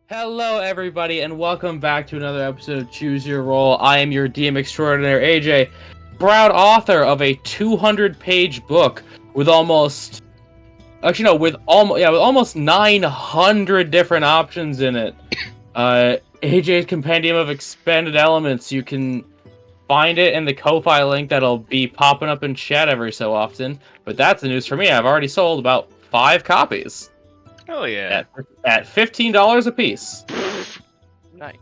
Hello, everybody, and welcome back to another episode of Choose Your Roll. I am your DM extraordinaire, AJ, proud author of a 200-page book with almost 900 different options in it. AJ's Compendium of Expanded Elements. You can find it in the Ko-Fi link that'll be popping up in chat every so often. But that's the news for me. I've already sold about 5 copies. Oh yeah. At $15 a piece. Nice.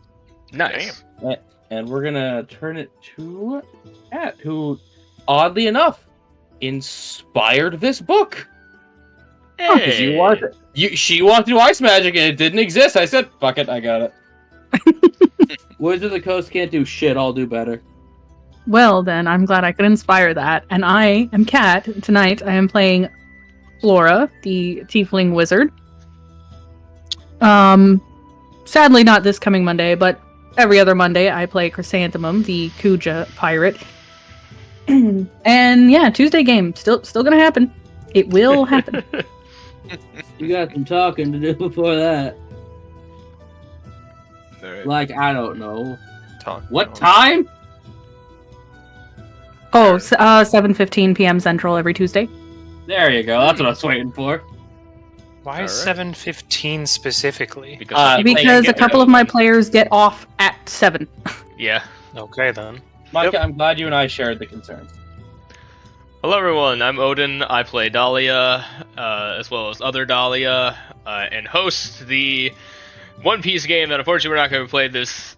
And we're gonna turn it to Kat, who, oddly enough, inspired this book. Because she wanted to do ice magic and it didn't exist. I said, "Fuck it, I got it." Wizards of the Coast can't do shit. I'll do better. Well, then, I'm glad I could inspire that. And I am Kat. Tonight, I am playing Flora, the Tiefling Wizard. Sadly not this coming Monday, but every other Monday I play Chrysanthemum, the Kuja pirate. And yeah, Tuesday game, still gonna happen. It will happen. You got some talking to do before that. Right. Like, I don't know. Talk. What time? Oh, 7:15 p.m. Central every Tuesday. There you go. That's what I was waiting for. Why Alright. 7:15 specifically? Because a couple of my players get off at 7. Yeah. Okay then. Mike, I'm glad you and I shared the concerns. Hello everyone, I'm Odin. I play Dahlia, as well as other Dahlia, and host the One Piece game that unfortunately we're not going to play this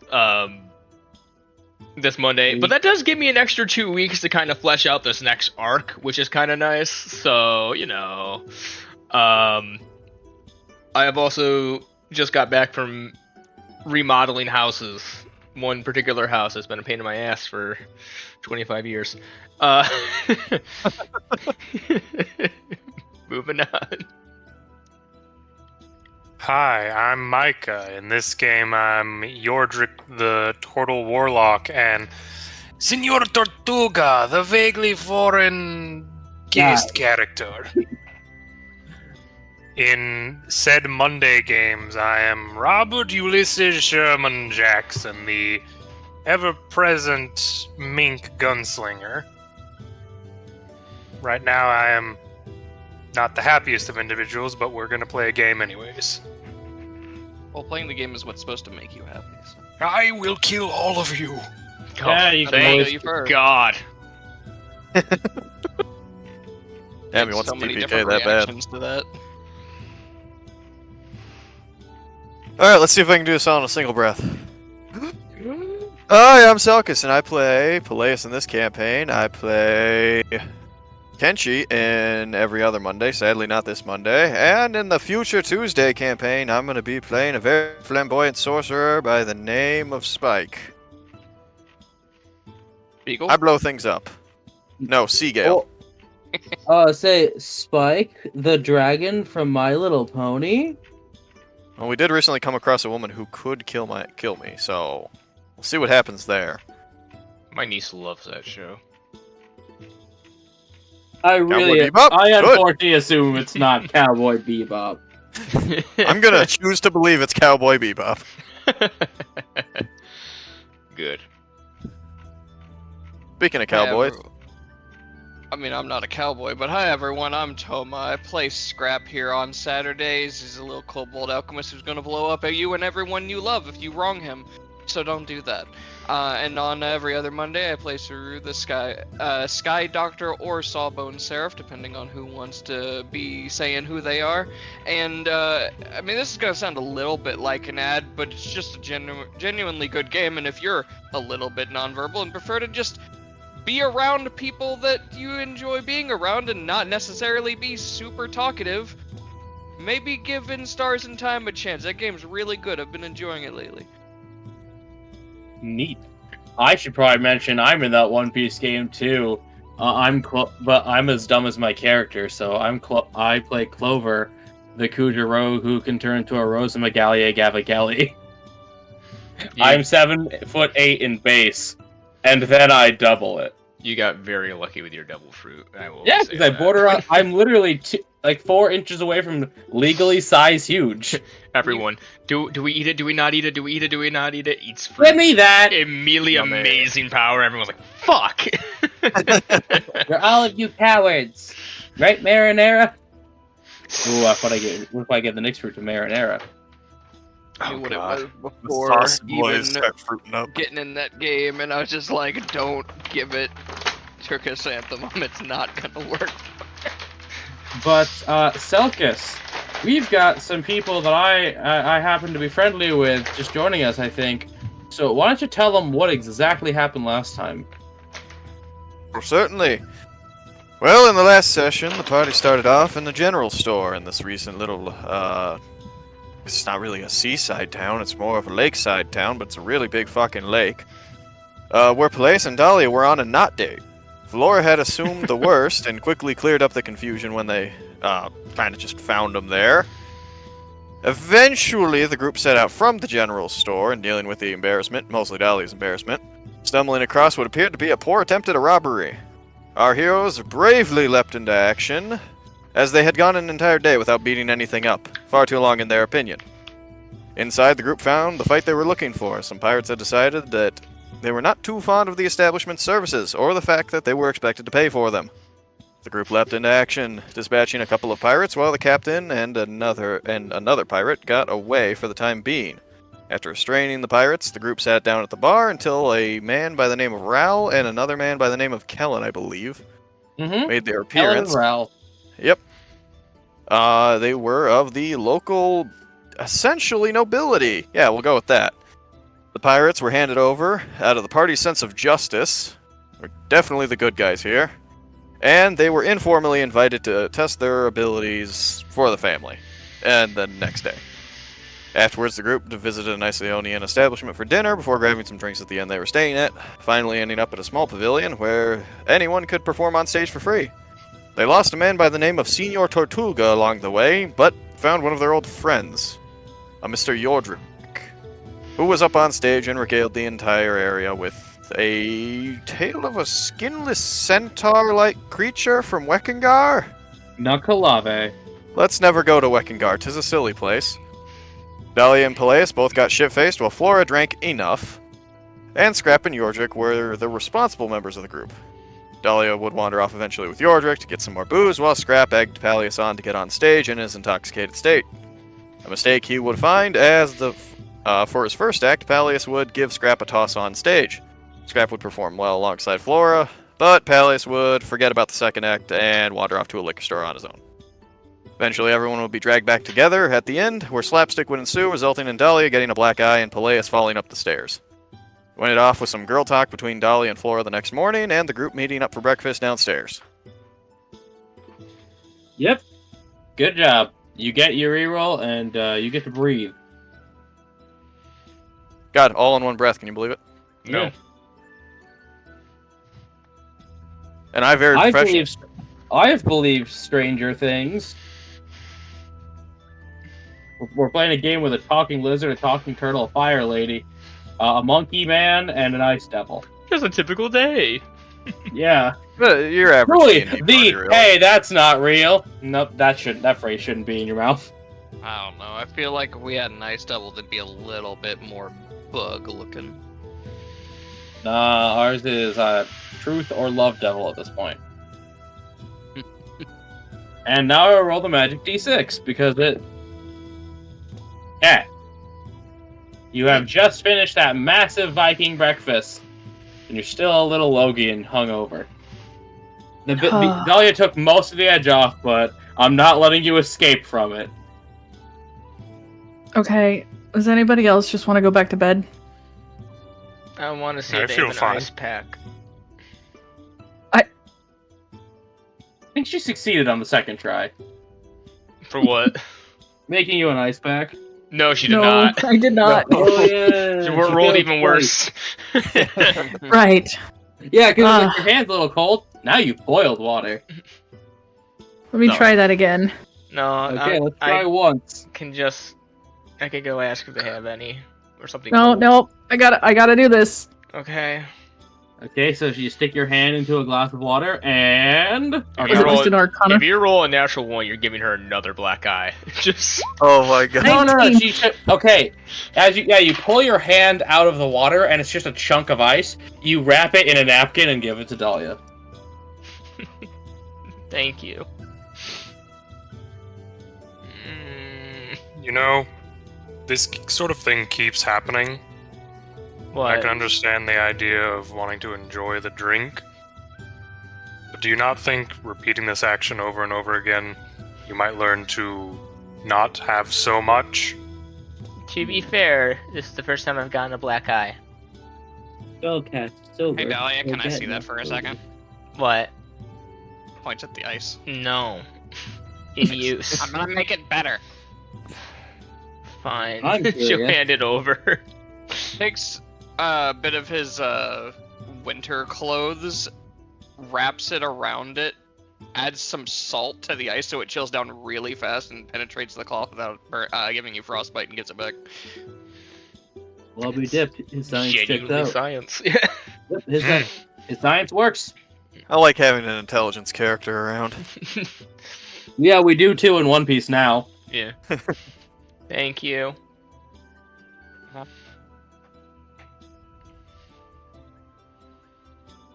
this Monday. But that does give me an extra 2 weeks to kind of flesh out this next arc, which is kind of nice. So, you know. I have also just got back from remodeling houses. One particular house that's been a pain in my ass for 25 years. Moving on. Hi, I'm Micah. In this game, I'm Yordrick the Turtle Warlock and Senor Tortuga, the vaguely foreign guest character. In said Monday games, I am Robert Ulysses Sherman Jackson, the ever-present mink gunslinger. Right now, I am not the happiest of individuals, but we're going to play a game anyways. Well, playing the game is what's supposed to make you happy. So. I will kill all of you. Yeah, you can Thank always- you first. God. Damn, he wants so to many DPK different that bad. reactions to that. Alright, let's see if I can do this all in a single breath. Hi, I'm Selkus, and I play Peleus in this campaign. I play Kenshi in every other Monday, sadly not this Monday. And in the future Tuesday campaign, I'm going to be playing a very flamboyant sorcerer by the name of Spike. Beagle? I blow things up. No, Seagale. Say Spike, the dragon from My Little Pony. Well, we did recently come across a woman who could kill me, so we'll see what happens there. My niece loves that show. I Bebop? Good. unfortunately assume it's not Cowboy Bebop. I'm gonna choose to believe it's Cowboy Bebop. Good. Speaking of cowboys, I mean, I'm not a cowboy, but hi everyone, I'm Toma. I play Scrap here on Saturdays. He's a little kobold alchemist who's gonna blow up at you and everyone you love if you wrong him. So don't do that. And on every other Monday, I play through the Sky Doctor or Sawbone Seraph, depending on who wants to be saying who they are. And I mean, this is gonna sound a little bit like an ad, but it's just a genuinely good game. And if you're a little bit nonverbal and prefer to just be around people that you enjoy being around and not necessarily be super talkative, maybe give In Stars in Time a chance. That game's really good. I've been enjoying it lately. Neat. I should probably mention I'm in that One Piece game too. But I'm as dumb as my character, so I play Clover, the Kuja rogue who can turn into a Rosa Magalia Gavagelli. I'm 7'8" in base, and then I double it. You got very lucky with your devil fruit. I will Yeah, say because I that. border on. I'm literally like 4 inches away from legally size huge. Everyone, do we eat it? Do we not eat it? Do we eat it? Do we not eat it? Eats fruit. Give me that! Immediately Yummy. amazing power. Everyone's like, fuck! You're all of you cowards! Right, marinara? Ooh, what if I get the next fruit to marinara? I knew what it God. was The before sauce boys even start fruiting up. getting in that game, and I was just like, don't give it to Chrysanthemum, it's not gonna work. But, Selkis, we've got some people that I happen to be friendly with just joining us, I think. So why don't you tell them what exactly happened last time? Well, certainly. Well, in the last session, the party started off in the general store in this recent little, it's not really a seaside town, it's more of a lakeside town, but it's a really big fucking lake. Where Palais and Dahlia were on a not date. Flora had assumed the worst and quickly cleared up the confusion when they, kind of just found them there. Eventually, the group set out from the general store and dealing with the embarrassment, mostly Dahlia's embarrassment, stumbling across what appeared to be a poor attempt at a robbery. Our heroes bravely leapt into action, as they had gone an entire day without beating anything up, far too long in their opinion. Inside, the group found the fight they were looking for. Some pirates had decided that they were not too fond of the establishment's services, or the fact that they were expected to pay for them. The group leapt into action, dispatching a couple of pirates, while the captain and another pirate got away for the time being. After restraining the pirates, the group sat down at the bar until a man by the name of Raoul and another man by the name of Kellen, I believe, made their appearance. Ellen Rowell. Yep. They were of the local, essentially, nobility. Yeah, we'll go with that. The pirates were handed over out of the party's sense of justice. We're definitely the good guys here. And they were informally invited to test their abilities for the family. And the next day. Afterwards, the group visited a nice Leonian establishment for dinner before grabbing some drinks at the inn they were staying at, finally ending up at a small pavilion where anyone could perform on stage for free. They lost a man by the name of Senor Tortuga along the way, but found one of their old friends, a Mr. Yordrick, who was up on stage and regaled the entire area with a tale of a skinless centaur-like creature from Wekengar. Nakalave. Let's never go to Wekengar, 'tis a silly place. Dahlia and Palais both got shit-faced while Flora drank enough, and Scrap and Yordrick were the responsible members of the group. Dahlia would wander off eventually with Yordrick to get some more booze, while Scrap egged Pallius on to get on stage in his intoxicated state. A mistake he would find, as for his first act, Pallius would give Scrap a toss on stage. Scrap would perform well alongside Flora, but Pallius would forget about the second act and wander off to a liquor store on his own. Eventually, everyone would be dragged back together at the end, where slapstick would ensue, resulting in Dahlia getting a black eye and Pallius falling up the stairs. Went it off with some girl talk between Dahlia and Flora the next morning, and the group meeting up for breakfast downstairs. Yep. Good job. You get your reroll, and you get to breathe. God, all in one breath, can you believe it? No. Yeah. And I very professional. I've believed Stranger Things. We're playing a game with a talking lizard, a talking turtle, a fire lady, a monkey man, and an ice devil. Just a typical day. Yeah. You're average. Really, D&D party, really. hey, that's not real. Nope, that phrase shouldn't be in your mouth. I don't know, I feel like if we had an ice devil, it'd be a little bit more bug-looking. Ours is truth or love devil at this point. And now I roll the magic d6 because it. Yeah. You have just finished that massive Viking breakfast, and you're still a little logy and hungover. Dahlia took most of the edge off, but I'm not letting you escape from it. Okay, does anybody else just want to go back to bed? I want to see I if they feel have an fine. ice pack. I think she succeeded on the second try. For what? Making you an ice pack. No, she did No, not. I did not. Oh, yeah. She rolled even worse. Right. Yeah, because your hand's a little cold. Now you boiled water. Let me No. try that again. No, Okay, let's try I once. I could go ask if they have any or something. No, cold. no, I gotta do this. Okay. Okay, so you stick your hand into a glass of water and. If Is you it roll- just an Arcana? If you roll a natural 1, you're giving her another black eye. Just Oh my god. No. 19. She should, okay, you pull your hand out of the water and it's just a chunk of ice. You wrap it in a napkin and give it to Dahlia. thank you. You know, this sort of thing keeps happening. What? I can understand the idea of wanting to enjoy the drink. But do you not think repeating this action over and over again, you might learn to not have so much? To be fair, this is the first time I've gotten a black eye. Okay, silver. Hey, Dahlia, can I see that for a second? What? Points at the ice. No. In use. I'm gonna make it better. Fine. I'm She'll curious. hand it over. Takes a bit of his winter clothes, wraps it around it, adds some salt to the ice so it chills down really fast and penetrates the cloth without giving you frostbite, and gives it back. Well, we dipped. His science checked Genuinely out. science. Yep, His science works. I like having an intelligence character around. Yeah, we do too in One Piece now. Yeah. Thank you.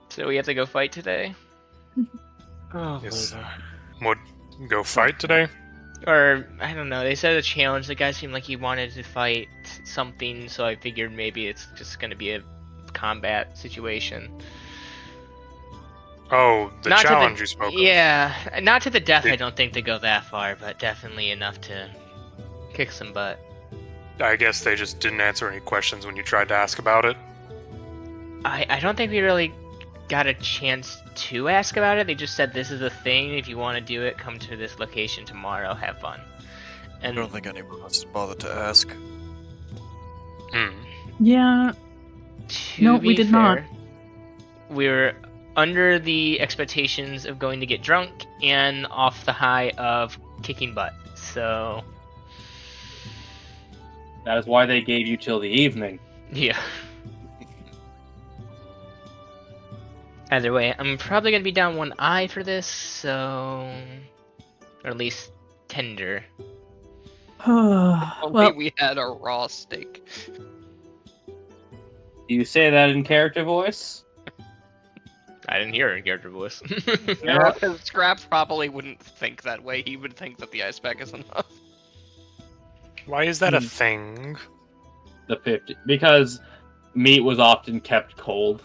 So we have to go fight today? Oh, Yes. Would go fight today? Or, I don't know, they said a challenge. The guy seemed like he wanted to fight something, so I figured maybe it's just gonna be a combat situation. Oh, the Not to challenge you spoke of. Yeah, not to the death, I don't think they go that far, but definitely enough to kick some butt. I guess they just didn't answer any questions when you tried to ask about it. I don't think we really got a chance to ask about it. They just said this is a thing. If you want to do it, come to this location tomorrow. Have fun. I And don't think anyone else bothered to ask. Hmm. Yeah. to No, be we did not. fair, we were under the expectations of going to get drunk and off the high of kicking butt. So That is why they gave you till the evening. yeah. Either way, I'm probably gonna be down one eye for this, so or at least tender. Only Well, we had a raw steak. Do you say that in character voice? I didn't hear it in character voice. Yeah. Scrap probably wouldn't think that way. He would think that the ice pack is enough. Why is that a thing? The 50. Because meat was often kept cold.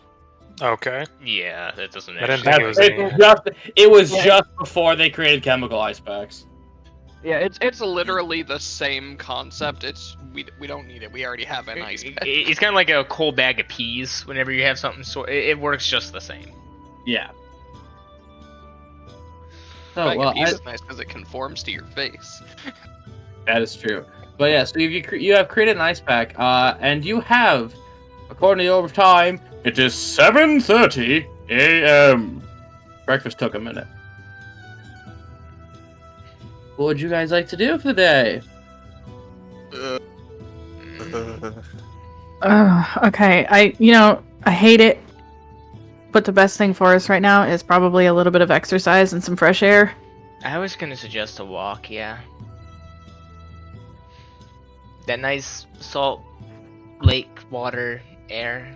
Okay. Yeah, that doesn't I didn't actually. think it was It was just before they created chemical ice packs. Yeah, it's literally the same concept. It's we don't need it. We already have an ice pack. It's kind of like a cold bag of peas. Whenever you have something, it works just the same. Yeah. So, Bag well, of peas is nice because it conforms to your face. that is true. But yeah, so you have created an ice pack, and you have, according to overtime, it is 7:30 a.m. Breakfast took a minute. What would you guys like to do for the day? okay. I hate it. But the best thing for us right now is probably a little bit of exercise and some fresh air. I was gonna suggest a walk. Yeah. That nice salt lake water air.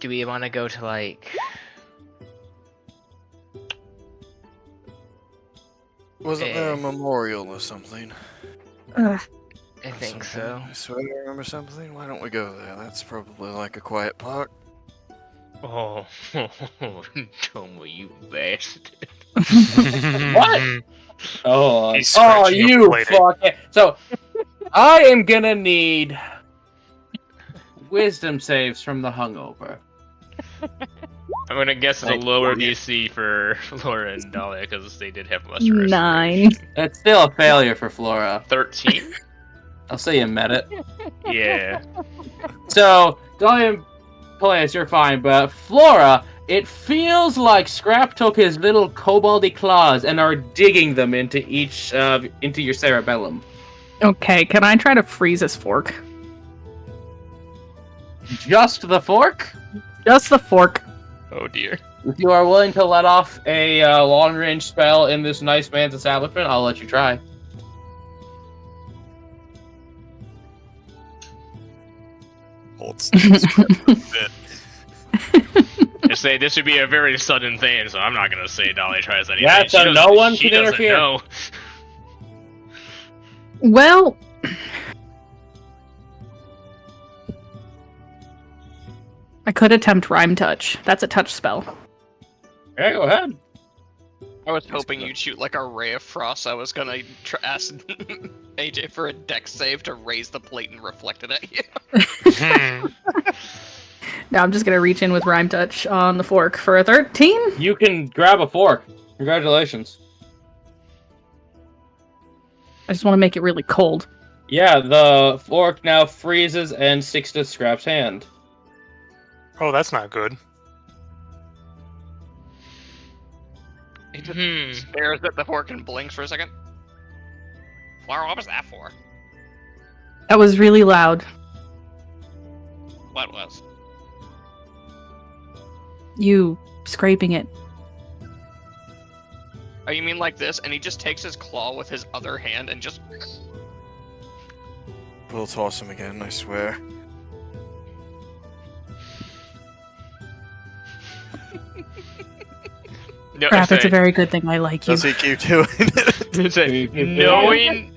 Do we want to go to like? Wasn't there a memorial or something? Ugh. I think so. I swear I remember something. Why don't we go there? That's probably like a quiet park. Oh, Tomo, you bastard! What? Oh, He's scratching you a plate. fuck it. So, I am gonna need wisdom saves from the hungover. I'm gonna guess it's a Like, lower yeah. DC for Laura and Dahlia because they did have much restoration. 9. It's still a failure for Flora. 13. I'll say you met it. Yeah. So, Dahlia and Peleus, you're fine, but Flora, it feels like Scrap took his little koboldy claws and are digging them into your cerebellum. Okay, can I try to freeze his fork? Just the fork? Just the fork. Oh dear. If you are willing to let off a long-range spell in this nice man's establishment, I'll let you try. Hold still. Just say this would be a very sudden thing, so I'm not gonna say Dolly tries anything. Yeah, so no one she can doesn't interfere. know. Well, I could attempt Rhyme Touch. That's a touch spell. Okay, go ahead. I was hoping you'd shoot like a ray of frost. I was gonna ask AJ for a dex save to raise the plate and reflect it at you. Now I'm just gonna reach in with Rhyme Touch on the fork for a 13. You can grab a fork. Congratulations. I just want to make it really cold. Yeah, the fork now freezes and sticks to Scrap's hand. Oh, that's not good. He just stares at the fork and blinks for a second. Flower, what was that for? That was really loud. What was? You scraping it. Oh, you mean like this? And he just takes his claw with his other hand and just... We'll toss him again, I swear. No, Crap, it's a say- very good thing I like you. Does he keep doing it? say, knowing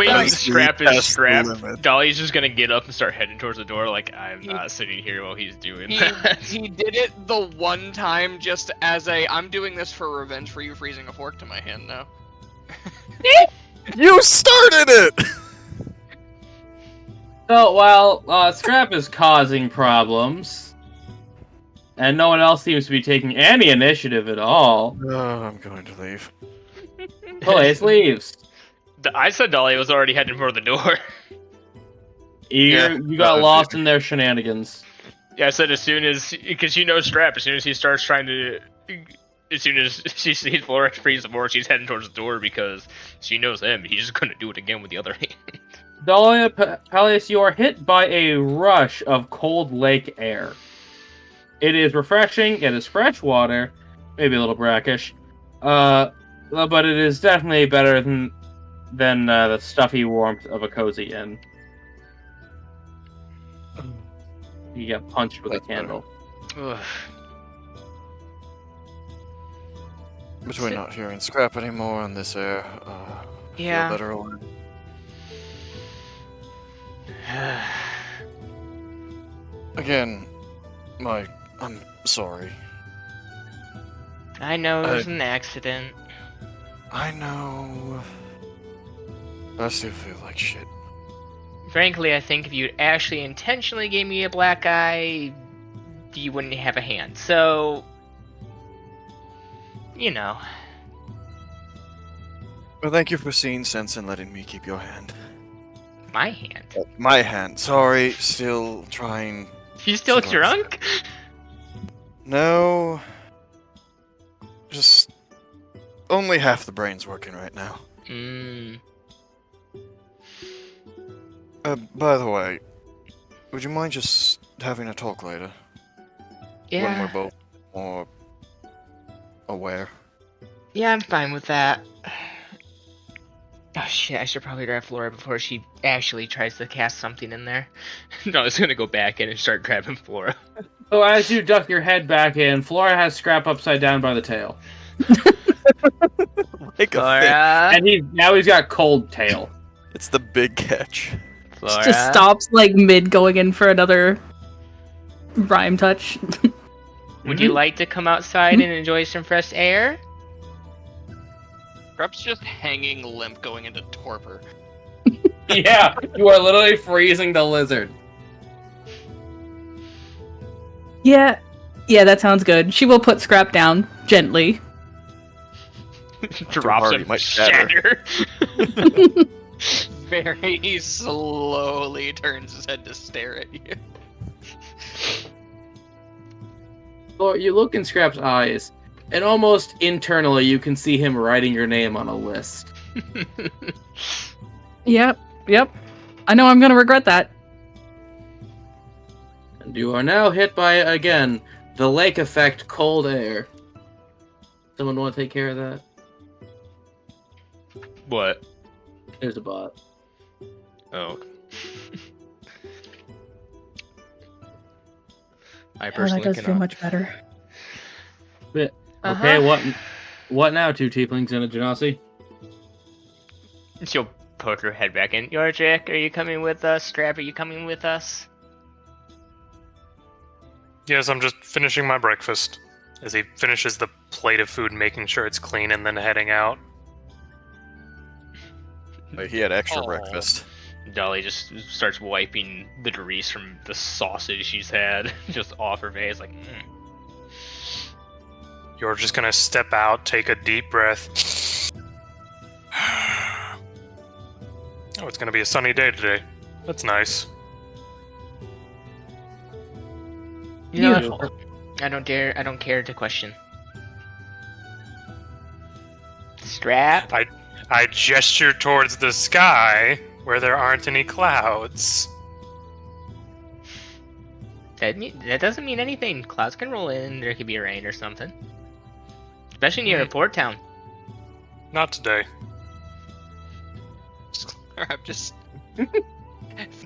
Nice. Scrap is That's the Scrap, limit. Dolly's just gonna get up and start heading towards the door like, I'm not sitting here while he's doing that. He did it the one time just as a, I'm doing this for revenge for you freezing a fork to my hand now. You started it! So, while Scrap is causing problems, and no one else seems to be taking any initiative at all, Oh, I'm going to leave. Police leaves. I said Dolly was already heading for the door. You got lost in their shenanigans. Yeah, I said as soon as, because you know Scrap, as soon as he starts trying to, as soon as she sees Flora freeze the board, she's heading towards the door because she knows him. He's just gonna do it again with the other hand. Dahlia Palace, you are hit by a rush of cold lake air. It is refreshing, it is fresh water, maybe a little brackish, but it is definitely better than the stuffy warmth of a cozy inn. You get punched with a That's candle. Between not hearing Scrap anymore and this air, Yeah. feel better away. Again, I'm sorry. I know it was an accident. I know. I still feel like shit. Frankly, I think if you actually intentionally gave me a black eye, you wouldn't have a hand. So, you know. Well, thank you for seeing sense and letting me keep your hand. My hand. My hand. Sorry, still trying. You still Sure. drunk? No. Just only half the brain's working right now. By the way, would you mind just having a talk later? When Yeah. we're both more aware. Yeah, I'm fine with that. Oh shit, I should probably grab Flora before she actually tries to cast something in there. No, I was gonna go back in and start grabbing Flora. So as you duck your head back in, Flora has Scrap upside down by the tail. Like a Flora? And he's got cold tail. thing. It's the big catch. Flora? Just stops like mid going in for another Rhyme Touch. Would you like to come outside and enjoy some fresh air? Scrap's just hanging limp going into torpor. Yeah, you are literally freezing the lizard. Yeah, that sounds good. She will put Scrap down gently. Drops hard, him, he might shatter. Very slowly turns his head to stare at you. Flora, you look in Scrap's eyes, and almost internally you can see him writing your name on a list. Yep, Yep. I know I'm gonna regret that. And you are now hit by, again, the lake effect cold air. Someone want to take care of that? What? There's a bot. Oh. I Oh, that personally does feel cannot. much better. Okay, what now, two tieflings and a genasi? She'll poke her head back in. Yordrick, are you coming with us? Strap, are you coming with us? Yes, I'm just finishing my breakfast. As he finishes the plate of food, making sure it's clean, and then heading out. Wait, he had extra Oh. breakfast. Dolly just starts wiping the grease from the sausage she's had just off her face, like, You're just gonna step out, take a deep breath. Oh, it's gonna be a sunny day today. That's nice. You know, Beautiful. I don't care to question. Strap? I gesture towards the sky where there aren't any clouds. That doesn't mean anything. Clouds can roll in, there could be rain or something. Especially near a port town. Not today. I'm just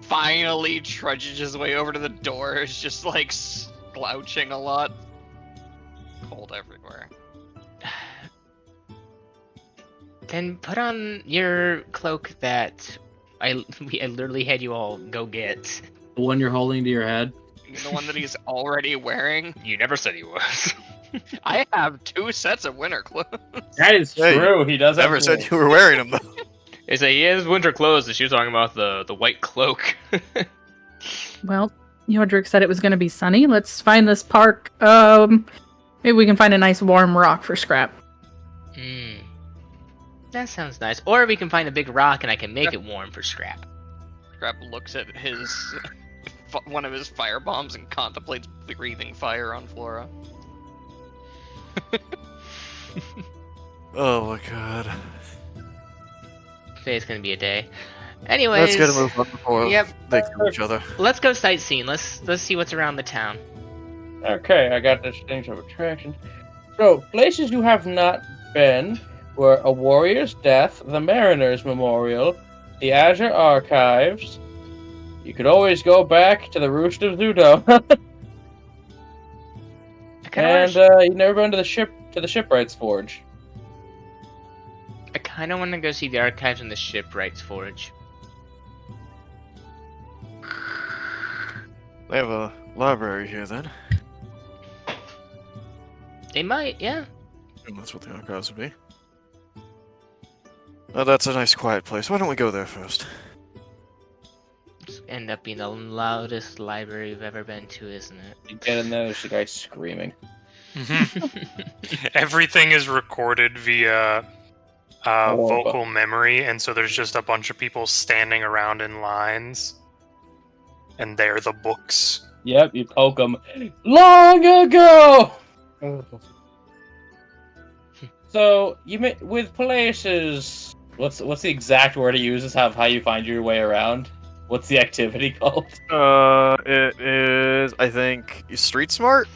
finally trudges his way over to the door. Is just like slouching a lot. Cold everywhere. Then put on your cloak that I literally had you all go get. The one you're holding to your head? The one that he's already wearing. You never said he was. I have 2 sets of winter clothes. That is Hey, true. He does Never have said to- you were wearing them though. He has winter clothes, and she was talking about the white cloak. Well, Yordrick said it was gonna be sunny. Let's find this park. Maybe we can find a nice warm rock for Scrap. That sounds nice. Or we can find a big rock and I can make it warm for Scrap. Scrap looks at his one of his fire bombs and contemplates breathing fire on Flora. Oh my god. Today's gonna be a day. Anyways, Let's get a move on before Yep. they kill each other. let's go sightseeing. Let's see what's around the town. Okay, I got this things of attraction. So, places you have not been were a warrior's death, the mariner's memorial, the Azure Archives. You could always go back to the Roost of Zudo. I kind of And you've never been to the shipwright's forge. want to go see the archives in the shipwright's forge. They have a library here then. They might, yeah. And that's what the archives would be. Oh, that's a nice quiet place. Why don't we go there first? Just end up being the loudest library you've ever been to, isn't it? You get in there, there's a guy screaming. Everything is recorded via Oh, vocal memory, and so there's just a bunch of people standing around in lines. And they're the books. Yep, you poke him. Long ago! So, with places... What's the exact word he uses? How you find your way around? What's the activity called? It is, I think, Street Smart?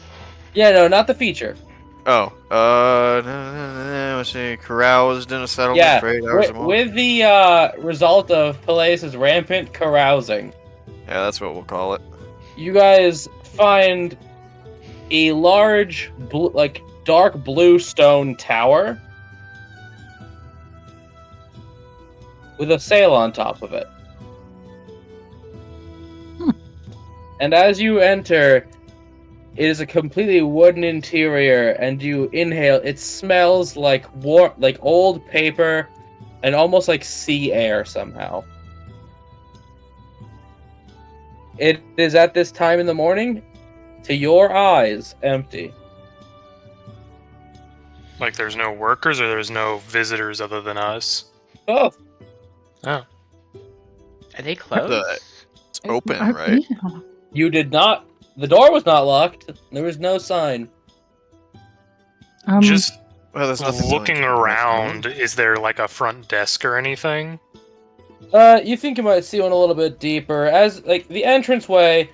Yeah, no, not the feature. Oh, let's see, caroused in a settlement Yeah, for 8 hours a month. with the result of Peleus' rampant carousing, Yeah, that's what we'll call it. you guys find a large, dark blue stone tower with a sail on top of it. And as you enter, it is a completely wooden interior, and you inhale. It smells like old paper, and almost like sea air somehow. It is at this time in the morning, to your eyes, empty. Like there's no workers or there's no visitors other than us. Oh, Are they closed? It's open, Are- right? yeah. you did not. The door was not locked. There was no sign. Just Well, there's nothing looking really- around, is there like a front desk or anything? You think you might see one a little bit deeper, as like the entranceway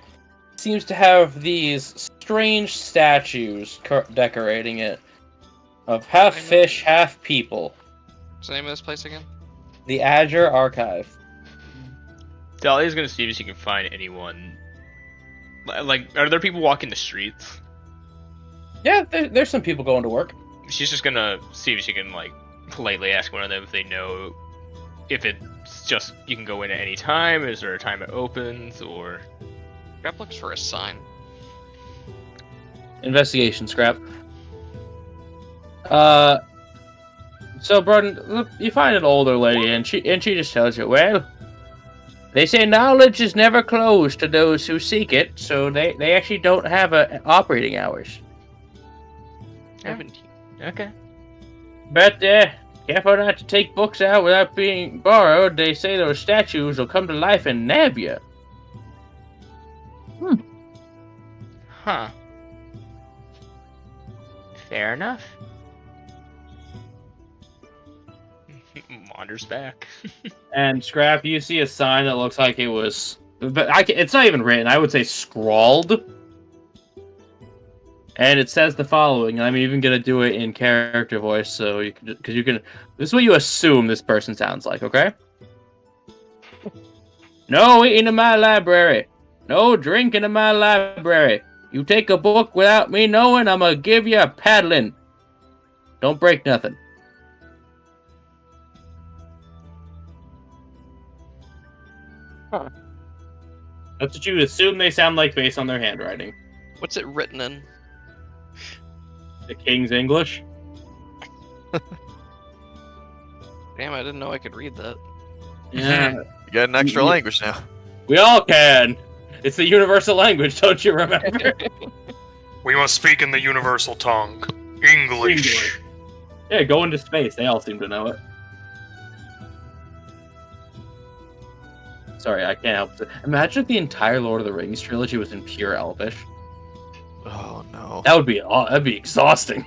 seems to have these strange statues decorating it, of half fish, half people. What's the name of this place again? The Azure Archive. Dahlia's gonna see if she can find anyone. Like, are there people walking the streets? Yeah, there's some people going to work. She's just gonna see if she can, like, politely ask one of them if they know if it's just you can go in at any time. Is there a time it opens, or? Scrap looks for a sign. Investigation, Scrap. So, Broden, you find an older lady, and she just tells you, well, they say knowledge is never closed to those who seek it, so they actually don't have operating hours. 17. Okay. But, careful not to take books out without being borrowed. They say those statues will come to life and nab you. Huh. Fair enough. Wanders back. And Scrap, you see a sign that looks like it was, but it's not even written. I would say scrawled. And it says the following. I'm even gonna do it in character voice, so you can, because you can. This is what you assume this person sounds like. Okay. No eating in my library. No drinking in my library. You take a book without me knowing, I'm gonna give you a paddling. Don't break nothing. Huh. That's what you assume they sound like based on their handwriting. What's it written in? The King's English? Damn, I didn't know I could read that. Yeah. You got an extra language now. We all can. It's the universal language, don't you remember? We must speak in the universal tongue. English. Yeah, go into space. They all seem to know it. Sorry, I can't help it. Imagine if the entire Lord of the Rings trilogy was in pure Elvish. Oh no. That'd be exhausting.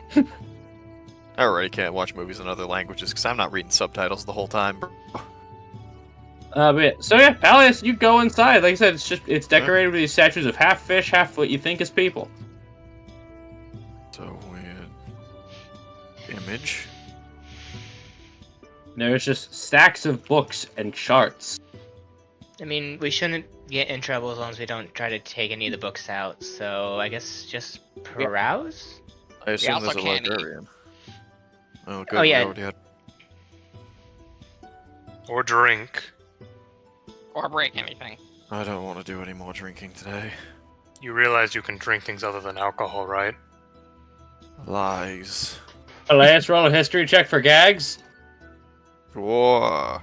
I already can't watch movies in other languages because I'm not reading subtitles the whole time, bro. But yeah. So yeah, Palace, you go inside. Like I said, it's decorated with these statues of half fish, half what you think is people. So weird. Image. There's just stacks of books and charts. I mean, we shouldn't get in trouble as long as we don't try to take any of the books out, so I guess just peruse? I assume also there's a can't eat. librarian. Oh, good. Oh, yeah. We already had... Or drink. Or break anything. I don't want to do any more drinking today. You realize you can drink things other than alcohol, right? Lies. Lance, roll a history check for gags. Whoa.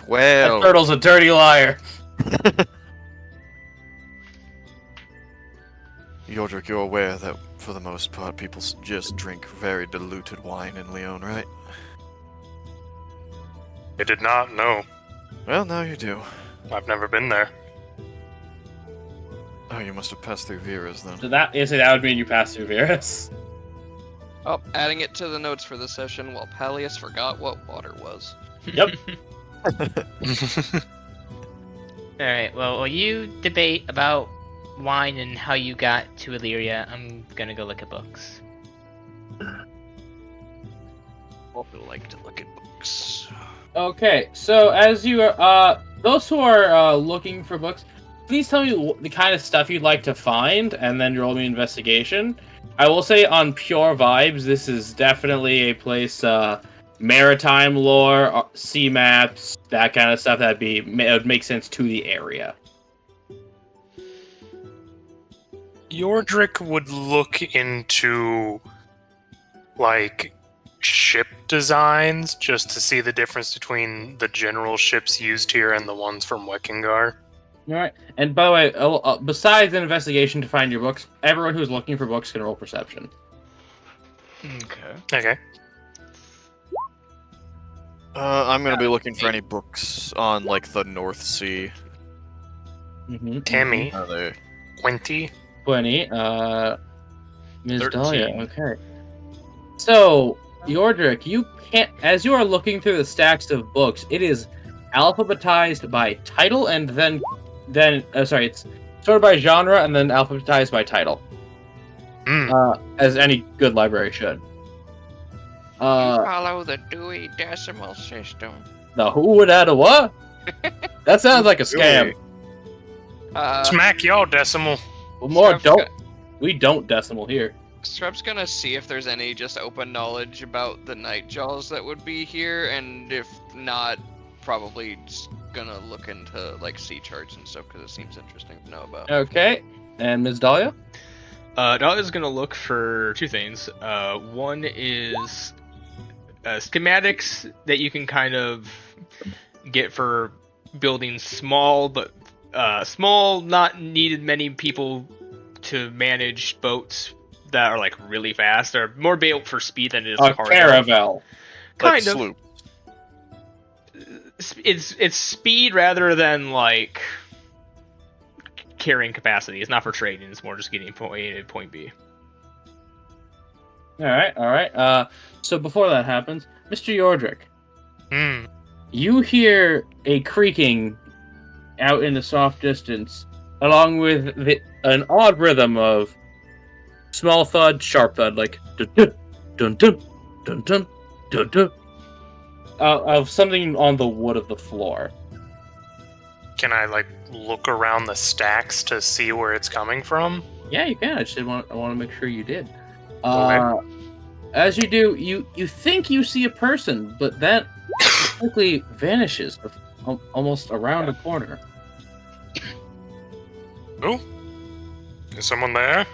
That 12. turtle's a dirty liar. Yodrick, you're aware that for the most part people just drink very diluted wine in Leon, right? I did not know. Well, now you do. I've never been there. Oh, you must have passed through Vera's then. So that would mean you pass through Virus. Oh, adding it to the notes for the session while Palius forgot what water was. Yep. Alright, well, while you debate about wine and how you got to Illyria, I'm gonna go look at books. I like to look at books. Okay, so as you are, those who are looking for books, please tell me the kind of stuff you'd like to find, and then roll me investigation. I will say on pure vibes, this is definitely a place, maritime lore, sea maps, that kind of stuff that would make sense to the area. Yordrick would look into, like, ship designs just to see the difference between the general ships used here and the ones from Weckingar. Alright, and by the way, besides an investigation to find your books, everyone who's looking for books can roll perception. Okay. Okay. I'm gonna be looking for any books on, like, the North Sea. Mm-hmm. Tammy. Are they... 20. 20. Ms. 13. Dahlia, okay. So, Yordrick, you can't. As you are looking through the stacks of books, it is alphabetized by title and then sorry, it's sorted by genre and then alphabetized by title. As any good library should. Follow the Dewey Decimal System. The who would add a what? That sounds like a scam. Smack y'all, decimal. Well, more Scrub's we don't decimal here. Scrub's gonna see if there's any just open knowledge about the Nightjaws that would be here, and if not, probably just gonna look into like sea charts and stuff because it seems interesting to know about. Okay, and Ms. Dahlia? Dahlia's gonna look for two things. One is schematics that you can kind of get for building small, not needed many people to manage boats that are like really fast. They're more built for speed than it is A cargo. caravel. Kind of. Sloop. It's speed rather than like carrying capacity. It's not for trading. It's more just getting point A to point B. All right. So before that happens, Mr. Yordrick, you hear a creaking out in the soft distance, along with an odd rhythm of small thud, sharp thud, like dun dun dun dun dun dun dun dun, of something on the wood of the floor. Can I like look around the stacks to see where it's coming from? Yeah, you can. I want to make sure you did. Okay. As you do, you think you see a person, but that quickly vanishes almost around a corner. Oh, is someone there?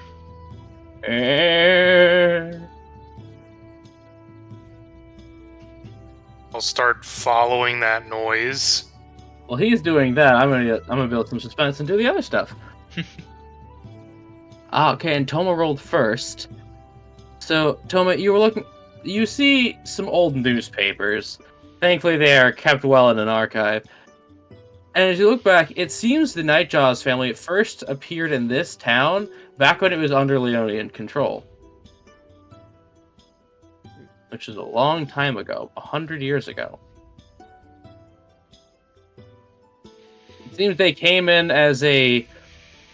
I'll start following that noise. Well, he's doing that. I'm gonna build some suspense and do the other stuff. Okay, and Toma rolled first. So, Toma, you see some old newspapers. Thankfully, they are kept well in an archive. And as you look back, it seems the Nightjaws family first appeared in this town back when it was under Leonian control. Which is a long time ago, 100 years ago. It seems they came in as a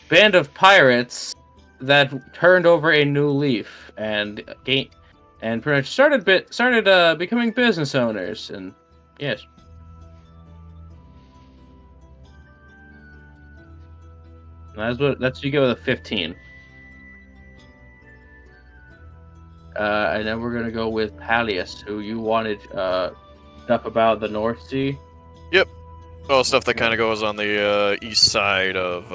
band of pirates that turned over a new leaf and pretty much started becoming business owners. And yes. That's you go with a 15. And then we're gonna go with Palius, who you wanted stuff about the North Sea. Yep. Well, stuff that kind of goes on the east side of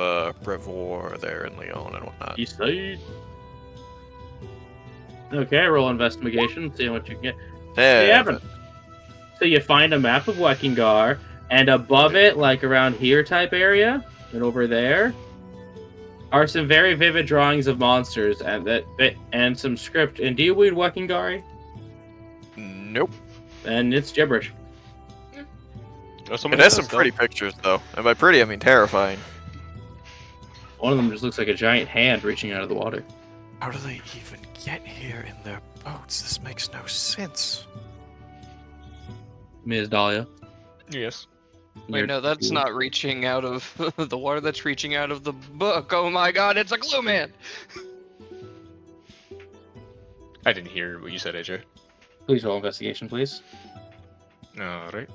Brevoort there in Lyon and whatnot. East side. Okay, roll investigation, see what you can get. Seven. So you find a map of Weckingar, and above it, like around here type area, and over there, are some very vivid drawings of monsters and some script. And do you read Wekingari? Nope. And it's gibberish. It has some pretty pictures, though. And by pretty, I mean terrifying. One of them just looks like a giant hand reaching out of the water. How do they even get here in their boats? This makes no sense. Ms. Dahlia. Yes. Wait, no, that's not reaching out of the water. That's reaching out of the book. Oh my god, it's a glue man! I didn't hear what you said, AJ. Please roll investigation, please. Alright.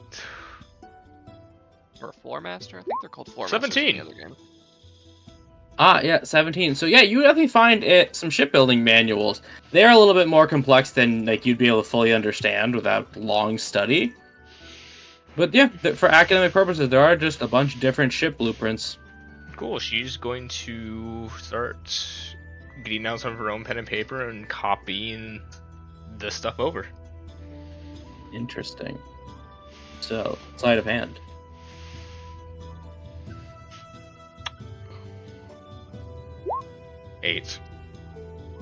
Or Floor Master? I think they're called Floor 17. Masters in the other game. Yeah, 17. So yeah, you definitely find some shipbuilding manuals. They are a little bit more complex than like you'd be able to fully understand without long study. But yeah, for academic purposes, there are just a bunch of different ship blueprints. Cool, she's going to start getting down some of her own pen and paper and copying this stuff over. Interesting. So, sleight of hand. Eight.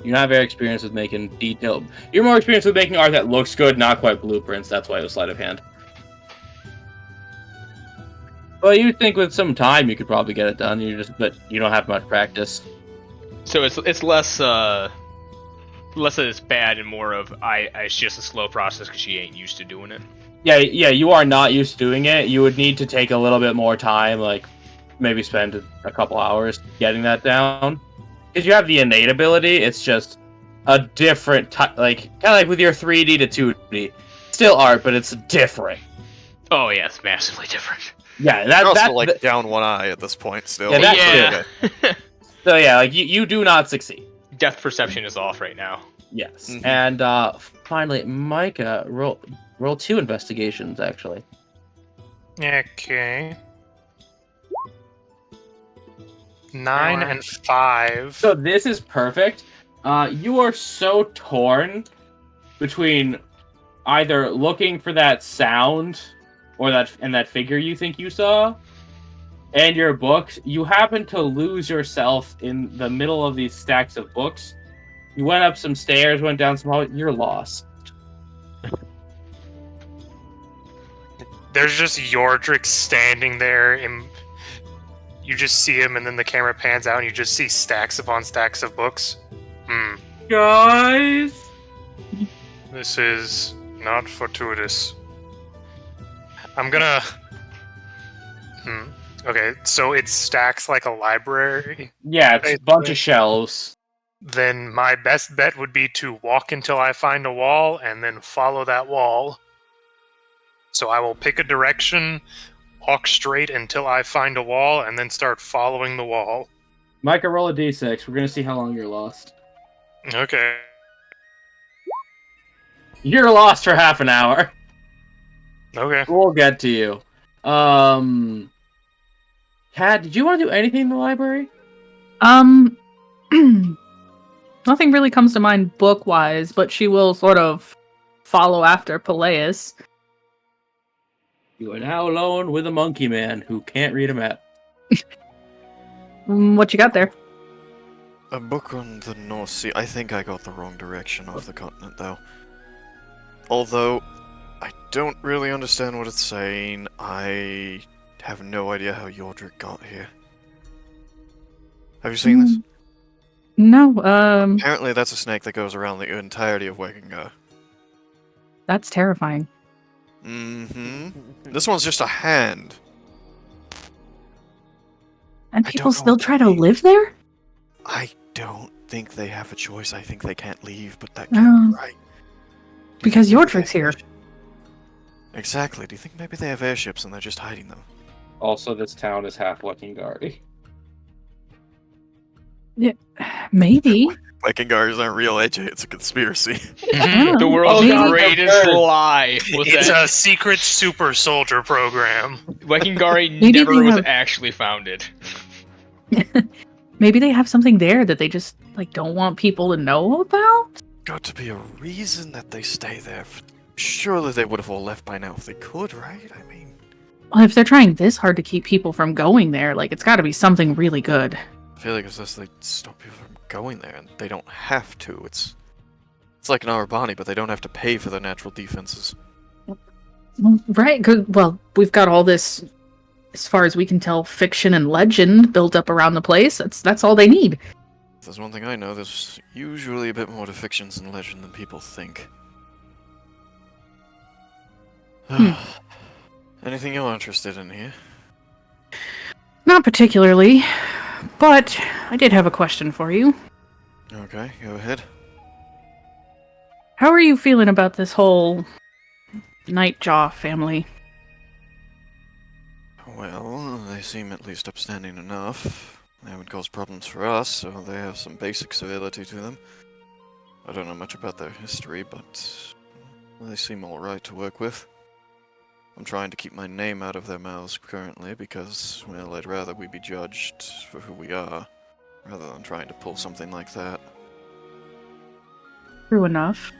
You're not very experienced with making detailed. You're more experienced with making art that looks good, not quite blueprints. That's why it was sleight of hand. Well, you think with some time you could probably get it done. But you don't have much practice. So it's less less that it's bad and more of it's just a slow process because she ain't used to doing it. Yeah, you are not used to doing it. You would need to take a little bit more time, like maybe spend a couple hours getting that down. Because you have the innate ability, it's just a different type, like kind of like with your 3D to 2D. Still art, but it's different. Oh yeah, it's massively different. Yeah, You're also down one eye at this point still. Yeah, that's Yeah. So yeah, like you do not succeed. Depth perception is off right now. Yes, Mhm. and finally, Micah, roll 2 investigations actually. Okay. 9 and 5. So this is perfect. You are so torn between either looking for that sound or that figure you think you saw, and your books. You happen to lose yourself in the middle of these stacks of books. You went up some stairs, went down some hallways. You're lost. There's just Yordrick standing there, and you just see him, and then the camera pans out, and you just see stacks upon stacks of books. Guys, This is not fortuitous. I'm gonna... Okay, so it stacks like a library. yeah, it's a bunch of shelves. Then my best bet would be to walk until I find a wall, and then follow that wall. So I will pick a direction, walk straight until I find a wall, and then start following the wall. Micah, roll a d6. We're gonna see how long you're lost. Okay. You're lost for half an hour. Okay. We'll get to you. Kat, did you want to do anything in the library? Nothing really comes to mind book-wise, but she will sort of follow after Peleus. You are now alone with a monkey man who can't read a map. What you got there? A book on the North Sea. I think I got the wrong direction off the continent, though. Although, I don't really understand what it's saying. I have no idea how Yordrick got here. Have you seen this? No, Apparently that's a snake that goes around the entirety of Wegengar. that's terrifying. Mm-hmm. This one's just a hand. And I people don't know still what try that to means. live there? I don't think they have a choice. I think they can't leave, but that can't be right. Do you Because think maybe Yordrick's they have here. Exactly. Do you think maybe they have airships and they're just hiding them? Also, this town is half Lekingari. Maybe. Wekingars aren't real, AJ. It's a conspiracy. The world's Maybe. greatest lie was It's that a secret super soldier program. Wekingari Maybe never they was have- actually founded. Maybe they have something there that they just don't want people to know about? Got to be a reason that they stay there. Surely they would have all left by now if they could, right? I mean, Well, if they're trying this hard to keep people from going there, it's got to be something really good. I feel like it's just they stop people from going there, and they don't have to. It's like an Arabani, but they don't have to pay for their natural defenses. Right, well, we've got all this, as far as we can tell, fiction and legend built up around the place. That's all they need. If there's one thing I know, there's usually a bit more to fictions and legend than people think. Anything you're interested in here? Not particularly, but I did have a question for you. Okay, go ahead. How are you feeling about this whole Nightjaw family? Well, they seem at least upstanding enough. They haven't caused problems for us, so they have some basic civility to them. I don't know much about their history, but they seem alright to work with. I'm trying to keep my name out of their mouths currently because, well, I'd rather we be judged for who we are, rather than trying to pull something like that. True enough.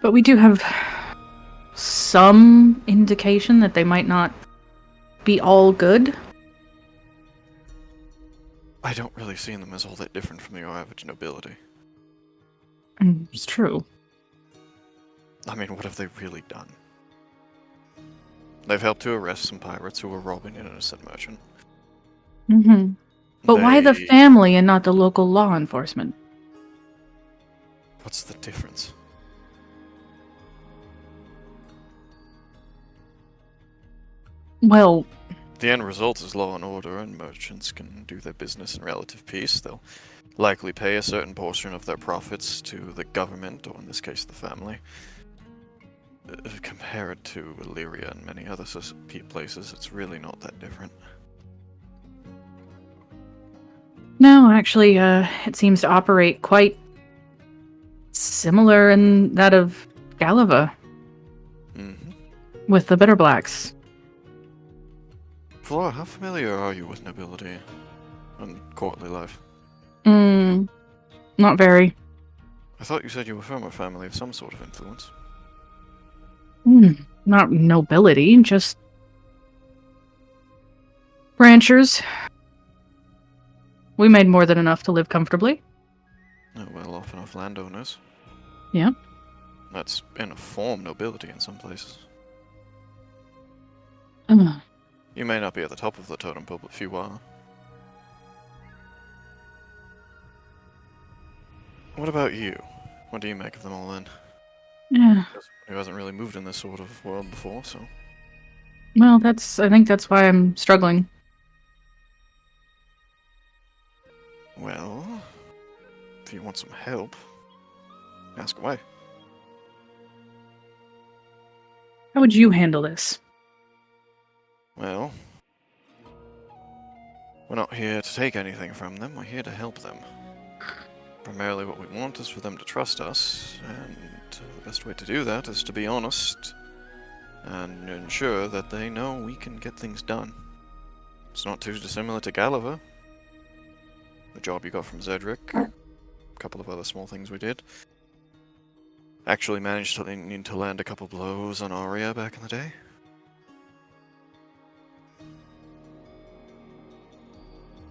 But we do have some indication that they might not be all good. I don't really see them as all that different from your average nobility. It's true. I mean, what have they really done? They've helped to arrest some pirates who were robbing an innocent merchant. Mm-hmm. But why the family and not the local law enforcement? What's the difference? Well, The end result is law and order, and merchants can do their business in relative peace. They'll likely pay a certain portion of their profits to the government, or in this case, the family. Compared to Illyria and many other places, it's really not that different. no, actually, it seems to operate quite similar in that of Galliva Mm-hmm. with the Bitter Blacks. Flora, how familiar are you with nobility and courtly life? Not very. I thought you said you were from a family of some sort of influence. Not nobility, just ranchers. We made more than enough to live comfortably. Oh, well-off enough landowners. Yeah. That's in a form nobility in some places. Ugh. You may not be at the top of the totem pole, but few are. What about you? What do you make of them all then? Yeah. Who hasn't really moved in this sort of world before, so... Well, I think that's why I'm struggling. Well... If you want some help, ask away. How would you handle this? Well... We're not here to take anything from them, we're here to help them. Primarily what we want is for them to trust us, and the best way to do that is to be honest and ensure that they know we can get things done. It's not too dissimilar to Galliva. The job you got from Zedric, a couple of other small things we did. Actually managed to land a couple blows on Arya back in the day.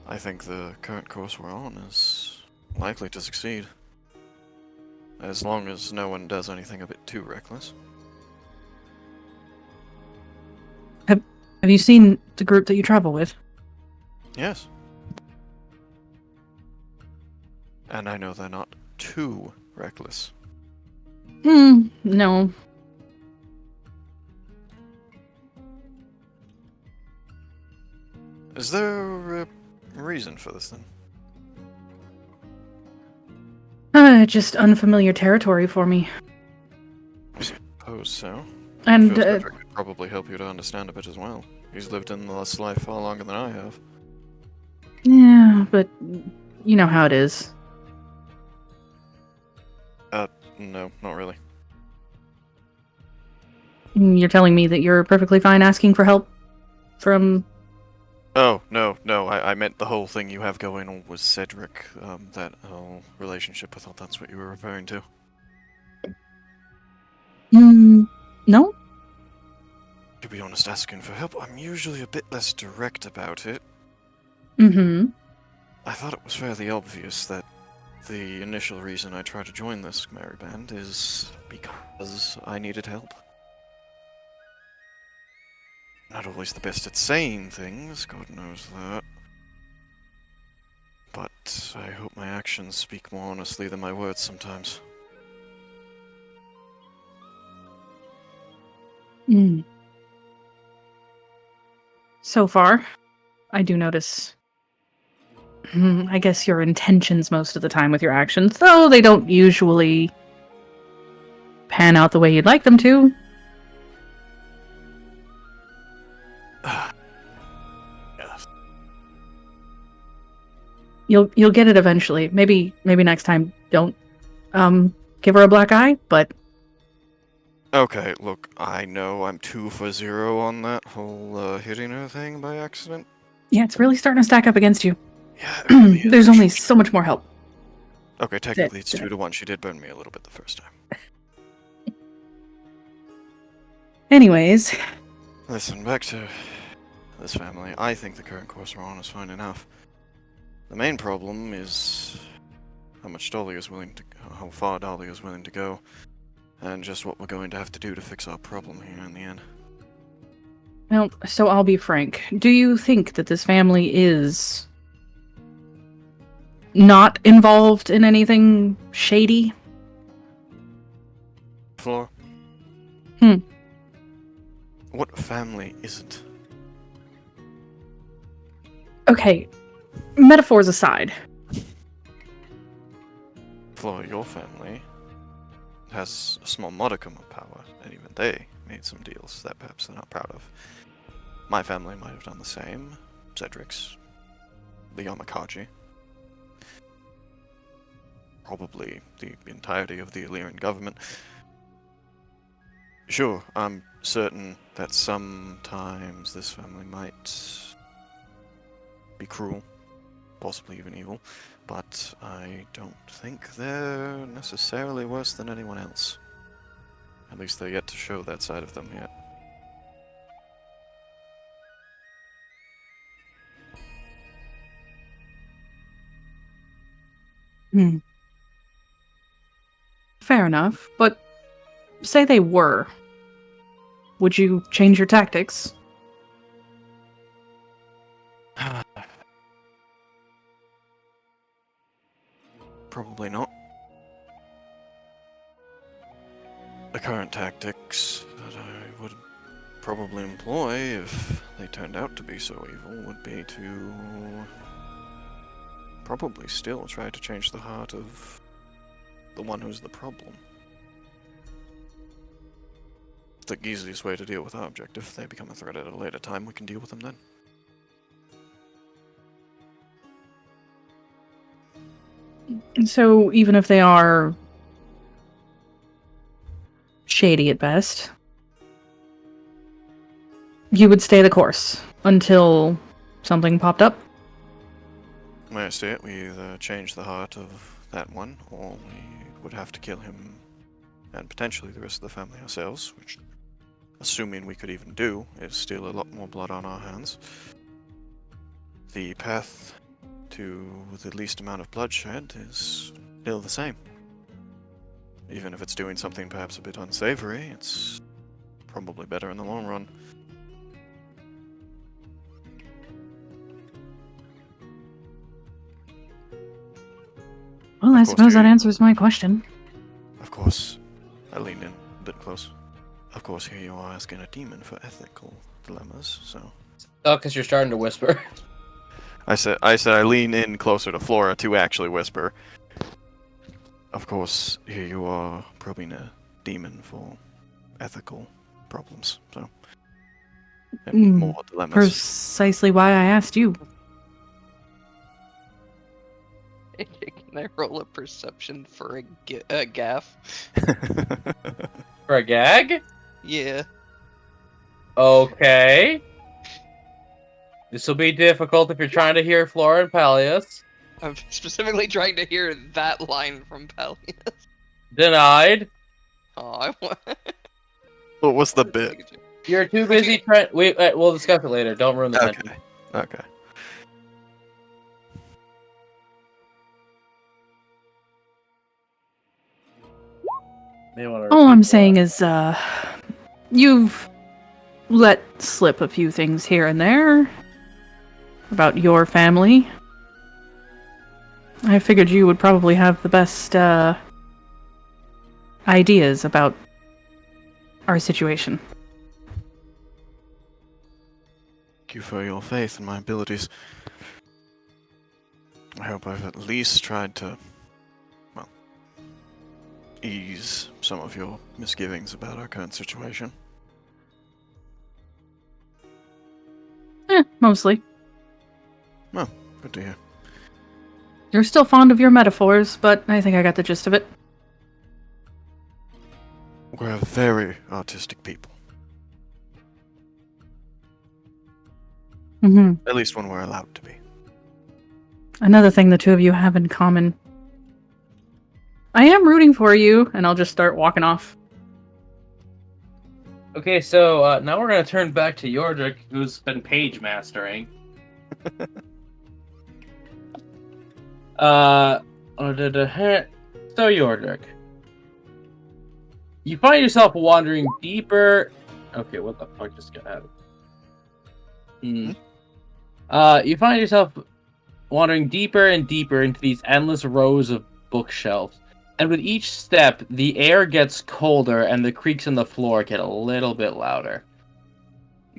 I think the current course we're on is likely to succeed. As long as no one does anything a bit too reckless. Have you seen the group that you travel with? Yes. And I know they're not too reckless. No. Is there a reason for this then? Just unfamiliar territory for me. I suppose so. And, I'm sure Cedric could probably help you to understand a bit as well. He's lived in this life far longer than I have. yeah, but you know how it is. No, not really. You're telling me that you're perfectly fine asking for help from... Oh, no, I meant the whole thing you have going on with Cedric, that whole relationship. I thought that's what you were referring to. No? To be honest, asking for help, I'm usually a bit less direct about it. Mm-hmm. I thought it was fairly obvious that the initial reason I tried to join this merry band is because I needed help. Not always the best at saying things, God knows that. But I hope my actions speak more honestly than my words sometimes. So far, I do notice, I guess, your intentions most of the time with your actions, though they don't usually pan out the way you'd like them to. Yes. You'll get it eventually. Maybe next time don't give her a black eye, but Okay, look, I know I'm 2 for 0 on that whole hitting her thing by accident. yeah, it's really starting to stack up against you. Yeah, it really is. There's only so much more help. Okay, technically it's 2 to 1. She did burn me a little bit the first time. Anyways, Listen, back to this family. I think the current course we're on is fine enough. The main problem is how far Dahlia is willing to go, and just what we're going to have to do to fix our problem here in the end. well, so I'll be frank. Do you think that this family is not involved in anything shady? Floor. Hmm. What family isn't? Okay, metaphors aside. Floor, your family has a small modicum of power, and even they made some deals that perhaps they're not proud of. My family might have done the same. Cedric's, the Yamakaji. Probably the entirety of the Illyrian government. Sure, I'm certain that sometimes this family might be cruel, possibly even evil, but I don't think they're necessarily worse than anyone else. At least they're yet to show that side of them yet. Hmm. Fair enough, but say they were. Would you change your tactics? Probably not. The current tactics that I would probably employ if they turned out to be so evil would be to probably still try to change the heart of the one who's the problem. The easiest way to deal with our objective. If they become a threat at a later time, we can deal with them then. So even if they are shady at best, you would stay the course until something popped up? When I say it, we either change the heart of that one, or we would have to kill him and potentially the rest of the family ourselves, which, assuming we could even do, is still a lot more blood on our hands. The path to the least amount of bloodshed is still the same. Even if it's doing something perhaps a bit unsavory, it's probably better in the long run. Well, I suppose that answers my question. Of course, I leaned in a bit close. Of course, here you are asking a demon for ethical dilemmas, so... Oh, because you're starting to whisper. I said I lean in closer to Flora to actually whisper. Of course, here you are probing a demon for ethical problems, so... And more dilemmas. Precisely why I asked you. Can I roll a perception for a gaff? For a gag? Yeah. Okay. This will be difficult if you're trying to hear Flora and Pallius. I'm specifically trying to hear that line from Pallius. Denied. Oh, I want. What was the bit? You're too busy trying. We'll discuss it later. Don't ruin the tension. Okay. All I'm saying is, you've let slip a few things here and there about your family. I figured you would probably have the best, ideas about our situation. Thank you for your faith in my abilities. I hope I've at least tried to, well, ease some of your misgivings about our current situation. Mostly. Well, good to hear. You're still fond of your metaphors, but I think I got the gist of it. We're a very artistic people. Mm-hmm. At least when we're allowed to be. Another thing the two of you have in common. I am rooting for you, and I'll just start walking off. Okay, so now we're going to turn back to Yordrick, who's been page mastering. So Yordrick, you find yourself wandering deeper. Okay, what the fuck just got out? You find yourself wandering deeper and deeper into these endless rows of bookshelves. And with each step, the air gets colder and the creaks in the floor get a little bit louder.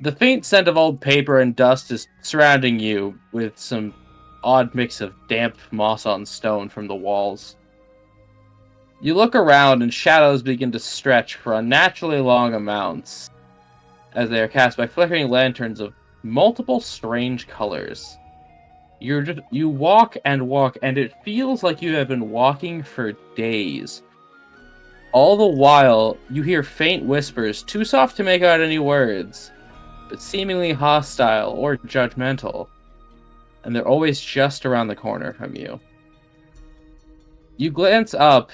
The faint scent of old paper and dust is surrounding you, with some odd mix of damp moss on stone from the walls. You look around and shadows begin to stretch for unnaturally long amounts, as they are cast by flickering lanterns of multiple strange colors. You walk, and it feels like you have been walking for days. All the while, you hear faint whispers, too soft to make out any words, but seemingly hostile or judgmental, and they're always just around the corner from you. You glance up,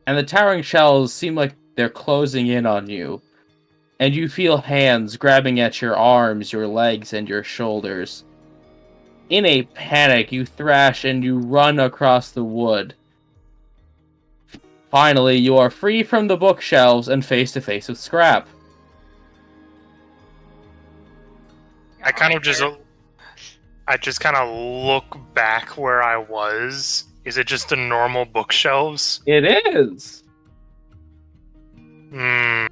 and the towering shells seem like they're closing in on you, and you feel hands grabbing at your arms, your legs, and your shoulders. In a panic, you thrash and you run across the wood. Finally, you are free from the bookshelves and face to face with Scrap. I just kind of look back where I was. Is it just the normal bookshelves? It is! Hmm.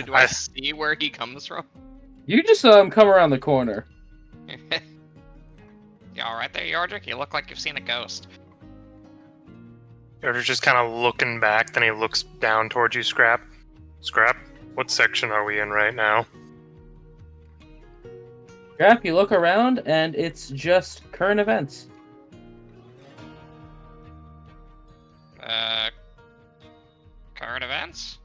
Do I see where he comes from? You just saw him come around the corner. You alright there, Yordrick? You look like you've seen a ghost. You're just kind of looking back, then he looks down towards you, Scrap. Scrap, what section are we in right now? Scrap, you look around, and it's just current events. Current events?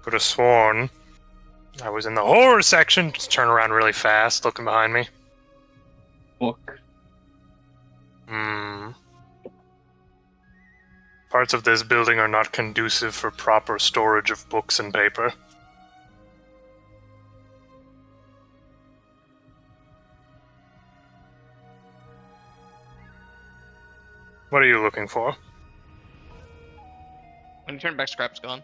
Could have sworn I was in the horror section. Just turn around really fast, looking behind me. Book. Parts of this building are not conducive for proper storage of books and paper. What are you looking for? When you turn back, Scrap's gone.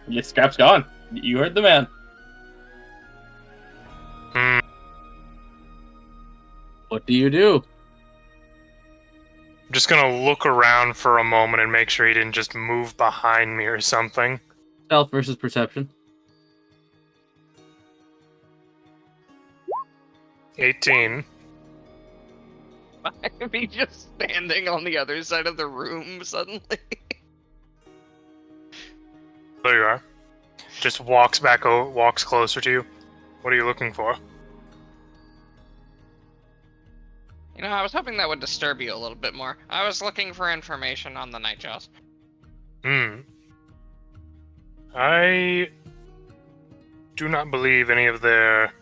Yeah, Scrap's gone. You heard the man. What do you do? I'm just gonna look around for a moment and make sure he didn't just move behind me or something. Stealth versus perception. 18. I'd be just standing on the other side of the room suddenly. There you are. Just walks closer to you. What are you looking for? You know, I was hoping that would disturb you a little bit more. I was looking for information on the Nightjaws. I do not believe any of their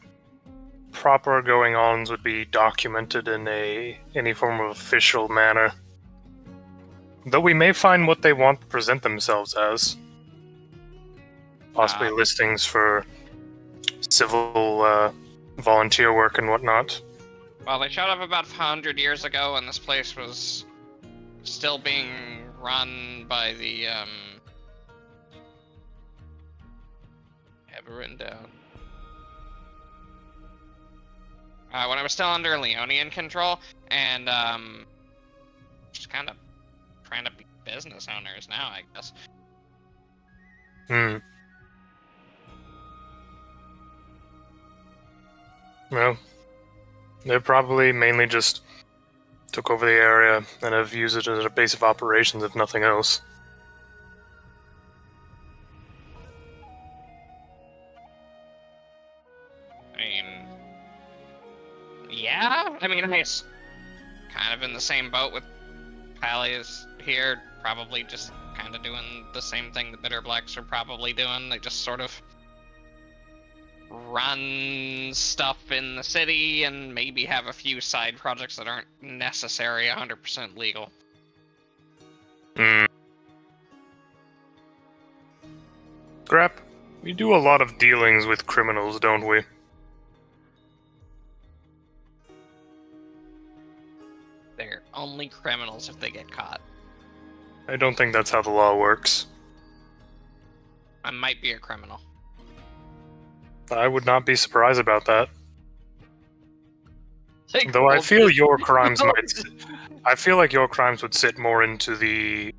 proper going-ons would be documented in any form of official manner. Though we may find what they want to present themselves as. Possibly listings for civil volunteer work and whatnot. Well, they showed up about 100 years ago, and this place was still being run by the, I have it written down. When I was still under Leonian control, and, just kind of trying to be business owners now, I guess. Well, they probably mainly just took over the area and have used it as a base of operations, if nothing else. I mean, yeah. I mean, it's kind of in the same boat with Pallias here, probably just kind of doing the same thing the Bitter Blacks are probably doing. They just sort of run stuff in the city and maybe have a few side projects that aren't necessarily 100% legal. Scrap, we do a lot of dealings with criminals, don't we? They're only criminals if they get caught. I don't think that's how the law works. I might be a criminal. I would not be surprised about that. Take Though I both feel this- your crimes I feel like your crimes would sit more into the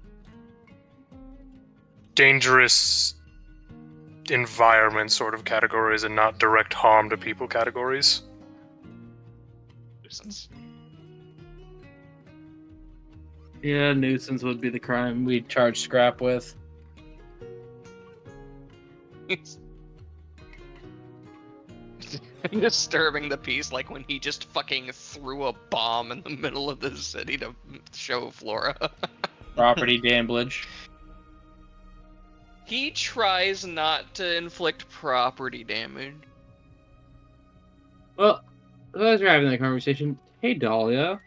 dangerous environment sort of categories and not direct harm to people categories. nuisance. Yeah, nuisance would be the crime we'd charge Scrap with. Disturbing the peace, like when he just fucking threw a bomb in the middle of the city to show Flora. Property damage. He tries not to inflict property damage. Well, as we're having that conversation, hey Dahlia.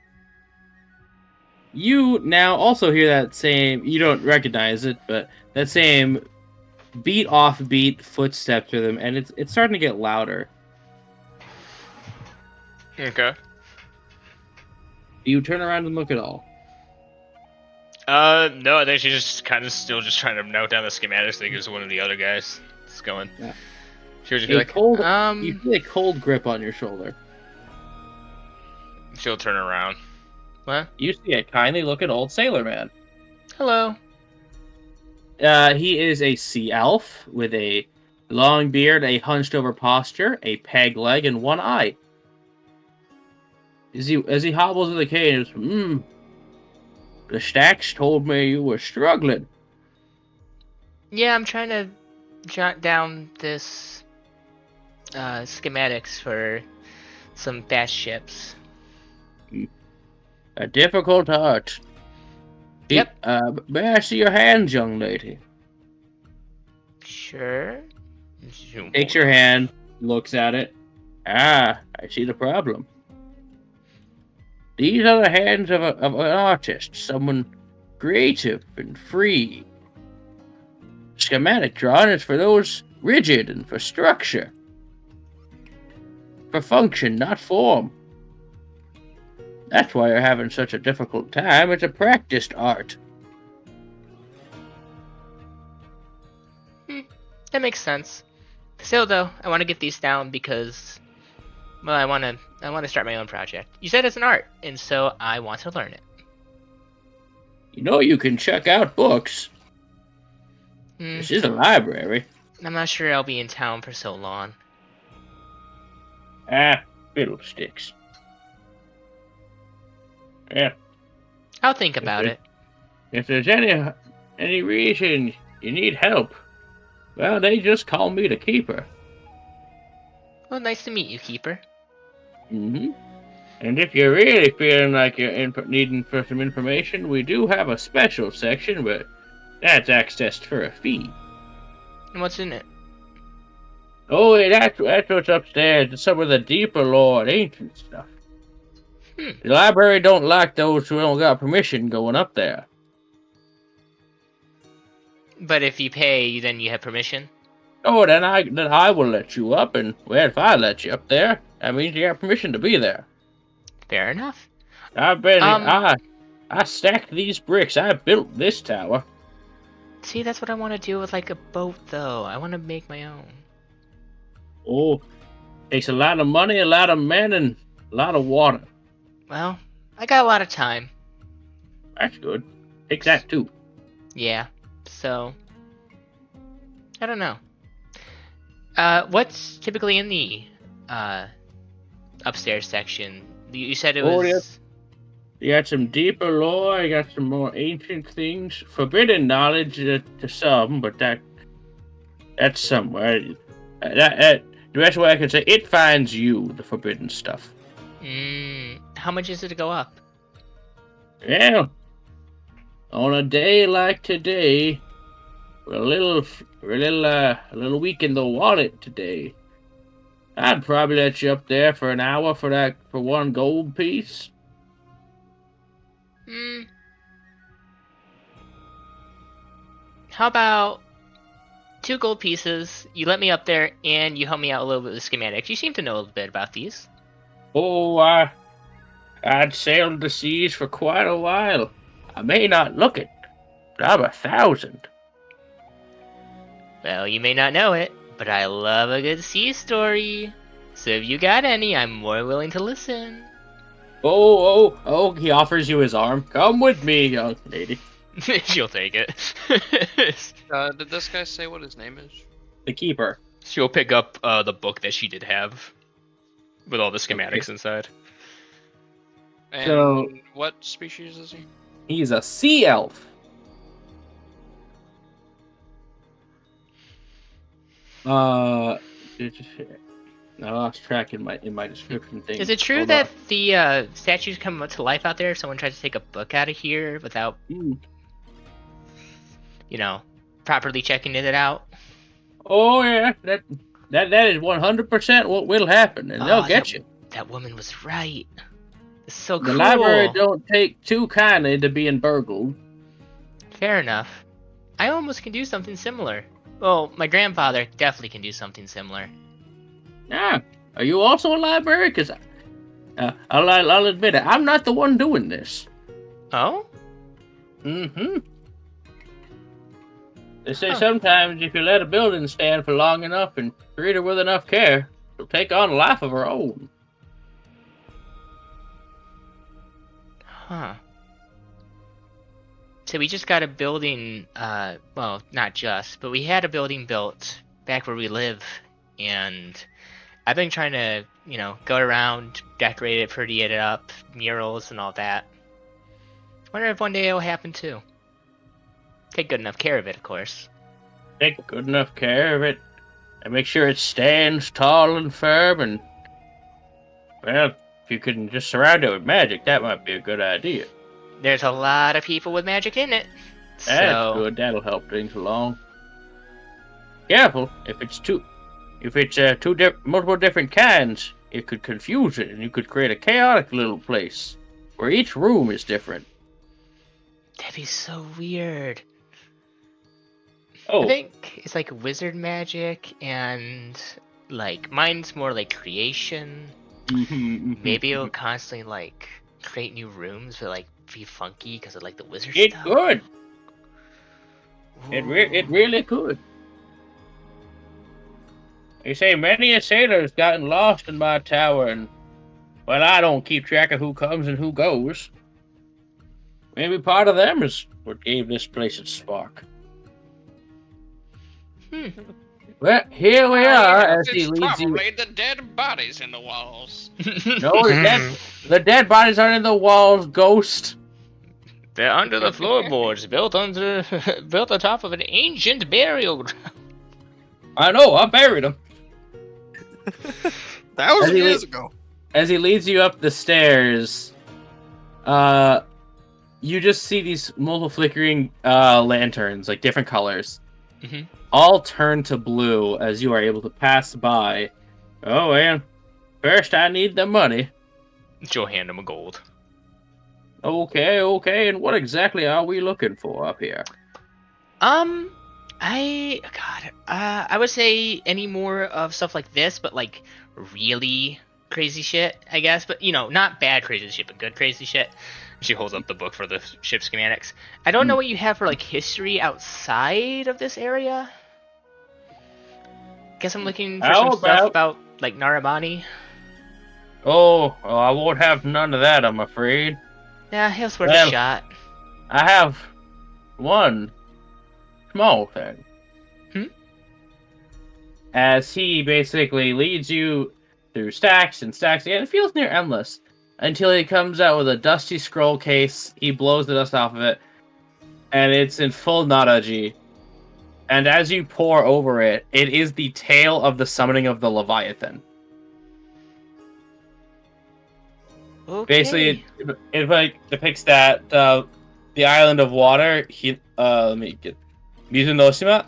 You now also hear that same, you don't recognize it, but that same beat off beat footsteps rhythm, and it's starting to get louder. Okay. Do you turn around and look at all? No, I think she's just kind of still just trying to note down the schematics. I think it was one of the other guys. It's going. Yeah. She would just be A like, cold, you feel a cold grip on your shoulder. she'll turn around. What? You see a kindly looking old sailor man. Hello. He is a sea elf with a long beard, a hunched over posture, a peg leg, and one eye. As he hobbles to the cage, the stacks told me you were struggling. Yeah, I'm trying to jot down this schematics for some fast ships. A difficult art. Yep. May I see your hands, young lady? Sure. Takes your hand, looks at it. Ah, I see the problem. These are the hands of an artist, someone creative and free. Schematic drawing is for those rigid and for structure. For function, not form. That's why you're having such a difficult time. It's a practiced art. That makes sense. Still, though, I want to get these down because, well, I want to start my own project. You said it's an art, and so I want to learn it. You know you can check out books. This is a library. I'm not sure I'll be in town for so long. Ah, fiddlesticks. Yeah. I'll think about it. If there's any reason you need help, well, they just call me the keeper. Well, nice to meet you, Keeper. Mm-hmm. And if you're really feeling like you're needing for some information, we do have a special section, but that's accessed for a fee. And what's in it? Oh, that's what's upstairs. Some of the deeper lore and ancient stuff. The library don't like those who don't got permission going up there. But if you pay, then you have permission? Oh, then I will let you up, and well, if I let you up there, that means you got permission to be there. Fair enough. I stacked these bricks. I built this tower. See, that's what I want to do with, like, a boat, though. I want to make my own. Oh, takes a lot of money, a lot of men, and a lot of water. Well, I got a lot of time. That's good. Take that too. Yeah, so... I don't know. What's typically in the upstairs section? You said it was... Oh, yeah. You got some deeper lore, you got some more ancient things. Forbidden knowledge to some, but that's somewhere. The best way I can say it finds you, the forbidden stuff. How much is it to go up? Yeah. On a day like today, we're a little weak in the wallet today. I'd probably let you up there for an hour for one gold piece. How about 2 gold pieces, you let me up there, and you help me out a little bit with the schematics. You seem to know a little bit about these. Oh, I'd sailed the seas for quite a while. I may not look it, but I'm 1,000. Well, you may not know it, but I love a good sea story. So if you got any, I'm more willing to listen. Oh, he offers you his arm. Come with me, young lady. She'll take it. Did this guy say what his name is? The keeper. She'll pick up the book that she did have with all the schematics inside. And So- what species is he? He's a sea elf. I lost track in my description thing. Is it true Hold that the statues come to life out there if someone tries to take a book out of here without, on. properly checking it out? Oh yeah, that is 100% what will happen, and they'll get you. That woman was right. It's so The cool. library don't take too kindly to being burgled. Fair enough. I almost can do something similar. Well, my grandfather definitely can do something similar. Yeah, are you also a library? Because I'll admit it, I'm not the one doing this. Oh? Mm-hmm. They say Huh. sometimes if you let a building stand for long enough and treat her with enough care, she'll take on a life of her own. Huh. So we just got a building, well, not just, but we had a building built back where we live, and I've been trying to, go around, decorate it, pretty it up, murals and all that. Wonder if one day it'll happen too. Take good enough care of it, of course. Take good enough care of it, and make sure it stands tall and firm, and, well, if you can just surround it with magic, that might be a good idea. There's a lot of people with magic in it. That's So, good. That'll help things along. Careful, if it's multiple different kinds, it could confuse it, and you could create a chaotic little place where each room is different. that'd be so weird. Oh, I think it's like wizard magic, and mine's more like creation. Maybe it'll constantly create new rooms, but be funky because of the wizard it stuff. could. It really could. They say many a sailor's gotten lost in my tower, and, well, I don't keep track of who comes and who goes. Maybe part of them is what gave this place its spark. Well, here we are, as he It's leads you. probably the dead bodies in the walls. No, the dead bodies aren't in the walls, ghost. They're under the floorboards, built on top of an ancient burial ground. I know, I buried them. Thousands As he years le- ago. As he leads you up the stairs, you just see these multiple flickering lanterns, different colors. Mhm. All turn to blue as you are able to pass by. Oh, and first I need the money. She'll hand him a gold. Okay, and what exactly are we looking for up here? I would say any more of stuff like this, but really crazy shit, I guess. But not bad crazy shit, but good crazy shit. She holds up the book for the ship schematics. I don't know what you have for history outside of this area. Guess I'm looking for some stuff about Narabani. Oh, I won't have none of that, I'm afraid. Yeah, it was worth Well, a shot. I have one small thing. As he basically leads you through stacks and stacks, and it feels near endless, until he comes out with a dusty scroll case. He blows the dust off of it, and it's in full Nadaji. And as you pour over it, it is the tale of the summoning of the Leviathan. Okay. Basically, it depicts that the island of water. Let me get Mizunoshima.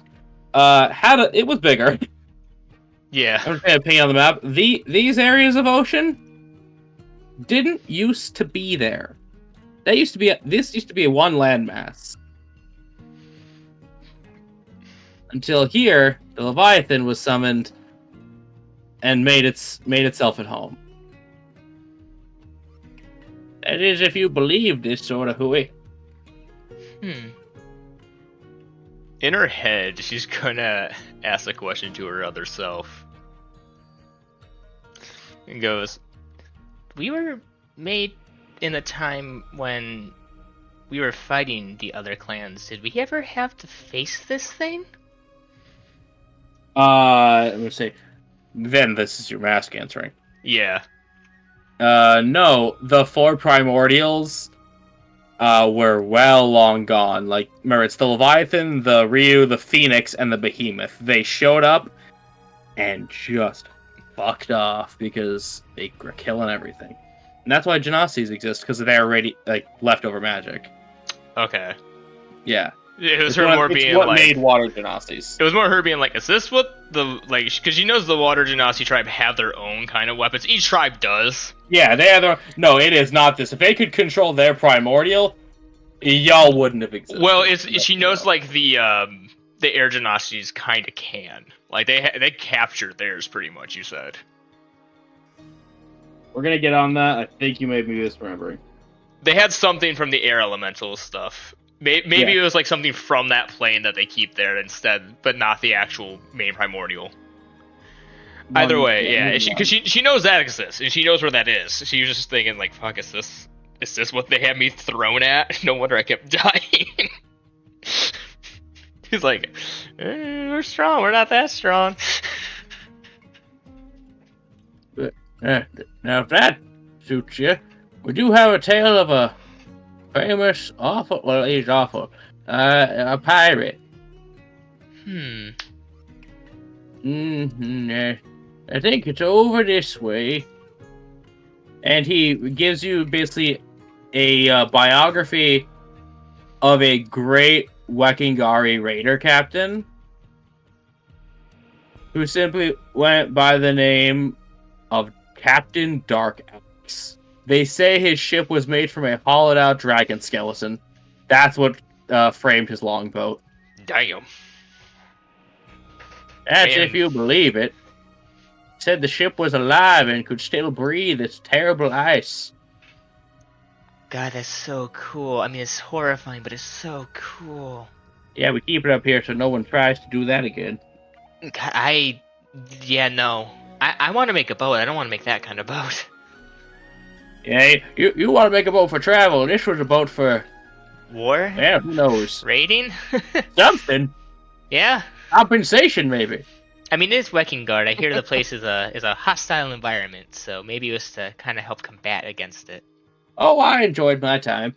It was bigger. Yeah. I'm just gonna ping on the map. These areas of ocean didn't used to be there. This used to be a one landmass. Until here, the Leviathan was summoned and made itself at home. That is, if you believe this sort of hooey. It In her head, she's gonna ask a question to her other self. And goes, "We were made in a time when we were fighting the other clans. Did we ever have to face this thing?" Let me say, then this is your mask answering. Yeah. No, the 4 primordials were well long gone. Like, remember, it's the Leviathan, the Ryu, the Phoenix, and the Behemoth. They showed up and just fucked off because they were killing everything. And that's why Genasi's exist, because they're already, like, leftover magic. Okay. Yeah. It was her more being what like... made water Genasi's. It was more her being like, is this what the... Like, because she knows the Water Genasi tribe have their own kind of weapons. Each tribe does. Yeah, they have their... No, it is not this. If they could control their primordial, y'all wouldn't have existed. Well, she knows, like, the Air Genasis kind of can. Like, they captured theirs, pretty much, you said. We're gonna get on that. I think you may be misremembering. They had something from the Air Elemental stuff. Maybe it was, like, something from that plane that they keep there instead, but not the actual main primordial. Either way, yeah, because she knows that exists, and she knows where that is. She was just thinking, like, fuck, is this what they had me thrown at? No wonder I kept dying. He's like, we're strong, we're not that strong. Now, if that suits you, we do have a tale of a famous, awful, well, he's awful, a pirate. I think it's over this way. And he gives you basically a biography of a great Wekingari raider captain who simply went by the name of Captain Dark Axe. They say his ship was made from a hollowed-out dragon skeleton. That's what framed his longboat. Damn. That's if you believe it. Said the ship was alive and could still breathe its terrible ice. God, that's so cool. I mean, it's horrifying, but it's so cool. Yeah, we keep it up here so no one tries to do that again. God, no. I want to make a boat. I don't want to make that kind of boat. Yeah, you want to make a boat for travel. This was a boat for... War? Yeah, who knows? Raiding? Something. Yeah. Compensation, maybe. I mean, it is Wekingard. I hear the place is a hostile environment, so maybe it was to kind of help combat against it. Oh, I enjoyed my time.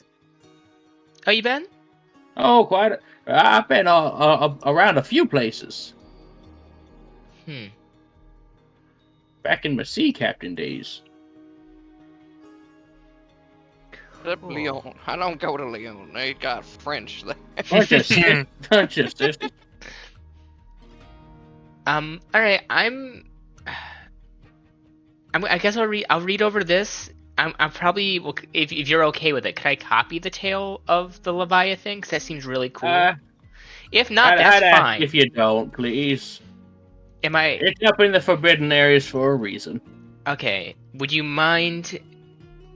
Oh, you been? Oh, quite. I've been around a few places. Back in my sea captain days. Lyon. I don't go to Lyon. They got French there. Bunch of sisters. All right. I guess I'll read over this. I'm probably if you're okay with it, could I copy the tale of the Leviathan? Because that seems really cool. If not, that's fine. If you don't, please. Am I? It's up in the forbidden areas for a reason. Okay. Would you mind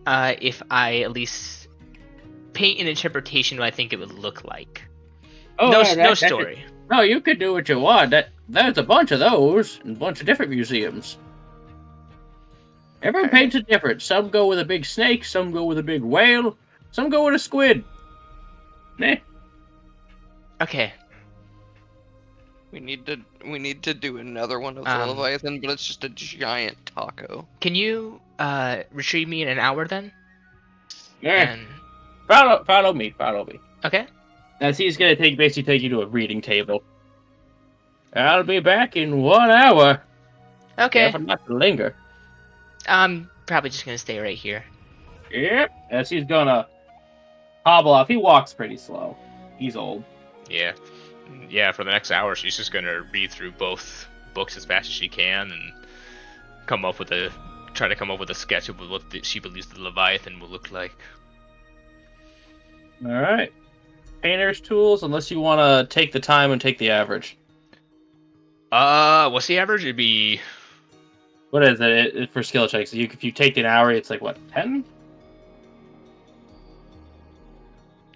if I at least paint an interpretation of what I think it would look like? Oh, no story. No, you could do what you want. There's a bunch of those in a bunch of different museums. Everyone paints it different. Some go with a big snake, some go with a big whale, some go with a squid. Meh. Okay. We need to do another one of the Leviathan, but it's just a giant taco. Can you retrieve me in an hour then? Yeah. And... Follow me. Okay. As he's gonna basically take you to a reading table. I'll be back in 1 hour. Okay. Careful not to linger. I'm probably just gonna stay right here. Yep. As he's gonna hobble off. He walks pretty slow. He's old. Yeah, for the next hour, she's just gonna read through both books as fast as she can and try to come up with a sketch of what she believes the Leviathan will look like. All right. Painter's tools, unless you want to take the time and take the average. What's the average? It'd be... What is it for skill checks? If you take an hour, it's like, what, 10?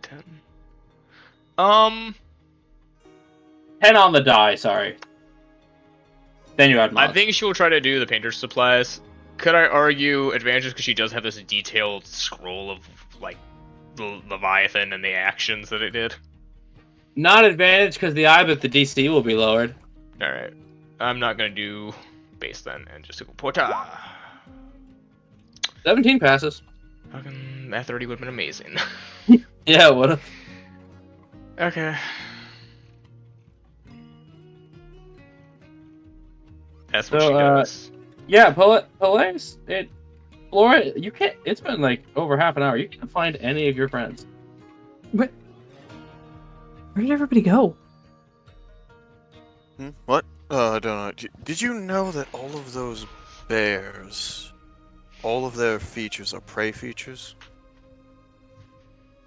10. 10 on the die, sorry. Then you add mods. I think she will try to do the painter's supplies. Could I argue advantages because she does have this detailed scroll of like the Leviathan and the actions that it did? Not advantage because the eye, but the DC will be lowered. Alright. I'm not gonna do base then and just go porta. 17 passes. Fucking that 30 would have been amazing. Yeah, what if? Okay. That's what So, she does. Yeah, Police, Laura, you can't. It's been like over half an hour. You can't find any of your friends. Where did everybody go? What? I don't know. Did you know that all of those bears, all of their features are prey features?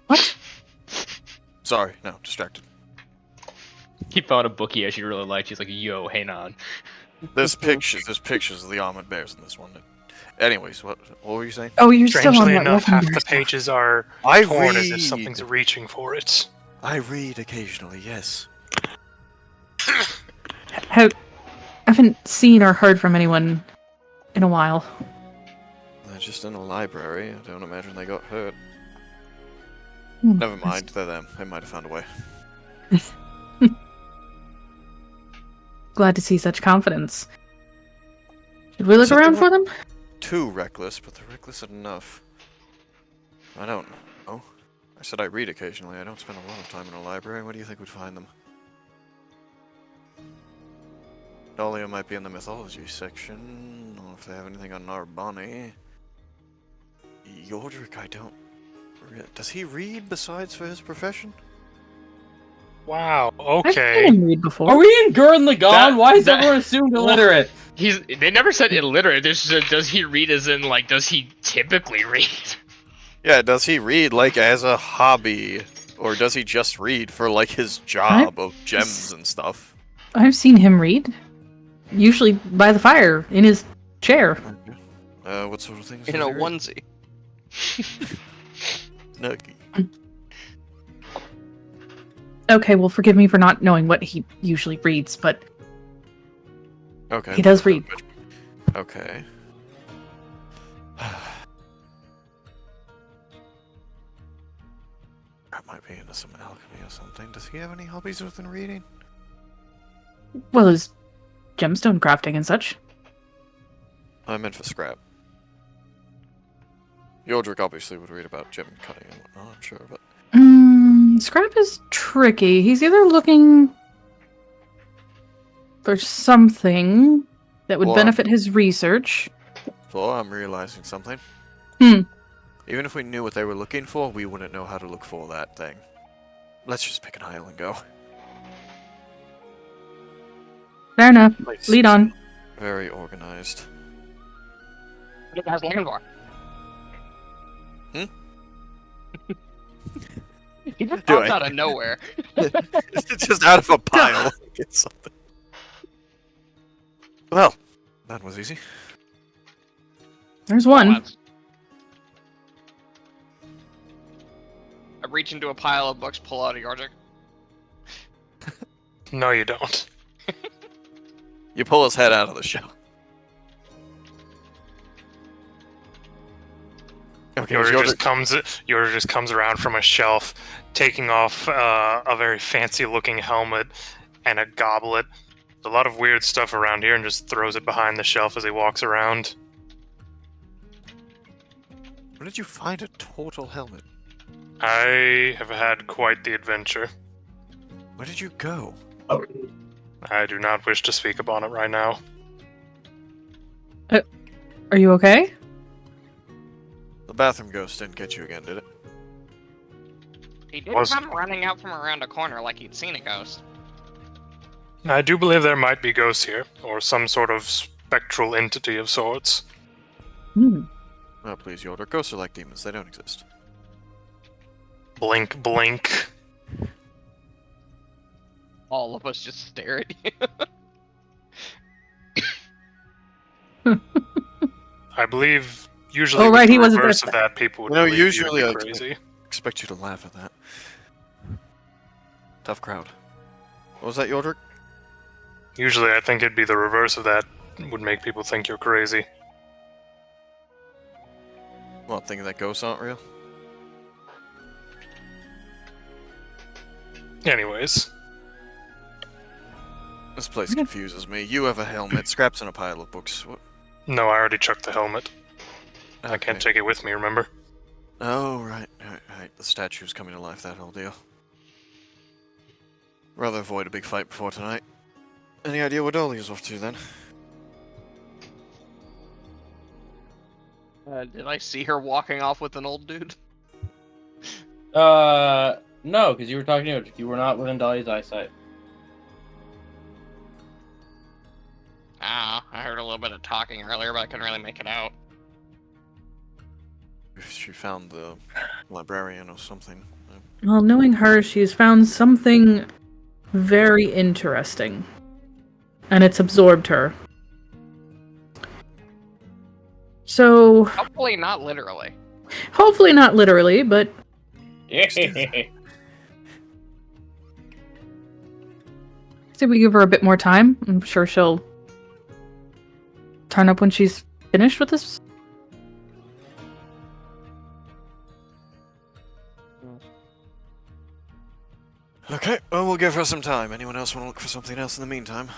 What? Sorry, no, distracted. He found a book he actually really liked. He's like, yo, hang on. There's pictures of the armored bears in this one. Anyways, what were you saying? Oh, you're still on Strangely that enough, half the legendary stuff. pages are I torn as if read. something's reaching for it. I read occasionally, yes. I haven't seen or heard from anyone in a while. They're just in a library. I don't imagine they got hurt. Hmm, Never mind, they're them. They might have found a way. Glad to see such confidence. Should we look So around they for them? Too reckless, but they're reckless enough. I don't know. I said I read occasionally. I don't spend a lot of time in a library. Where do you think we'd find them? Dahlia might be in the mythology section, or if they have anything on Narbonne. Yordrick, I don't... Does he read besides for his profession? Wow, I've seen okay. him read before. Are we in Gurren Lagann? That- Why is that- everyone assumed illiterate? They never said illiterate. They just said, does he read as in, like, does he typically read? Yeah, does he read, like, as a hobby? Or does he just read for, like, his job of gems and stuff? I've seen him read. Usually by the fire, in his chair. What sort of things In does a he read? onesie. Nuggy. Okay, well, forgive me for not knowing what he usually reads, but Okay. he does read. Okay. That might be into some alchemy or something. Does he have any hobbies other than reading? Well, his gemstone crafting and such. I meant for scrap. Yodrick obviously would read about gem cutting and whatnot, I'm sure, but... Scrap is tricky. He's either looking for something that would Or- benefit his research. So I'm realizing something. Hmm. Even if we knew what they were looking for, we wouldn't know how to look for that thing. Let's just pick an aisle and go. Fair enough. Place Lead is on. Very organized. What are you guys looking for? He just Do popped it. out of nowhere. Just out of a pile. Get something. Well, that was easy. There's one. I reach into a pile of books, pull out a Yordrick. No, you don't. You pull his head out of the shell. Okay, Yoda Yodrick- just comes around from a shelf, taking off a very fancy-looking helmet and a goblet. A lot of weird stuff around here, and just throws it behind the shelf as he walks around. Where did you find a total helmet? I have had quite the adventure. Where did you go? I do not wish to speak upon it right now. Are you okay? The bathroom ghost didn't get you again, did it? He did Was- come running out from around a corner like he'd seen a ghost. I do believe there might be ghosts here, or some sort of spectral entity of sorts. Oh, please, Yodrick. Ghosts are like demons. They don't exist. Blink, blink. All of us just stare at you. I believe usually Oh, right, with he the wasn't reverse there. of that, people would No, believe you usually to I- be crazy. Expect you to laugh at that. Tough crowd. What was that, Yordrick? Usually I think it'd be the reverse of that. Would make people think you're crazy. Well, thinking that ghosts aren't real? Anyways. This place confuses me. You have a helmet, Scrap's in a pile of books. What? No, I already chucked the helmet. I can't Okay. take it with me, remember? Oh, right. The statue's coming to life, that whole deal. Rather avoid a big fight before tonight. Any idea what Dolly's off to, then? Did I see her walking off with an old dude? No, because you were talking to you were not within Dolly's eyesight. Ah, I heard a little bit of talking earlier, but I couldn't really make it out. If she found the librarian or something. Well, knowing her, she's found something very interesting. And it's absorbed her. So, Hopefully not literally. hopefully not literally, but Yeah. say we give her a bit more time. I'm sure she'll turn up when she's finished with this. Okay, well, we'll give her some time. Anyone else want to look for something else in the meantime?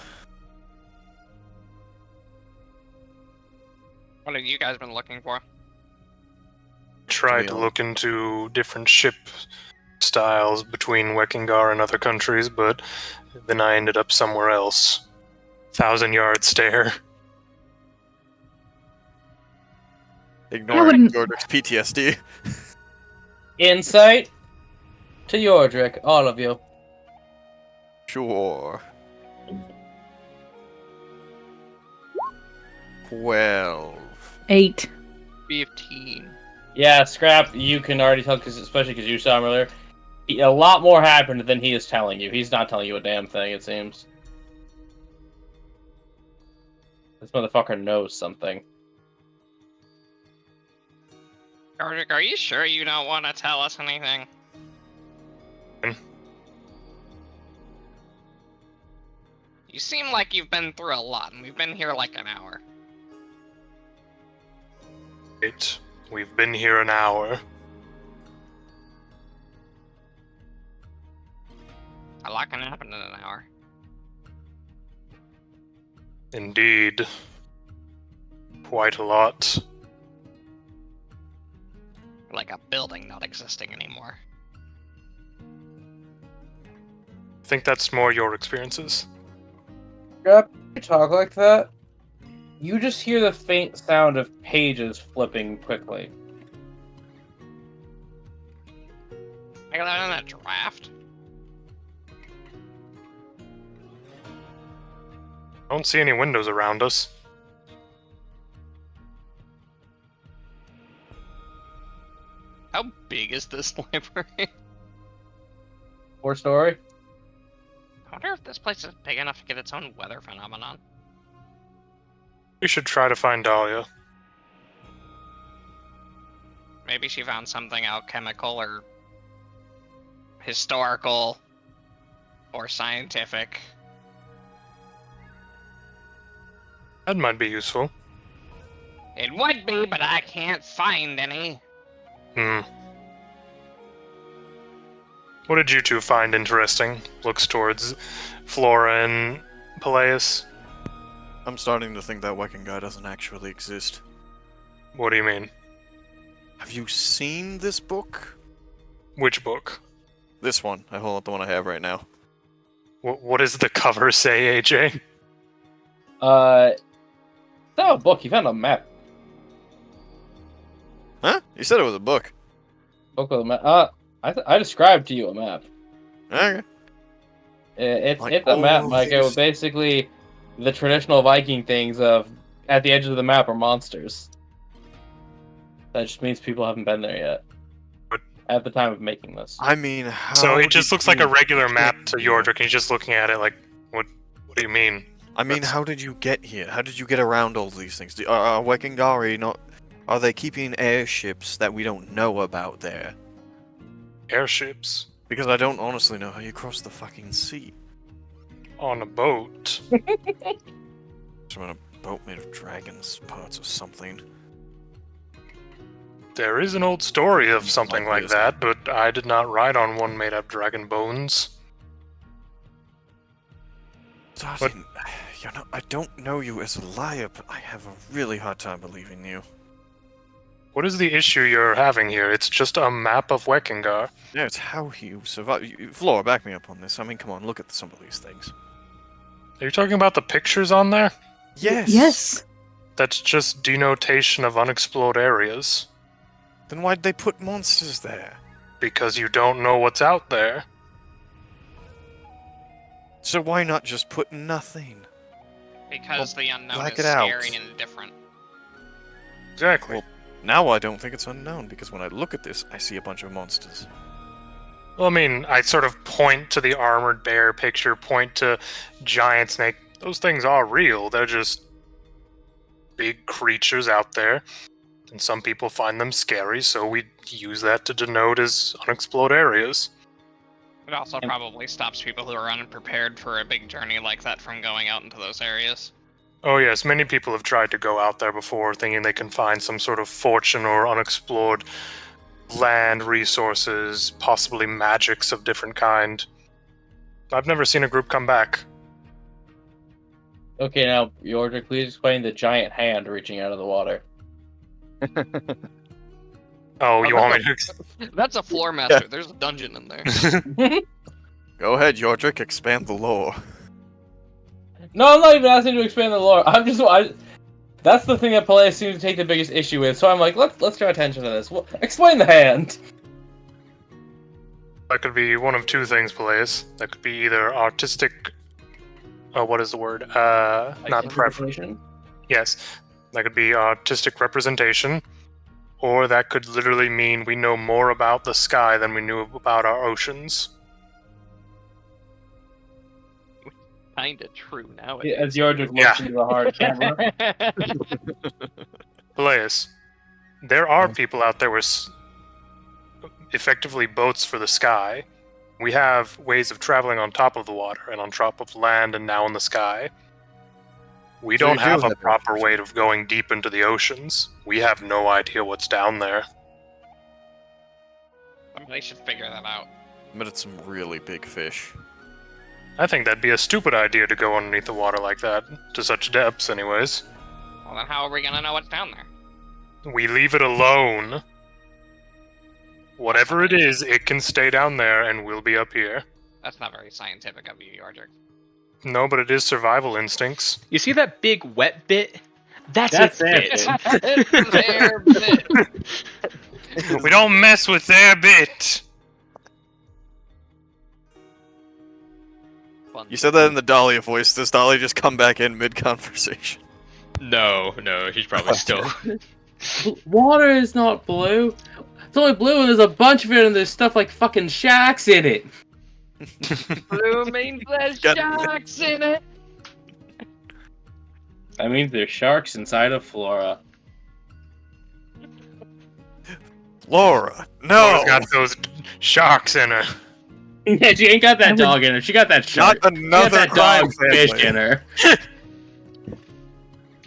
What have you guys been looking for? Tried to look into different ship styles between Wekingar and other countries, but then I ended up somewhere else. 1,000-yard stare. Ignoring wouldn't- Yordrick's PTSD. Insight to Yordrick, all of you. Sure. 12. 8. 15. Yeah, Scrap, you can already tell, especially because you saw him earlier. A lot more happened than he is telling you. He's not telling you a damn thing, it seems. This motherfucker knows something. Yordrick, are you sure you don't want to tell us anything? You seem like you've been through a lot, and we've been here like an hour. Wait, we've been here an hour. A lot can happen in an hour. Indeed. Quite a lot. Like a building not existing anymore. I think that's more your experiences. Scrap, you talk like that. You just hear the faint sound of pages flipping quickly. I got that in a draft. I don't see any windows around us. How big is this library? 4-story? I wonder if this place is big enough to get its own weather phenomenon. We should try to find Dahlia. Maybe she found something alchemical or historical or scientific. That might be useful. It would be, but I can't find any. What did you two find interesting? Looks towards Flora and Peleus. I'm starting to think that Wekingar doesn't actually exist. What do you mean? Have you seen this book? Which book? This one. I hold up the one I have right now. What does the cover say, AJ? Oh, book. You found a map. Huh? You said it was a book. Book with a map. I described to you a map. Okay. It's Like a map, all Micah. these- Basically, the traditional Viking things of at the edges of the map are monsters. That just means people haven't been there yet. But- At the time of making this. I mean, how So it just did looks like a you regular get map to here? Yordrick, and he's just looking at it like, what do you mean? I mean, how did you get here? How did you get around all these things? Are Wekingari not... Are they keeping airships that we don't know about there? Airships? Because I don't honestly know how you cross the fucking sea. on a boat. So on a boat made of dragons' parts or something. There is an old story of something Like like this. that, but I did not ride on one made of dragon bones. Darling, I don't know you as a liar, but I have a really hard time believing you. What is the issue you're having here? It's just a map of Wekingar. Yeah, it's how you survive. Flora, back me up on this. I mean, come on, look at some of these things. Are you talking about the pictures on there? Yes. Yes. That's just denotation of unexplored areas. Then why'd they put monsters there? Because you don't know what's out there. So why not just put nothing? Because the unknown black is it out. scary and different. Exactly. Well, now I don't think it's unknown, because when I look at this, I see a bunch of monsters. Well, I mean, I sort of point to the armored bear picture, point to giant snake. Those things are real. They're just big creatures out there. And some people find them scary, so we use that to denote as unexplored areas. It also probably stops people who are unprepared for a big journey like that from going out into those areas. Oh yes, many people have tried to go out there before, thinking they can find some sort of fortune or unexplored land resources, possibly magics of different kind. I've never seen a group come back. Okay, now, Yordrick, please explain the giant hand reaching out of the water. Oh, you want me to... That's a floor master. There's a dungeon in there. Go ahead, Yordrick, expand the lore. No, I'm not even asking to expand the lore. That's the thing that Peleus seems to take the biggest issue with. So I'm like, let's draw attention to this. Well, explain the hand. That could be one of two things, Peleus. That could be either artistic... what is the word? Not preference. Yes. That could be artistic representation. Or that could literally mean we know more about the sky than we knew about our oceans. Kinda true now. As Yordrick looks into the hard camera. Peleus, there are people out there with effectively boats for the sky. We have ways of traveling on top of the water and on top of land and now in the sky. We So don't you do have a have proper oceans. way of going deep into the oceans. We have no idea what's down there. Somebody should figure that out. But it's some really big fish. I think that'd be a stupid idea to go underneath the water like that, to such depths anyways. Well, then how are we gonna know what's down there? We leave it alone. Whatever it is, it can stay down there and we'll be up here. That's not very scientific of you, Yordrick. No, but it is survival instincts. You see that big wet bit? That's its their bit. bit. Their bit. We don't mess with their bit! Fun. You said that in the Dahlia voice. Does Dahlia just come back in mid-conversation? No, he's probably still. Water is not blue. It's only blue and there's a bunch of it and there's stuff like fucking sharks in it. Blue means there's Got it. sharks in it. I mean, there's sharks inside of Flora. Laura, no! Laura's got those sharks in her. Yeah, she ain't got that dog in her. She got that shark. Not She got another that crime dog fish family. in her.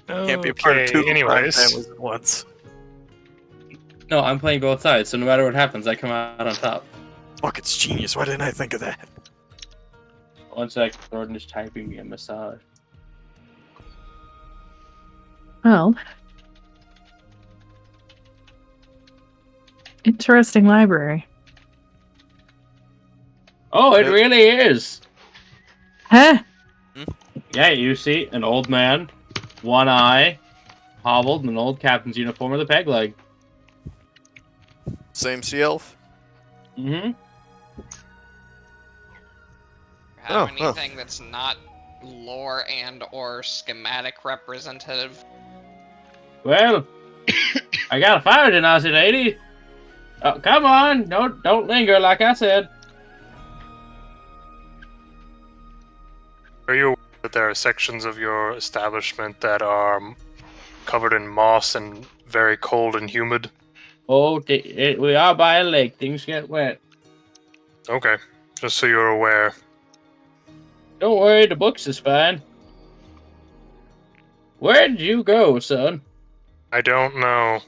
Can't be a part of two crime anyways. families at once. No, I'm playing both sides, so no matter what happens, I come out on top. Fuck, it's genius. Why didn't I think of that? One sec, Jordan is typing me a massage. Well, interesting library. Oh, it really is. Huh? Yeah, you see, an old man, one eye, hobbled, and an old captain's uniform with a peg leg. Same sea elf? Mm-hmm. Have Oh, anything that's not lore and or schematic representative? Well, I got a fire genasi, lady. Oh, come on, don't linger, like I said. Are you aware that there are sections of your establishment that are covered in moss and very cold and humid? Oh, we are by a lake. Things get wet. Okay, just so you're aware. Don't worry, the books is fine. Where did you go, son? I don't know.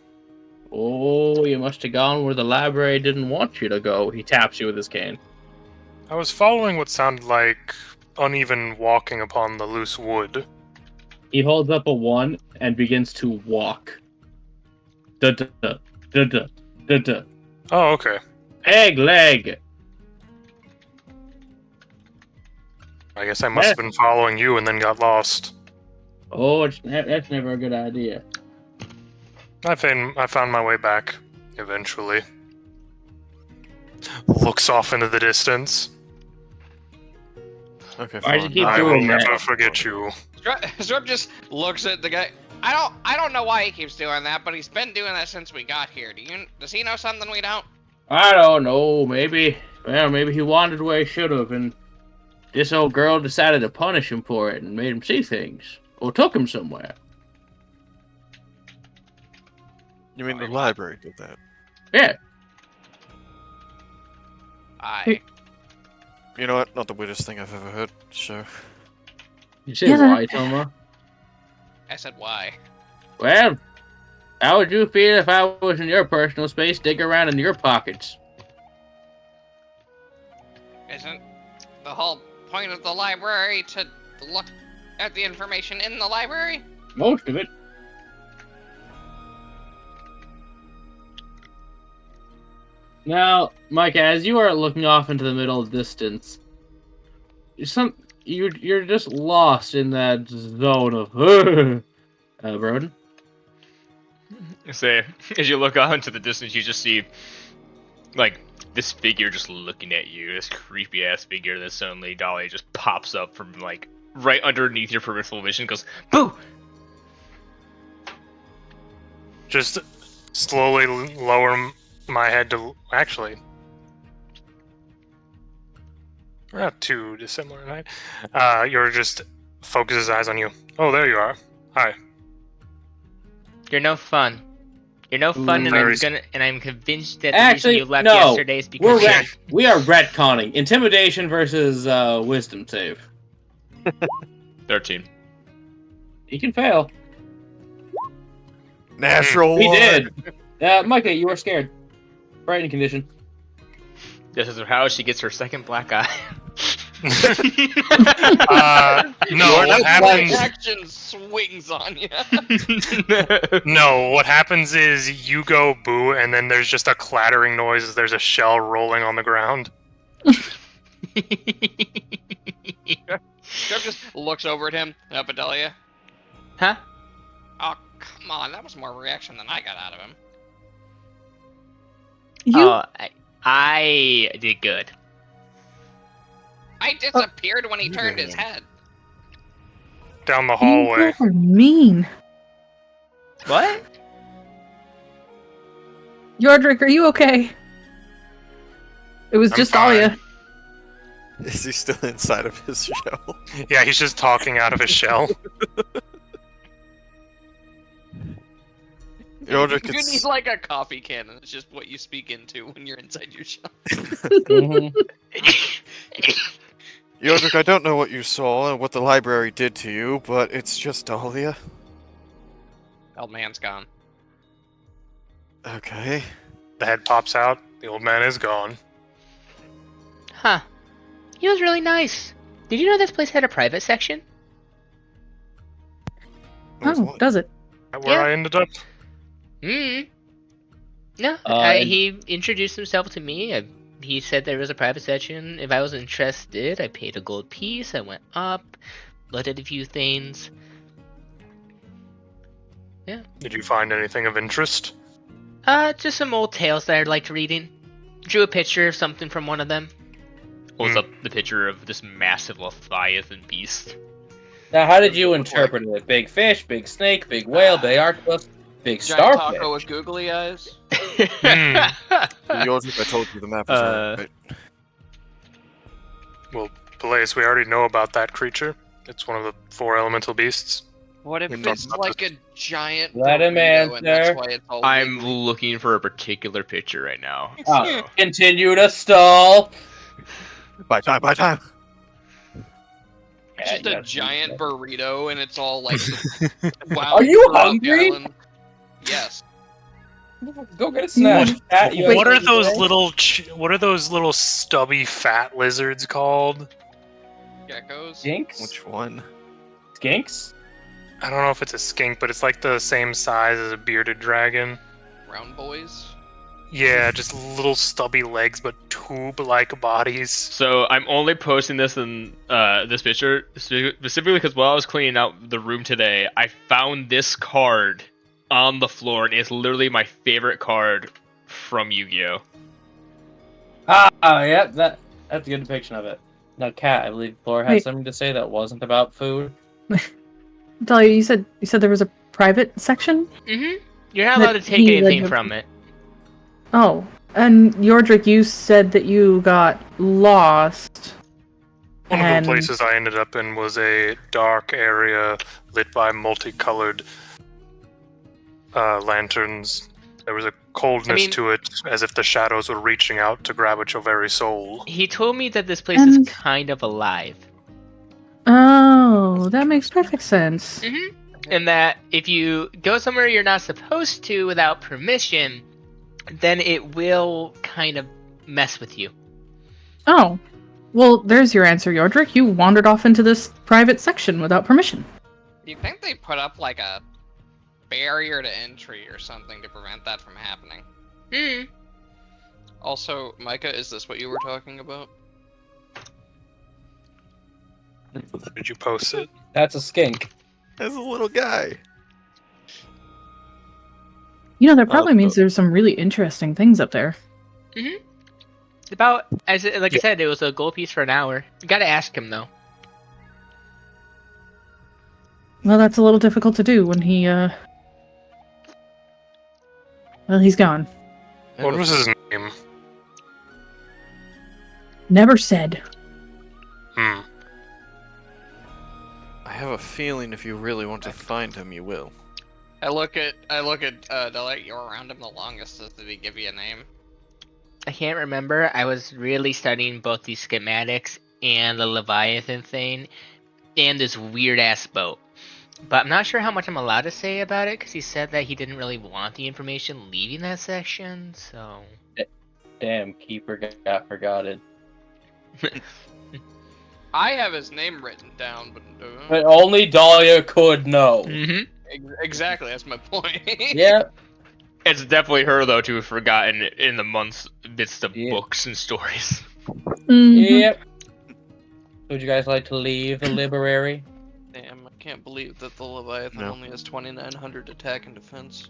Oh, you must have gone where the library didn't want you to go. He taps you with his cane. I was following what sounded like uneven walking upon the loose wood. He holds up a 1 and begins to walk. Da-da, da-da, da-da. Oh, okay. Peg leg. I guess I must have been following you and then got lost. Oh, that's never a good idea. I found my way back, eventually. Looks off into the distance. Okay, Why does he fine. keep I will doing that? never forget you. Strub just looks at the guy. I don't know why he keeps doing that, but he's been doing that since we got here. Does he know something we don't? I don't know. Maybe he wandered where he should have, and this old girl decided to punish him for it and made him see things, or took him somewhere. You mean the library did that? Yeah. You know what? Not the weirdest thing I've ever heard. So, You say Yeah, why, Toma? I said why. Well, how would you feel if I was in your personal space, dig around in your pockets? Isn't the whole point of the library to look at the information in the library? Most of it. Now, Mike, as you are looking off into the middle distance, you're just lost in that zone of Broden. Say, as you look out into the distance, you just see, like, this figure just looking at you. This creepy ass figure that suddenly Dolly just pops up from, like, right underneath your peripheral vision, goes, boo! Just slowly lower my head to... Actually... We're not too dissimilar, right? You're just... Focus his eyes on you. Oh, there you are. Hi. You're no fun. You're no fun, and I'm convinced that the Actually, reason you left no. yesterday is because We are retconning. Intimidation versus wisdom save. 13. You can fail. natural He one. did. Micah, you are scared. Frightening condition. This is how she gets her second black eye. No, what happens... Action swings on you. No, what happens is you go boo, and then there's just a clattering noise as there's a shell rolling on the ground. Strub just looks over at him. Bedelia. Huh? Oh, come on. That was more reaction than I got out of him. Oh, I did good. I disappeared when he turned his head. Down the You hallway. guys are mean. What? Yordrick, are you okay? It was I'm just fine. Dahlia. Is he still inside of his shell? Yeah, he's just talking out of his shell. Yordrick, You it's... need like a coffee can, and it's just what you speak into when you're inside your shell. Yordrick, I don't know what you saw and what the library did to you, but it's just Dahlia. Old man's gone. Okay. The head pops out. The old man is gone. Huh. He was really nice. Did you know this place had a private section? Oh, does it? Where Yeah. I ended up. No, he introduced himself to me. He said there was a private section. If I was interested, I paid a gold piece. I went up, looked at a few things. Yeah. Did you find anything of interest? Just some old tales that I liked reading. Drew a picture of something from one of them. Holds up the picture of this massive Leviathan beast. Now, how did you interpret it? Big fish, big snake, big whale, big octopus, big Giant starfish. taco with googly eyes. Yordrick, I told you the map is right. Well, Peleus, we already know about that creature. It's one of the 4 elemental beasts. What if We talked it's about like a giant Let him burrito and that's answer. why it's all I'm wiggly? looking for a particular picture right now. Oh, continue to stall. By time. just a giant burrito, and it's all like. Wow. Are you hungry? Yes. Go get a snack. Cat, you have What are something those to say? what are those little stubby fat lizards called? Geckos. Skinks? Which one? Skinks? I don't know if it's a skink, but it's like the same size as a bearded dragon. Round boys. Yeah, just little stubby legs, but tube-like bodies. So I'm only posting this in this picture specifically because while I was cleaning out the room today, I found this card on the floor, and it's literally my favorite card from Yu-Gi-Oh. Yeah, that's a good depiction of it. Now, Kat, I believe Flora had Wait. something to say that wasn't about food. Dahlia, you said there was a private section? Mm-hmm. You're not allowed to take he led anything you- from it. Oh, and Yordrick, you said that you got lost. One of And- the places I ended up in was a dark area lit by multicolored lanterns. There was a coldness to it, as if the shadows were reaching out to grab at your very soul. He told me that this place And- is kind of alive. Oh, that makes perfect sense. Mm-hmm. And that if you go somewhere you're not supposed to without permission, then it will kind of mess with you. Oh, well, there's your answer, Yordrick. You wandered off into this private section without permission. Do you think they put up like a barrier to entry or something to prevent that from happening? Hmm. Also, Micah, is this what you were talking about? Did you post it? That's a skink. There's a little guy. You know, that probably means there's some really interesting things up there. Mm-hmm. About, I said, it was a gold piece for an hour. You gotta ask him, though. Well, that's a little difficult to do when he, well, he's gone. What was his name? Never said. Hmm. I have a feeling if you really want to find him, you will. I look at Delight, you're around him the longest. Did he give you a name? I can't remember. I was really studying both the schematics and the Leviathan thing, and this weird-ass boat. But I'm not sure how much I'm allowed to say about it, because he said that he didn't really want the information leaving that section, so... Damn, Keeper got forgotten. I have his name written down, but But only Dahlia could know. Mm-hmm. Exactly, that's my point. Yep. It's definitely her, though, to have forgotten in the months midst of Yeah. books and stories. Mhm. Yep. Would you guys like to leave the library? Damn, I can't believe that the Leviathan No. only has 2,900 attack and defense.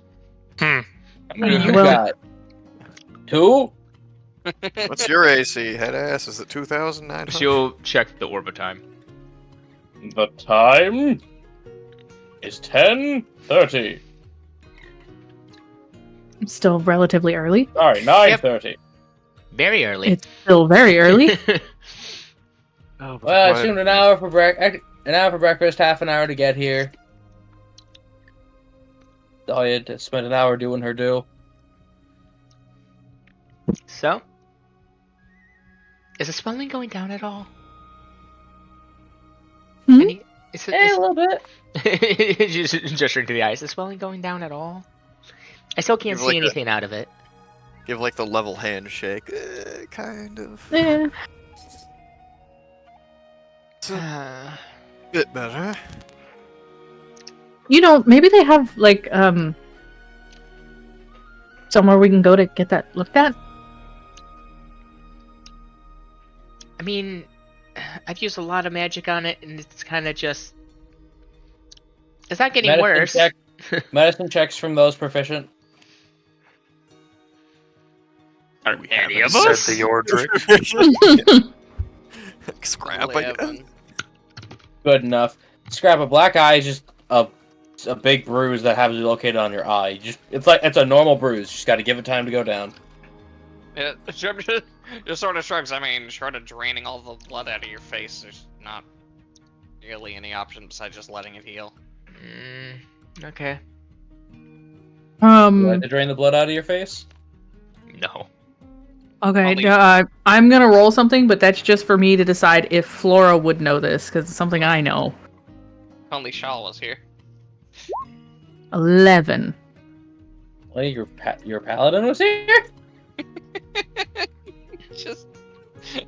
How many you Well- got? 2? What's your AC, head ass? Is it 2,900? She'll check the orbit time. The time is 10:30. Still relatively early. Sorry, 9:30. Very early. It's still very early. Oh, but Well, I why- assumed an hour for breakfast, half an hour to get here. Dahlia had spent an hour doing her due. So? Is the swelling going down at all? Hmm? Is A little bit. just gesturing to the eyes. Is the swelling going down at all? I still can't Give see like a- anything out of it. Give like the level handshake. Kind of. Yeah. It's a bit better. You know, maybe they have like somewhere we can go to get that looked at. I mean, I've used a lot of magic on it, and it's kind of just... It's not getting worse. Medicine checks from those proficient. Are We any haven't of Said us? the Yordrick. Scrap, I guess. 11. Good enough. Scrap, a black eye is just a big bruise that happens to be located on your eye. It's a normal bruise. You just got to give it time to go down. Yeah, just sort of shrugs. I mean, short of draining all the blood out of your face, there's not really any option besides just letting it heal. Okay. You like to drain the blood out of your face? No. Okay, Only- I'm gonna roll something, but that's just for me to decide if Flora would know this, because it's something I know. Only Shaw was here. 11. Well, your paladin was here. Just,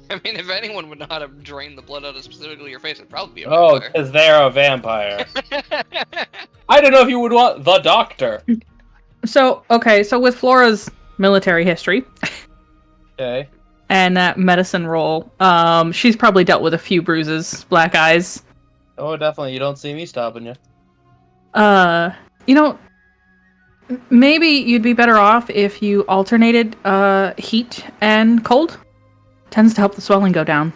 I mean, if anyone would know how to drain the blood out of specifically your face, it'd probably be a Oh, vampire. because they're a vampire. I don't know if you would want the doctor. So, okay, so with Flora's military history Okay. and that medicine roll, she's probably dealt with a few bruises, black eyes. Oh, definitely. You don't see me stopping you. You know, maybe you'd be better off if you alternated heat and cold. Tends to help the swelling go down.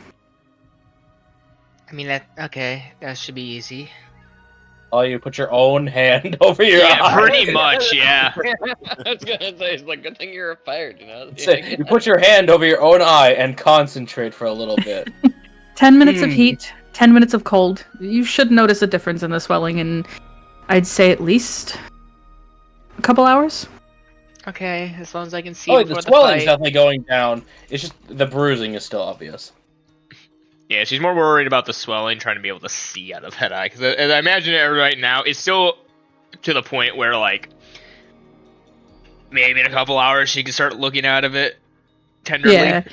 I mean, that should be easy. Oh, you put your own hand over your Yeah, eye. pretty much, yeah. I was gonna say, it's like, good thing you're fired, you know? You put your hand over your own eye and concentrate for a little bit. 10 minutes of heat, 10 minutes of cold. You should notice a difference in the swelling in, I'd say, at least a couple hours. Okay, as long as I can see Oh, before the the swelling's fight. definitely going down. It's just the bruising is still obvious. Yeah, she's more worried about the swelling, trying to be able to see out of that eye. Because as I imagine it right now, it's still to the point where, like, maybe in a couple hours she can start looking out of it tenderly. Yeah.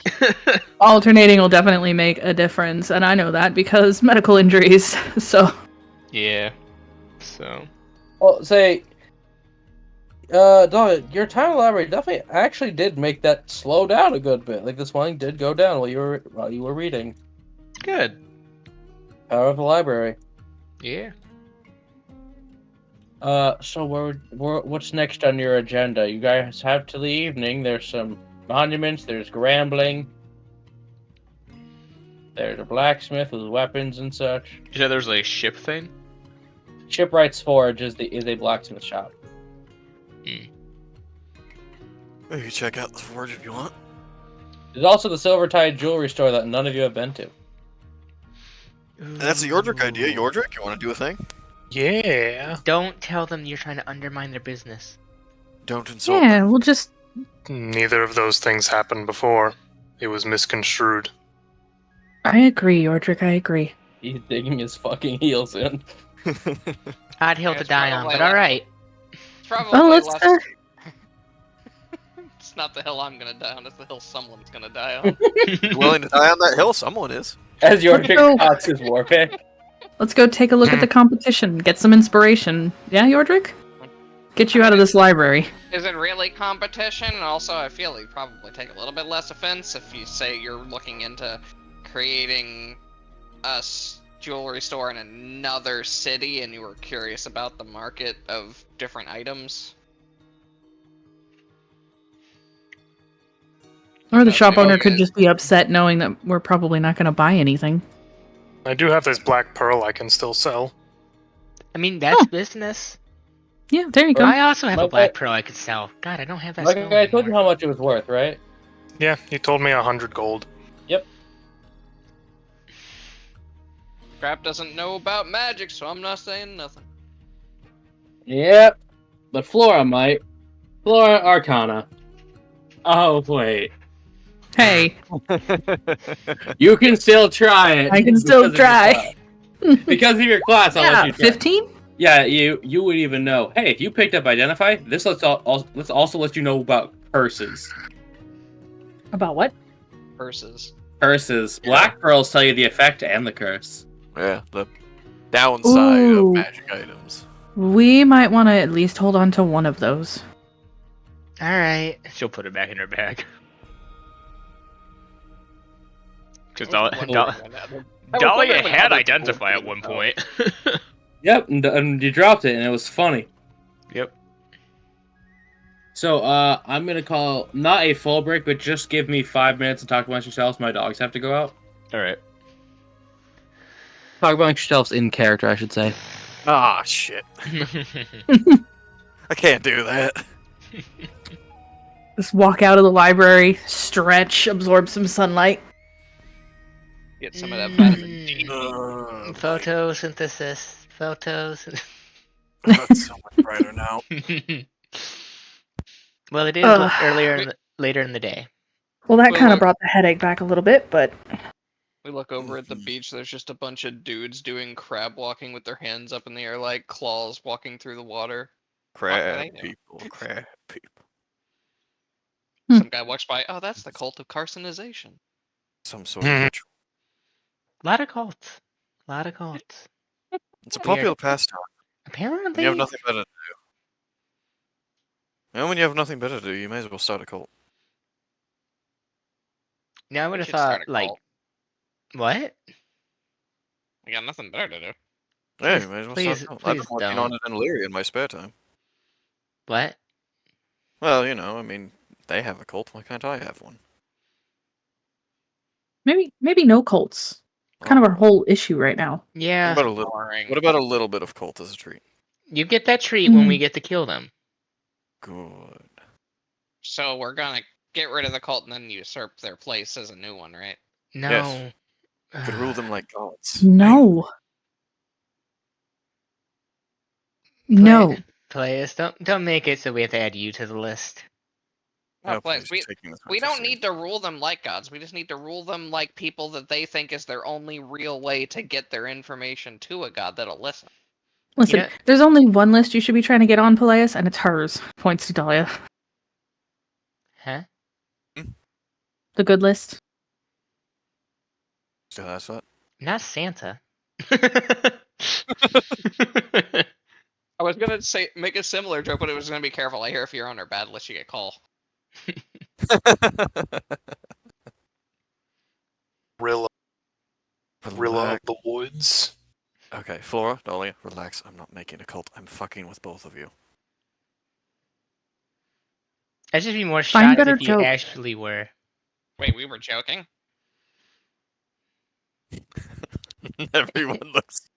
Alternating will definitely make a difference, and I know that because medical injuries. So, Yeah. So. Well, say, Dog, your time in the library definitely actually did make that slow down a good bit. Like the swelling did go down while you were reading. Good. Power of the library. Yeah. So what's next on your agenda? You guys have till the evening. There's some monuments. There's gambling. There's a blacksmith with weapons and such. You said there's like a ship thing? Shipwright's Forge is a blacksmith shop. You can check out the forge if you want. There's also the Silvertide jewelry store that none of you have been to. And that's a Yordrick idea. Yordrick, you want to do a thing? Yeah. Don't tell them you're trying to undermine their business. Don't insult yeah, them. we'll just. Neither of those things happened before. It was misconstrued. I agree, Yordrick, I agree. He's digging his fucking heels in. Odd hill Yeah, to it's die on, probably but like- alright. It's probably Oh, let's. less... It's not the hill I'm gonna die on, it's the hill someone's gonna die on. You're willing to die on that hill? Someone is. As your Let's go. cocks his war pick. Let's go take a look at the competition, get some inspiration. Yeah, Yordrick? Get you out of this library. Is it really competition? And also, I feel you'd probably take a little bit less offense if you say you're looking into creating a jewelry store in another city and you were curious about the market of different items. Or the shop owner could yeah. just be upset knowing that we're probably not going to buy anything. I do have this black pearl I can still sell. I mean, that's Oh. business. Yeah, there you go. I also have a Like black that- pearl I could sell. God, I don't have that Like stone I told you anymore. how much it was worth, right? Yeah, you told me 100 gold. Scrap doesn't know about magic, so I'm not saying nothing. Yep. But Flora might. Flora Arcana. Oh, wait. Hey, You can still try it. I can still Because of your try. class. Because of your class, I'll let Yeah, you try. 15? Yeah, you would even know. Hey, if you picked up Identify, this let's also let you know about curses. About what? Versus. Curses. Black pearls tell you the effect and the curse. Yeah, the downside Ooh. of magic items. We might want to at least hold on to one of those. Alright. She'll put it back in her bag. Because Wondering when that- I was Dahlia wondering when had other Identify people at one figured point. Yep, and you dropped it, and it was funny. Yep. So, I'm gonna call not a full break, but just give me 5 minutes to talk amongst yourselves. My dogs have to go out. Alright. Talk amongst yourselves in character, I should say. Ah, shit. I can't do that. Just walk out of the library, stretch, absorb some sunlight. Get some of that vitamin D. Photosynthesis. Photos. That's so much brighter now. Well, it is Ugh. later in the day. Well, that Wait, kind of wait. brought the headache back a little bit, but We look over at the beach. There's just a bunch of dudes doing crab walking with their hands up in the air like claws walking through the water. Crab they know. people, crab people. Some guy walks by. Oh, that's the cult of carcinization. Some sort of ritual. A lot of cults. A lot of cults. It's a Weird. popular pastime. Apparently. When you have nothing better to do. And when you have nothing better to do, you may as well start a cult. Now I would We have should start thought, a like, cult. what? We got nothing better to do. Yeah, you may as well start Please- a cult. I've been please working don't. on it in Illyria in my spare time. What? Well, you know, I mean, they have a cult. Why can't I have one? maybe no cults. Kind of our whole issue right now. What Yeah. about a little? Boring. What about a little bit of cult as a treat? You get that treat when we get to kill them. Good. So we're gonna get rid of the cult and then usurp their place as a new one, right? No. Yes. You could rule them like gods. No. No. Players, don't make it so we have to add you to the list. No, No, please, please, you're taking this we one don't too need to rule them like gods. We just need to rule them like people that they think is their only real way to get their information to a god that'll listen. Listen, Yeah. there's only one list you should be trying to get on, Peleus, and it's hers. Points to Dahlia. Huh? The good list. Still has that? Not Santa. I was gonna say make a similar joke, but it was gonna be careful. I hear if you're on her bad list, you get call. Rilla of Relax. the Woods. Okay, Flora, Dahlia, relax. I'm not making a cult. I'm fucking with both of you. I'd just be more Find shocked better if you joke. actually were. Wait, we were joking? Everyone looks.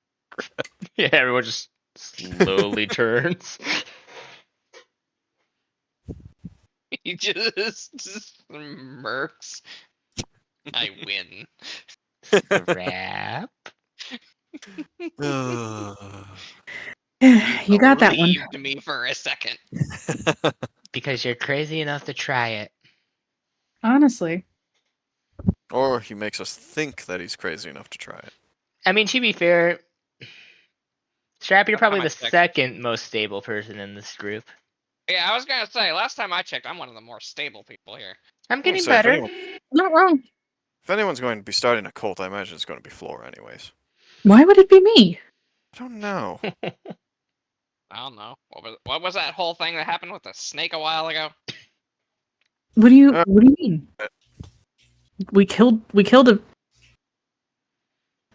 Yeah, everyone just slowly turns. He just smirks. I win. Rap. You got that one. Believed me for a second. Because you're crazy enough to try it. Honestly. Or he makes us think that he's crazy enough to try it. I mean, to be fair, Strap, you're Last probably time I the checked- second most stable person in this group. Yeah, I was gonna say, last time I checked, I'm one of the more stable people here. I'm getting So if better. Not wrong. If anyone's going to be starting a cult, I imagine it's going to be Flora anyways. Why would it be me? I don't know. I don't know. What was that whole thing that happened with the snake a while ago? What do you mean? We killed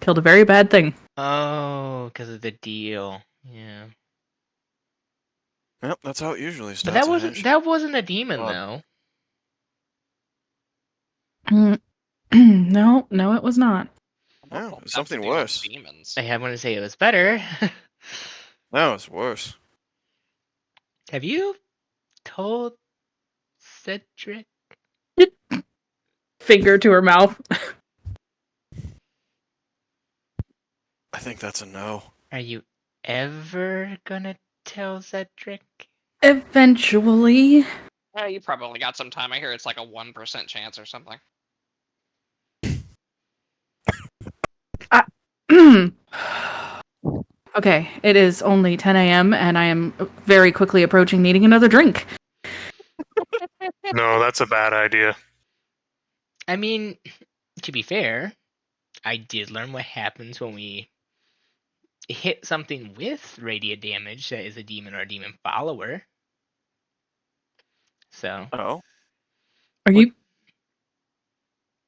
a very bad thing. Oh, because of the deal. Yeah. Yep, that's how it usually But starts. that wasn't a demon Oh. though. No, it was not. No, That's it's something to do with worse. Demons. I want to say it was better. No, it's worse. Have you told Cedric? Finger to her mouth. I think that's a no. Are you ever gonna tell Cedric? Eventually. Yeah, you probably only got some time. I hear it's like a 1% chance or something. Okay, it is only 10 a.m. and I am very quickly approaching needing another drink. No, that's a bad idea. I mean, to be fair, I did learn what happens when we hit something with radiant damage that is a demon or a demon follower. So, Oh. Are you?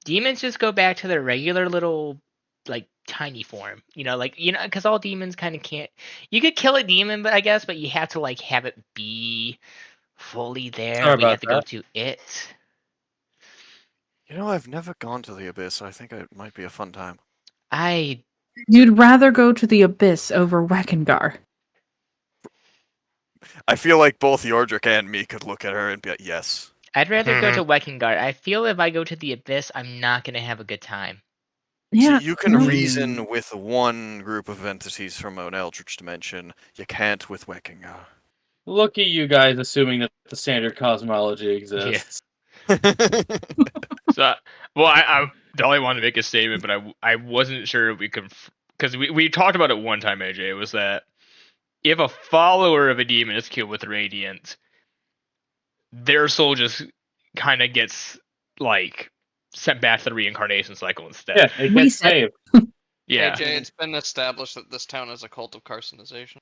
demons just go back to their regular little, like, tiny form. Because all demons kind of can't. You could kill a demon, but I guess, but you have to like have it be fully there. Sorry We about have to go that. to it. You know, I've never gone to the Abyss. I think it might be a fun time. You'd rather go to the Abyss over Wackengar. I feel like both Yordrick and me could look at her and be like, yes. I'd rather go to Wekingard. I feel if I go to the Abyss, I'm not gonna have a good time. Yeah, See, you can no. reason with one group of entities from an eldritch dimension. You can't with Weckingar. Look at you guys assuming that the standard cosmology exists. So, well, I Dolly wanted to make a statement, but I wasn't sure if we could, because we talked about it one time, AJ. It was that if a follower of a demon is killed with radiant, their soul just kind of gets like sent back to the reincarnation cycle instead. Yeah, it gets Reset. saved. Yeah. AJ, it's been established that this town is a cult of carcinization.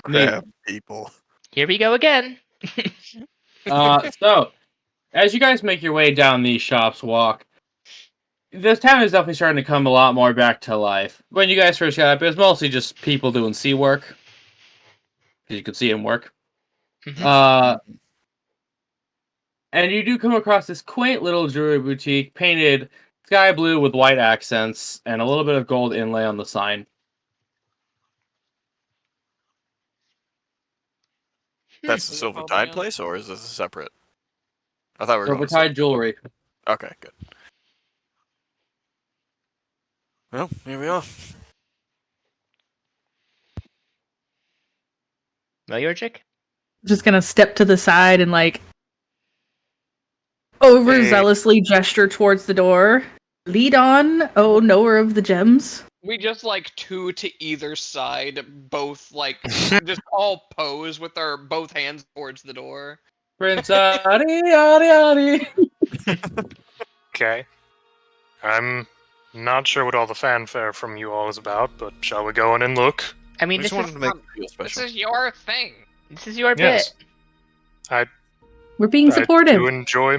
Crap, people. Here we go again. So, as you guys make your way down the shop's walk, this town is definitely starting to come a lot more back to life. When you guys first got up, it was mostly just people doing sea work. You could see them work. And you do come across this quaint little jewelry boutique painted sky blue with white accents and a little bit of gold inlay on the sign. That's the Is it Silver called Tide again? place, or is this separate? I thought we were going to Silvertide jewelry. Okay, good. Well, here we are. Magic? Just gonna step to the side and like overzealously gesture towards the door. Lead on, oh knower of the gems. We just like two to either side, both like just all pose with our both hands towards the door. Prince Adi, Adi, Adi. Okay. I'm not sure what all the fanfare from you all is about, but shall we go in and look? I mean, We this just is, wanted to make it feel This special. is your thing. this is your Yes. bit. We're being I supportive. do enjoy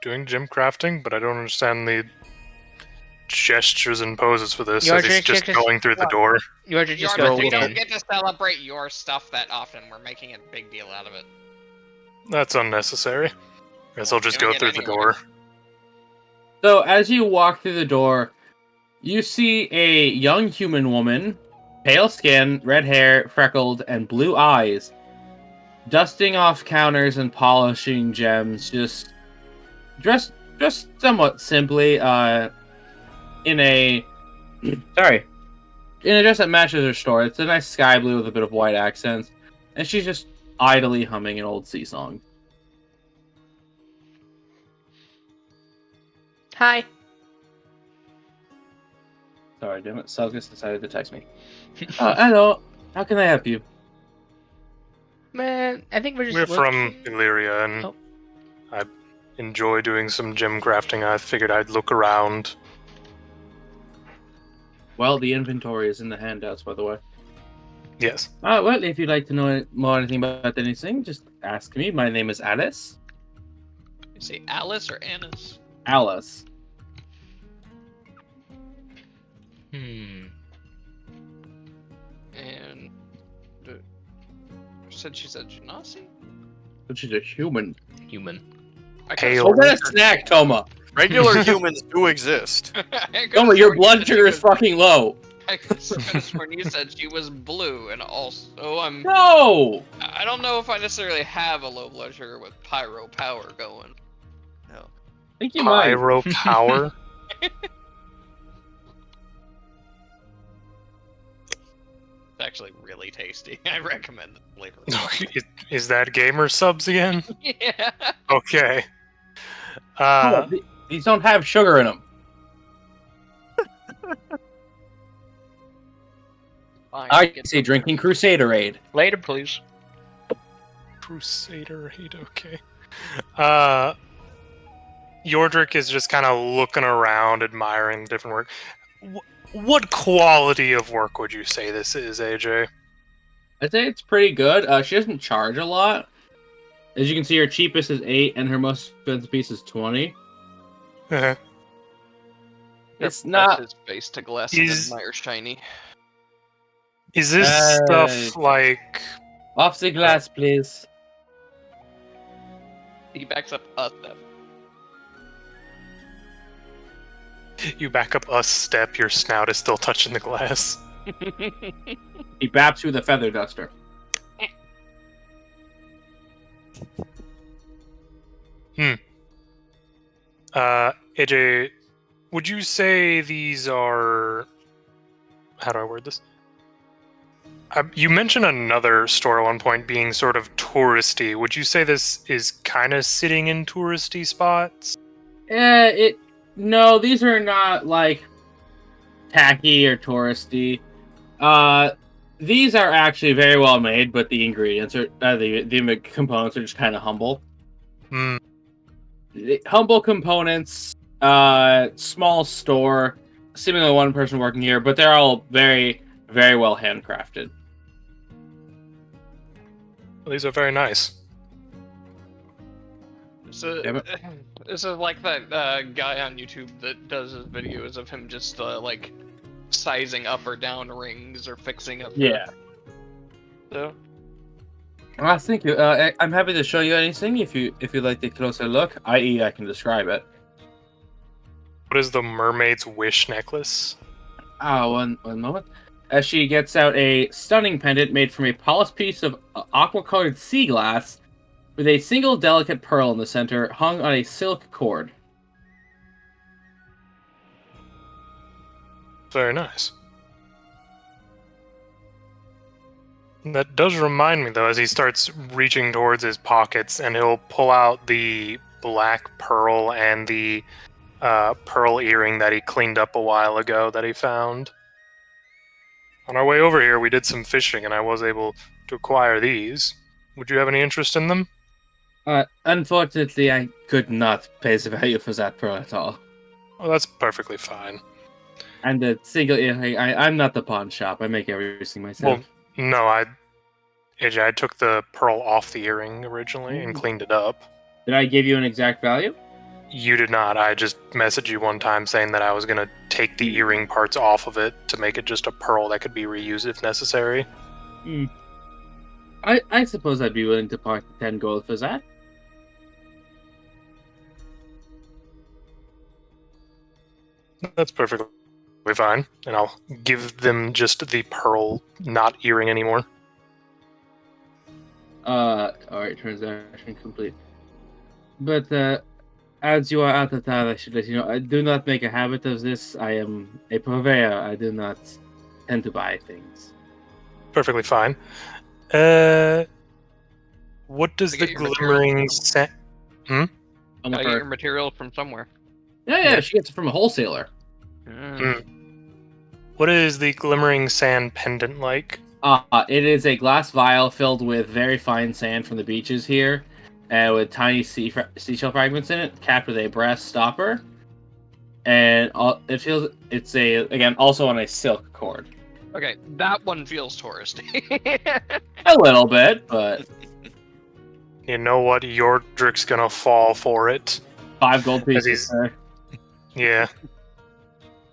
doing gym crafting, but I don't understand the gestures and poses for this as he's just going through the door. Yours just Yarmouth, goes we don't in. get to celebrate your stuff that often. We're making a big deal out of it. That's unnecessary. Guess I'll just Doing go it through the anyway. door. So as you walk through the door, you see a young human woman, pale skin, red hair, freckled, and blue eyes, dusting off counters and polishing gems, just dressed somewhat simply, in a dress that matches her store. It's a nice sky blue with a bit of white accents, and she's just idly humming an old sea song. Hi. Sorry, damn it. Celgus decided to text me. Hello. How can I help you? Man, I think we're just We're from looking- Illyria, and Oh. I enjoy doing some gym crafting. I figured I'd look around. Well, the inventory is in the handouts, by the way. Yes. Well, if you'd like to know more anything about anything, just ask me. My name is Alice. You say Alice or Annis? Alice. Hmm. And she's a genasi? But she's a human. Human. I Pale. Go get a snack, Toma. Regular humans do exist. Toma, your blood sugar is fucking low. I could have sworn you said she was blue, and also No! I don't know if I necessarily have a low blood sugar with pyro power going. No. I think you might. Pyro power. It's actually really tasty. I recommend it later. Is that gamer subs again? Yeah. Okay. Oh, these don't have sugar in them. Fine, I get say some. drinking Crusaderade. Later, please. Crusader hate, okay. Yordrick is just kind of looking around, admiring the different work. What quality of work would you say this is, AJ? I'd say it's pretty good. She doesn't charge a lot. As you can see, her cheapest is 8, and her most expensive piece is 20. It's Press not. his face to glass and Is- admire shiny. Is this stuff like... Off the glass, please. He backs up a step. You back up a step, your snout is still touching the glass. He baps you with a feather duster. AJ, would you say these are... How do I word this? You mentioned another store at one point being sort of touristy. Would you say this is kind of sitting in touristy spots? No, these are not like tacky or touristy. These are actually very well made, but the ingredients are the components are just kind of humble. Hmm. Humble components, small store, seemingly one person working here, but they're all very, very well handcrafted. Well, these are very nice. So, Yeah, but- this is like that guy on YouTube that does his videos of him just like sizing up or down rings or fixing up. Yeah. So, Well, thank you. I'm happy to show you anything if you'd like to take a closer look. I.e., I can describe it. What is the mermaid's wish necklace? One moment. As she gets out a stunning pendant made from a polished piece of aqua-colored sea glass with a single delicate pearl in the center, hung on a silk cord. Very nice. That does remind me, though, as he starts reaching towards his pockets, and he'll pull out the black pearl and the pearl earring that he cleaned up a while ago that he found. On our way over here, we did some fishing, and I was able to acquire these. Would you have any interest in them? Unfortunately, I could not pay the value for that pearl at all. Oh, that's perfectly fine. And the single earring, I'm not the pawn shop. I make everything myself. Well, no, AJ, I took the pearl off the earring originally and cleaned it up. Did I give you an exact value? You did not. I just messaged you one time saying that I was going to take the earring parts off of it to make it just a pearl that could be reused if necessary. I suppose I'd be willing to part 10 gold for that. That's perfectly fine. And I'll give them just the pearl, not earring anymore. Alright, transaction complete. But, as you are out of town, I should let you know, I do not make a habit of this. I am a purveyor. I do not tend to buy things. Perfectly fine. What does the get your glimmering sand... I'm gotta a get your per- material from somewhere. yeah, she gets it from a wholesaler. What is the glimmering sand pendant like? It is a glass vial filled with very fine sand from the beaches here, with tiny seashell fragments in it, capped with a brass stopper. And it's again also on a silk cord. Okay, that one feels touristy. A little bit, but You know what? Yordrick's gonna fall for it. 5 gold pieces. he's- Sir. Yeah.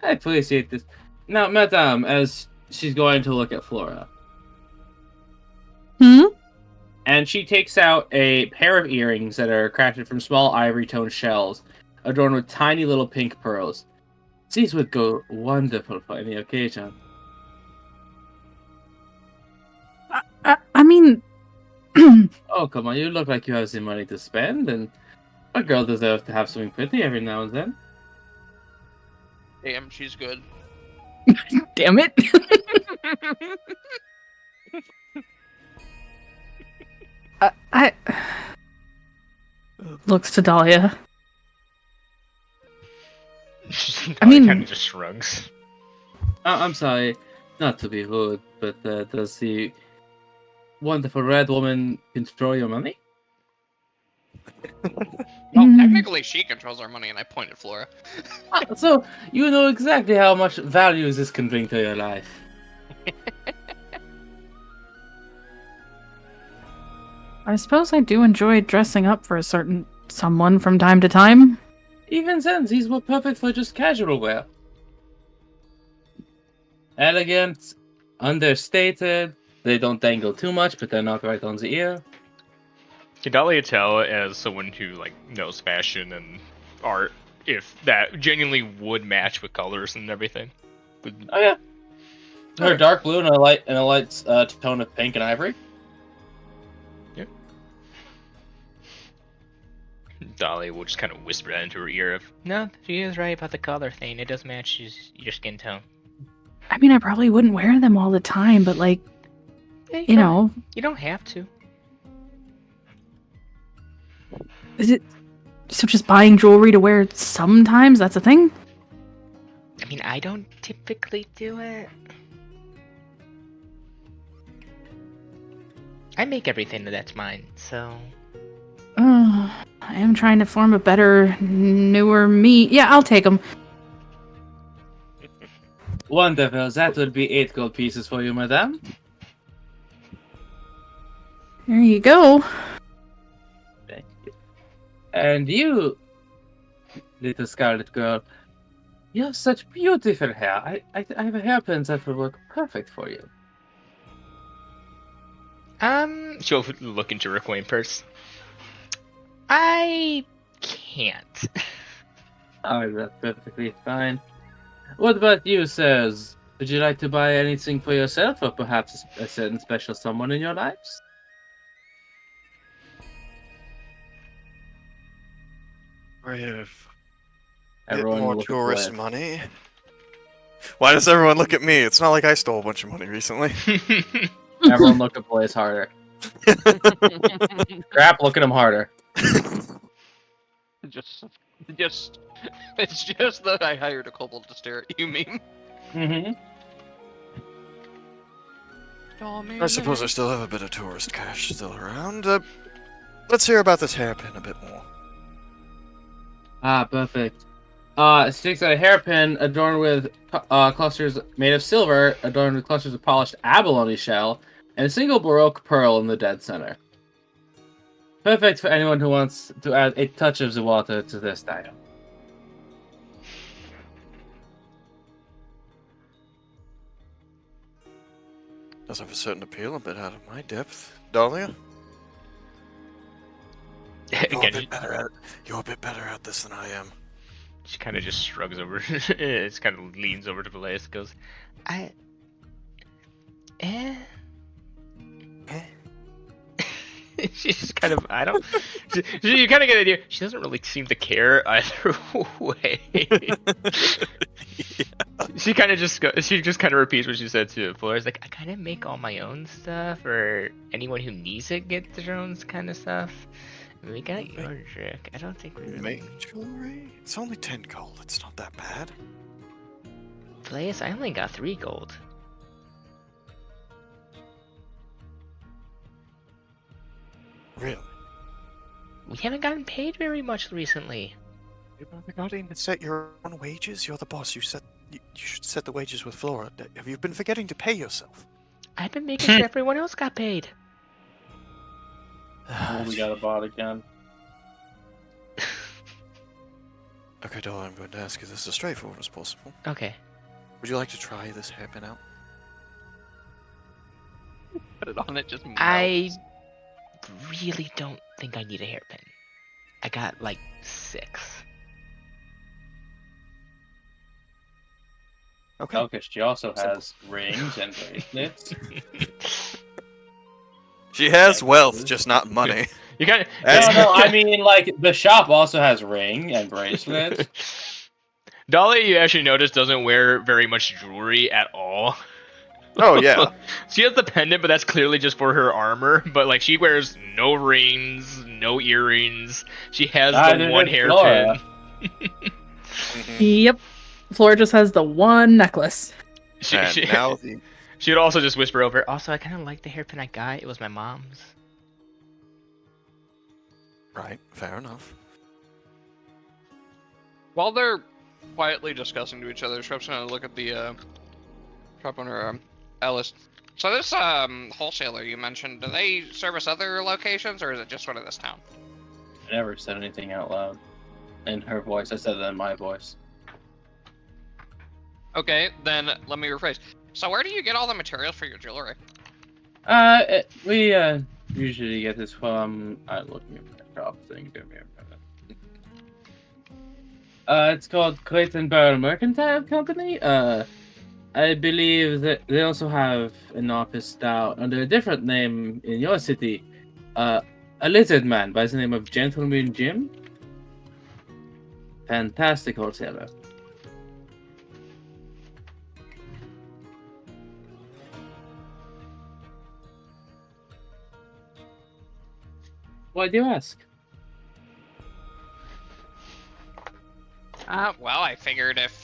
I appreciate this. Now, Madame, as she's going to look at Flora, and she takes out a pair of earrings that are crafted from small ivory-toned shells, adorned with tiny little pink pearls. These would go wonderful for any occasion. I mean, Oh, come on, you look like you have the money to spend, and a girl deserves to have something pretty every now and then. Damn, she's good. damn it. I looks to Dahlia. I mean- kind of just shrugs. I'm sorry, not to be rude, but does the wonderful red woman control your money? Well, technically, she controls our money, and I point at Flora. So, you know exactly how much value this can bring to your life. I suppose I do enjoy dressing up for a certain someone from time to time. Even then, these were perfect for just casual wear. Elegant, understated, they don't dangle too much, but they're not right on the ear. Can Dahlia tell, as someone who knows fashion and art, if that genuinely would match with colors and everything? Oh yeah. Her dark blue and a light tone of pink and ivory. Yep. Dahlia will just kind of whisper that into her ear of, no, she is right about the color thing. It does match your skin tone. I mean, I probably wouldn't wear them all the time, but You know, You don't have to. is it so just buying jewelry to wear sometimes? That's a thing? I mean, I don't typically do it. I make everything that's mine, so... I am trying to form a better, newer me. Yeah, I'll take them. Wonderful. That would be 8 gold pieces for you, madame. There you go. Thank you. And you, little scarlet girl, you have such beautiful hair. I have a hairpin that will work perfect for you. She'll look into her coin purse. I can't. Oh, that's perfectly fine. What about you, sirs? Would you like to buy anything for yourself, or perhaps a certain special someone in your lives? I have Everyone more will look at tourist Bled. money. Why does everyone look at me? It's not like I stole a bunch of money recently. Everyone look at Blaze harder. Crap, look at him harder. Just, it's just that I hired a kobold to stare at you, meme. Mm-hmm. I suppose I still have a bit of tourist cash still around. Let's hear about this hairpin a bit more. Ah, perfect. It sticks out a hairpin adorned with clusters made of silver, adorned with clusters of polished abalone shell, and a single baroque pearl in the dead center. Perfect for anyone who wants to add a touch of the water to their style. Does have a certain appeal, a bit out of my depth. Dahlia? Again, You're a bit better at this than I am. she kind of just shrugs over. It kind of leans over to Velais and goes, She's kind of, I don't. You kind of get an idea. She doesn't really seem to care either way. She kind of just kind of repeats what she said to Flores. Like, I kind of make all my own stuff, or anyone who needs it gets their own kind of stuff. We got your trick. I don't think we really. Make jewelry? It's only 10 gold. It's not that bad. Velais, I only got 3 gold. Really? We haven't gotten paid very much recently. You've never gotten to set your own wages? You're the boss. You should set the wages with Flora. Have you been forgetting to pay yourself? I've been making sure everyone else got paid. Oh, we got a bot again. Okay, Dola, I'm going to ask you this as straightforward as possible. Okay. Would you like to try this hairpin out? Put it on, it just melts. I really don't think I need a hairpin. I got like 6. Okay. Oh, because she also has rings and bracelets. She has wealth, just not money. You got No, I mean, like, the shop also has ring and bracelets. Dolly, you actually notice, doesn't wear very much jewelry at all. Oh, yeah. She has the pendant, but that's clearly just for her armor. But like, she wears no rings, no earrings. She has the one hairpin. Yep. Flora just has the one necklace. She would also just whisper over. Also, I kind of like the hairpin I got. It was my mom's. Right, fair enough. While they're quietly discussing to each other, Shrub's gonna look at the shop owner, Alice. So this wholesaler you mentioned, do they service other locations, or is it just one of this town? I never said anything out loud. In her voice, I said it in my voice. Okay, then let me rephrase. So where do you get all the materials for your jewelry? We usually get this from. I'm looking at the shop thing. Give me a minute. It's called Clayton Barrel Mercantile Company. I believe that they also have an office now under a different name in your city. A lizard man by the name of Gentleman Jim. Fantastic wholesaler. Why do you ask? Well, I figured if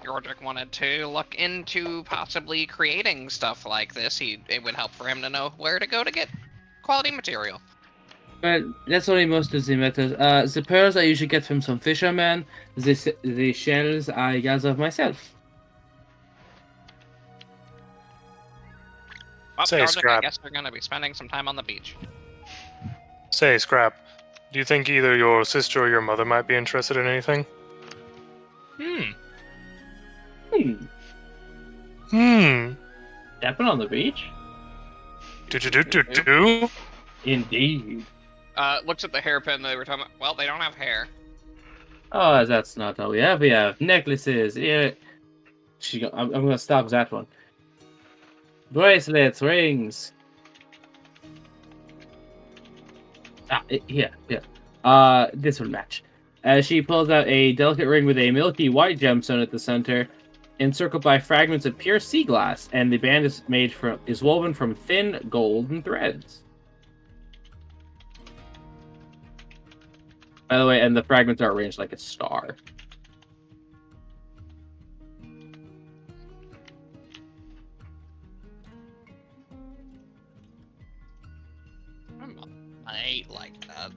Yordrick wanted to look into possibly creating stuff like this, it would help for him to know where to go to get quality material. But that's only most of the methods. The pearls I usually get from some fishermen. The shells I gather myself. Well, Say, Yordrick, I Scrap. guess we're gonna be spending some time on the beach. Say, Scrap, do you think either your sister or your mother might be interested in anything? Stepping on the beach? Do? Indeed. Looks at the hairpin they were talking about. Well, they don't have hair. Oh, that's not all we have. We have necklaces. Yeah. I'm gonna stop that one. Bracelets, rings. Here. This will match. As she pulls out a delicate ring with a milky white gemstone at the center, encircled by fragments of pure sea glass, and the band is woven from thin golden threads. By the way, and the fragments are arranged like a star. I ain't like that.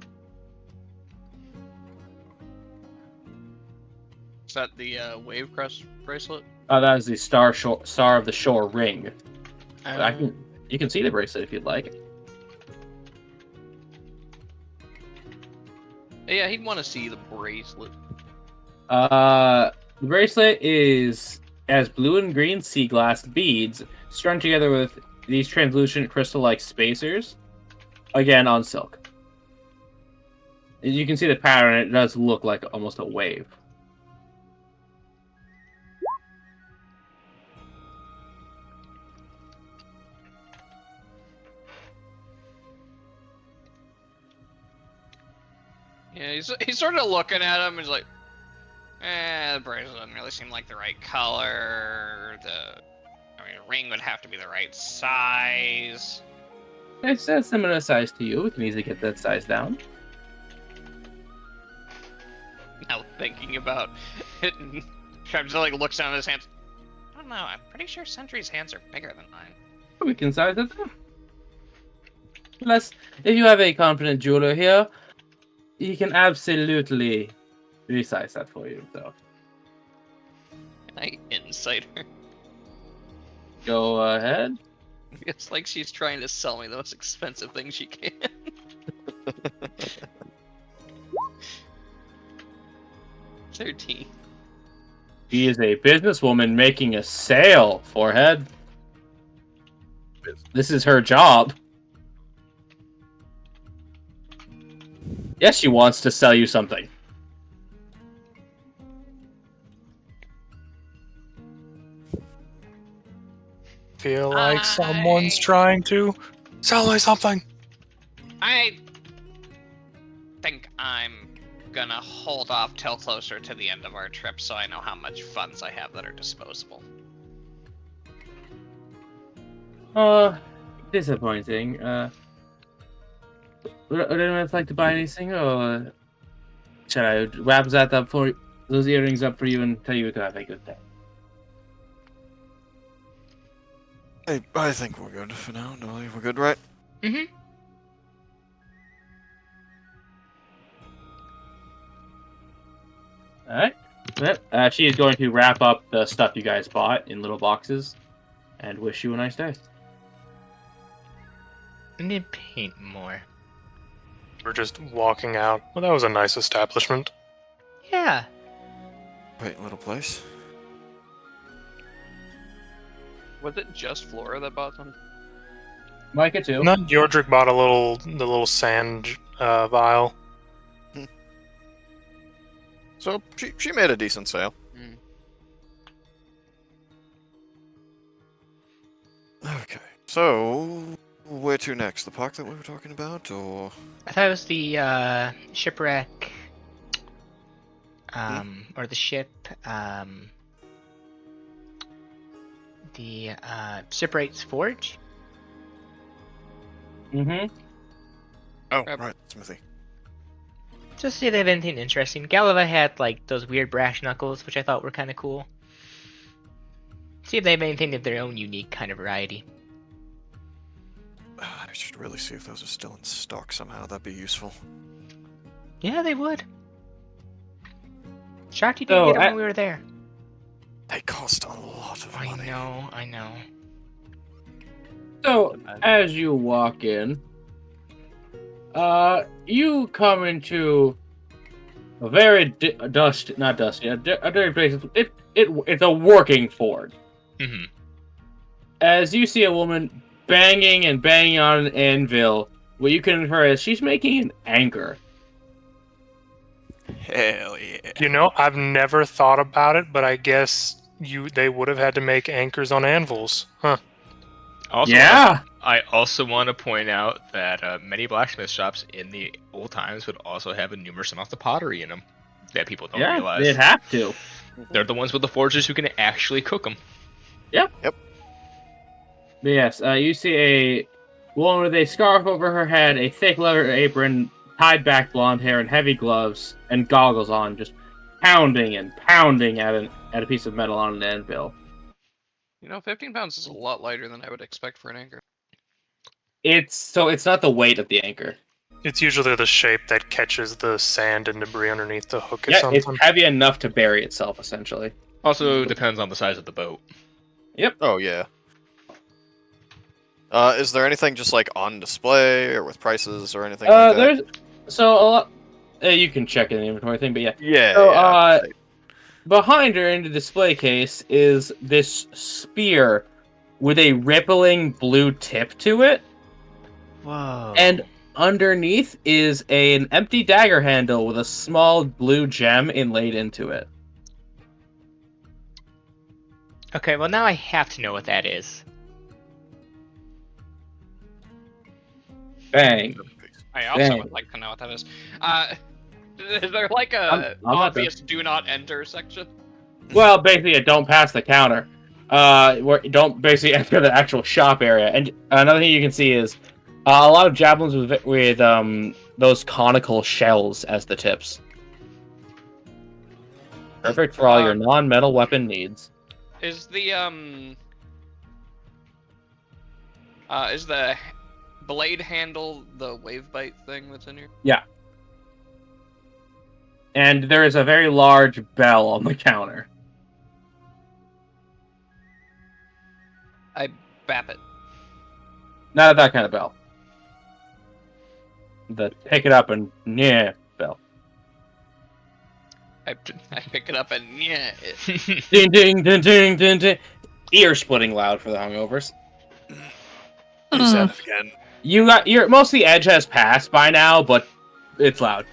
Is that the wave crest bracelet? Oh, that is the star of the shore ring. You can see the bracelet if you'd like. Yeah, he'd want to see the bracelet. The bracelet has blue and green sea glass beads strung together with these translucent crystal-like spacers. Again, on silk. As you can see the pattern, it does look like almost a wave. Yeah, he's sort of looking at him and he's like, the bracelet doesn't really seem like the right color. The ring would have to be the right size. It's a similar size to you. We can easily get that size down. Now thinking about it, and Travis like looks down at his hands. I don't know. I'm pretty sure Sentry's hands are bigger than mine. We can size it down. Plus, if you have a confident jeweler here, he can absolutely resize that for you. So, Can I insight her? go ahead. It's like she's trying to sell me the most expensive thing she can. 13. She is a businesswoman making a sale, forehead. This is her job. Yes, she wants to sell you something. Feel like someone's trying to sell me something. I think I'm gonna hold off till closer to the end of our trip so I know how much funds I have that are disposable. Disappointing. Would anyone like to buy anything, or shall I wrap that up for those earrings up for you and tell you to have a good day? I think we're good for now. No, we're good, right? Mm-hmm. Alright. She is going to wrap up the stuff you guys bought in little boxes and wish you a nice day. I need to paint more. We're just walking out. Well, that was a nice establishment. Yeah. Wait, little place. Was it just Flora that bought them? Micah too. No, Yordrick bought the little sand vial. So she made a decent sale. Okay, so where to next? The park that we were talking about, or? I thought it was the shipwreck, or the ship, the Shipwright's Forge. Mm-hmm. Oh, Grab- right, Smithy. Just see if they have anything interesting. Galava had like those weird brash knuckles, which I thought were kind of cool. See if they have anything of their own unique kind of variety. I should really see if those are still in stock somehow. That'd be useful. Yeah, they would. Shocked you didn't So, get them when we were there. They cost a lot of money. I know. So, as you walk in, you come into a very not dusty, a dirty place. It's a working Ford. Mm-hmm. As you see a woman banging and banging on an anvil, what you can infer is she's making an anchor. Hell yeah. You know, I've never thought about it, but I guess they would have had to make anchors on anvils, huh? Also, Yeah. I also want to point out that many blacksmith shops in the old times would also have a numerous amounts of pottery in them that people don't Yeah, realize. they'd have to. They're the ones with the forgers who can actually cook them. But yes, you see a woman with a scarf over her head, a thick leather apron, tied back blonde hair, and heavy gloves and goggles on, just pounding and pounding at a piece of metal on an anvil. 15 pounds is a lot lighter than I would expect for an anchor. It's not the weight of the anchor. It's usually the shape that catches the sand and debris underneath the hook or Yeah, something. it's heavy enough to bury itself, essentially. Also depends on the size of the boat. Oh, yeah. Is there anything just like on display or with prices or anything like that? There's so a lot. You can check in the inventory thing, but yeah. Yeah. So, yeah. Behind her in the display case is this spear with a rippling blue tip to it, Whoa. and underneath is an empty dagger handle with a small blue gem inlaid into it. Okay, well now I have to know what that is. Bang. I also Dang. would like to know what that is. Is there like I'm a not obvious do not enter section? Well, basically, don't pass the counter. Don't basically enter the actual shop area. And another thing you can see is a lot of javelins with those conical shells as the tips. Perfect for all your non-metal weapon needs. Is the blade handle the wave bite thing that's in here? And there is a very large bell on the counter. I bap it. Not that kind of bell. The pick it up and yeah bell. I pick it up and yeah. Ding ding ding ding ding ding. Ear splitting loud for the hungovers. Use that again. Most of the edge has passed by now, but it's loud.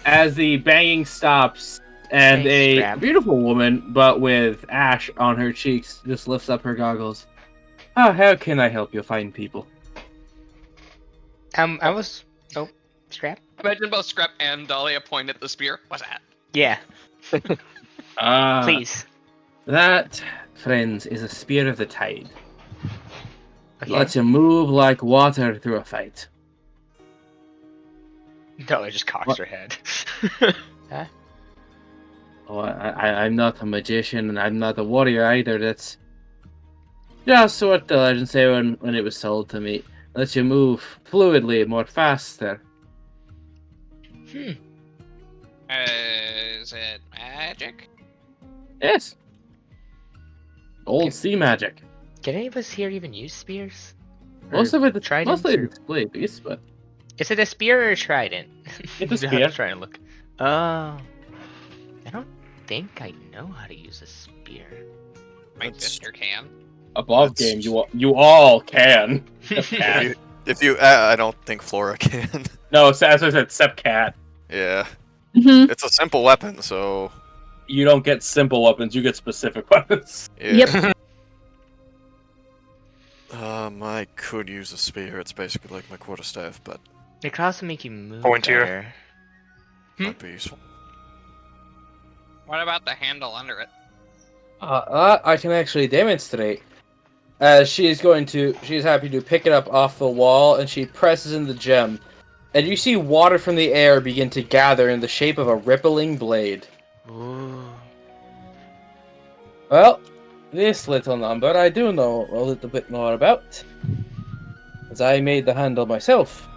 As the banging stops, and Thanks, a Scrap. beautiful woman, but with ash on her cheeks, just lifts up her goggles. Oh, how can I help you fine people? I was... Oh, Scrap? Imagine both Scrap and Dahlia point at the spear. What's that? Yeah, please. That, friends, is a spear of the tide. Okay. Lets you move like water through a fight. No, it just cocks What? her head. Oh, I'm not a magician, and I'm not a warrior either. That's just what the legend say when it was told to me. Lets you move fluidly, more faster. Is it magic? Yes. Old Okay. sea magic. Can any of us here even use spears? Most Or of it, tridents, mostly or- display piece, but Is it a spear or a trident? It's a You have spear. to try and look. Oh. I don't think I know how to use a spear. My That's- sister can. above That's- game, you all can. Yeah. If you, I don't think Flora can. No, as I said, except cat. Yeah, Mhm. it's a simple weapon, so You don't get simple weapons; you get specific weapons. yeah. Yep. I could use a spear. It's basically like my quarterstaff, but It could also make you move Pointier. better. might be useful. What about the handle under it? I can actually demonstrate. she's happy to pick it up off the wall, and she presses in the gem. And you see water from the air begin to gather in the shape of a rippling blade. Ooh. Well, this little number I do know a little bit more about, as I made the handle myself.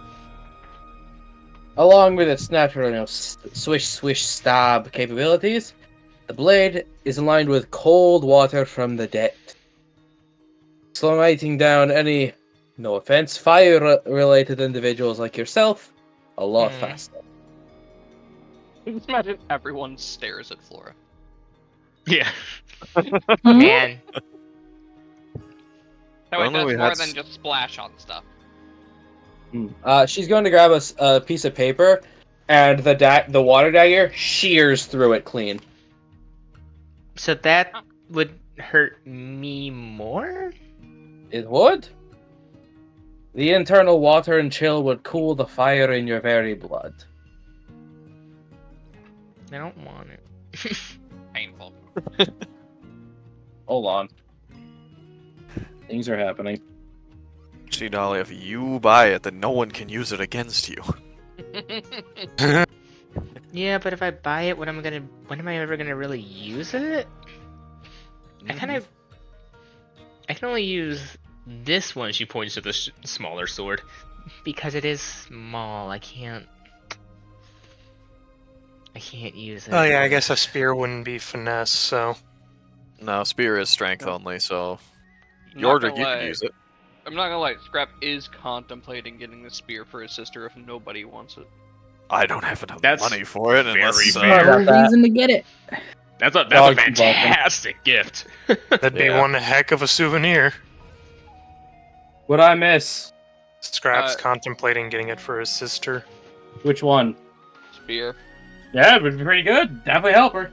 Along with its natural, swish, swish, stab capabilities, the blade is aligned with cold water from the depth, slowing down any, no offense, fire-related individuals like yourself a lot faster. Just imagine everyone stares at Flora. Yeah. Man, No, it Only does we more had than just splash on stuff. She's going to grab a piece of paper, and the water dagger shears through it clean. so that would hurt me more? It would. The internal water and chill would cool the fire in your very blood. I don't want it. Painful. Hold on. Things are happening. See, Dolly, if you buy it, then no one can use it against you. Yeah, but if I buy it, when am I ever gonna really use it? I can only use this one. She points to the smaller sword because it is small. I can't use it. Oh yeah, I guess a spear wouldn't be finesse, so... No, spear is strength only, so... Not Yordrick, gonna you lie. can use it. I'm not gonna lie, Scrap is contemplating getting the spear for his sister if nobody wants it. I don't have enough That's money for it unless... very fair. Another reason to get it. That's a Dog fantastic gift. That'd be Yeah. one heck of a souvenir. What'd I miss? Scrap's contemplating getting it for his sister. Which one? Spear. Yeah, it would be pretty good. Definitely help her.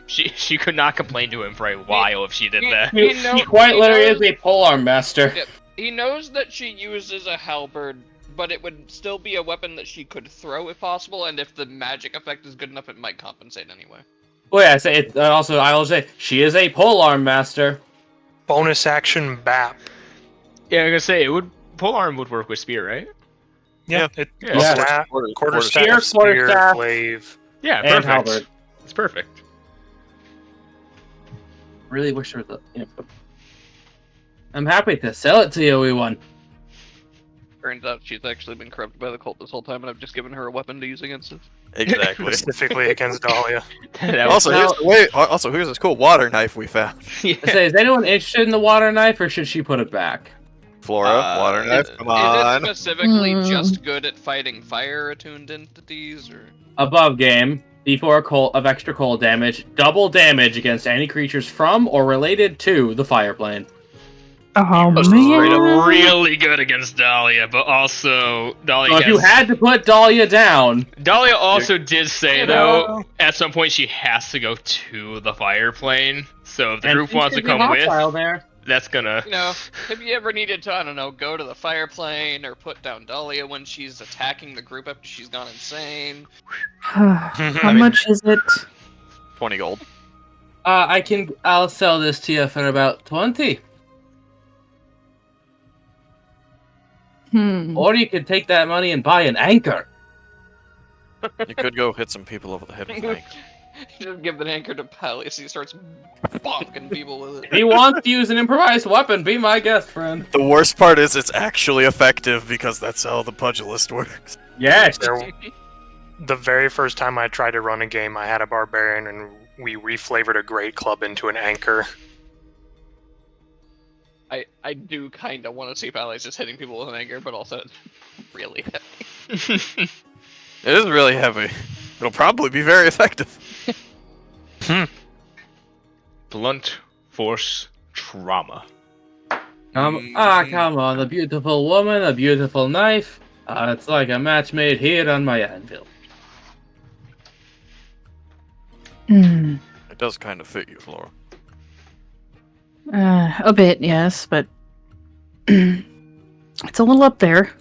She could not complain to him for a while if she did that. He quite literally is a polearm master. Yep. He knows that she uses a halberd, but it would still be a weapon that she could throw if possible, and if the magic effect is good enough, it might compensate anyway. Oh yeah, say it. Also, I will say she is a polearm master. Bonus action BAP. Yeah, I'm gonna say polearm would work with spear, right? Yeah, it Yeah. staff, quarter staff, Spear, quarter spear, staff. glaive. Yeah, And perfect. halberd. It's perfect. Really wish there was I'm happy to sell it to you, wee one. Turns out she's actually been corrupted by the cult this whole time, and I've just given her a weapon to use against it. Exactly. Oh, Specifically against Dahlia. That was- Also, here's this cool water knife we found. yeah. I say, is anyone interested in the water knife, or should she put it back? Flora, water knife, come Is on. it specifically Hmm. just good at fighting fire-attuned entities, or...? Above game, D4 of extra cold damage, double damage against any creatures from or related to the fire plane. Oh, Straight up man. really good against Dahlia, but also Dahlia. So if you had to put Dahlia down, Dahlia also did say You though, know. at some point she has to go to the fire plane. So if the and group wants to things could be come with, hostile there. that's gonna. You know, have you ever needed to, I don't know, go to the fire plane, or put down Dahlia when she's attacking the group after she's gone insane? How much is it? 20 gold. I'll sell this to you for about 20. Or you could take that money and buy an anchor. You could go hit some people over the head with an anchor. Just give the anchor to Pally so he starts bonking people with If it. he wants to use an improvised weapon, be my guest friend. The worst part is it's actually effective because that's how the pugilist works. Yes. The very first time I tried to run a game, I had a barbarian and we reflavored a great club into an anchor. I do kind of want to see Pally's just hitting people with an anchor, but also it's really heavy. It is really heavy. It'll probably be very effective. Blunt force trauma. Come on, a beautiful woman, a beautiful knife. It's like a match made here on my anvil. It does kind of fit you, Flora. A bit, yes, but it's a little up there.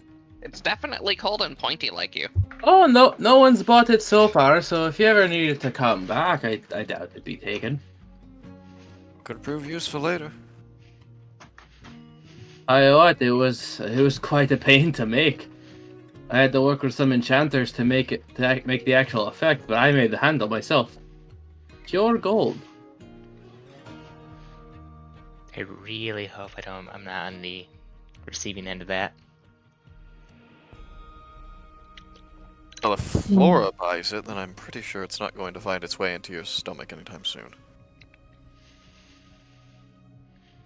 It's definitely cold and pointy like you. Oh, no one's bought it so far, so if you ever needed to come back, I doubt it'd be taken. Could prove useful later. I what? It was quite a pain to make. I had to work with some enchanters to make the actual effect, but I made the handle myself. Pure gold. I really hope I'm not on the receiving end of that. Well, if Flora buys it, then I'm pretty sure it's not going to find its way into your stomach anytime soon.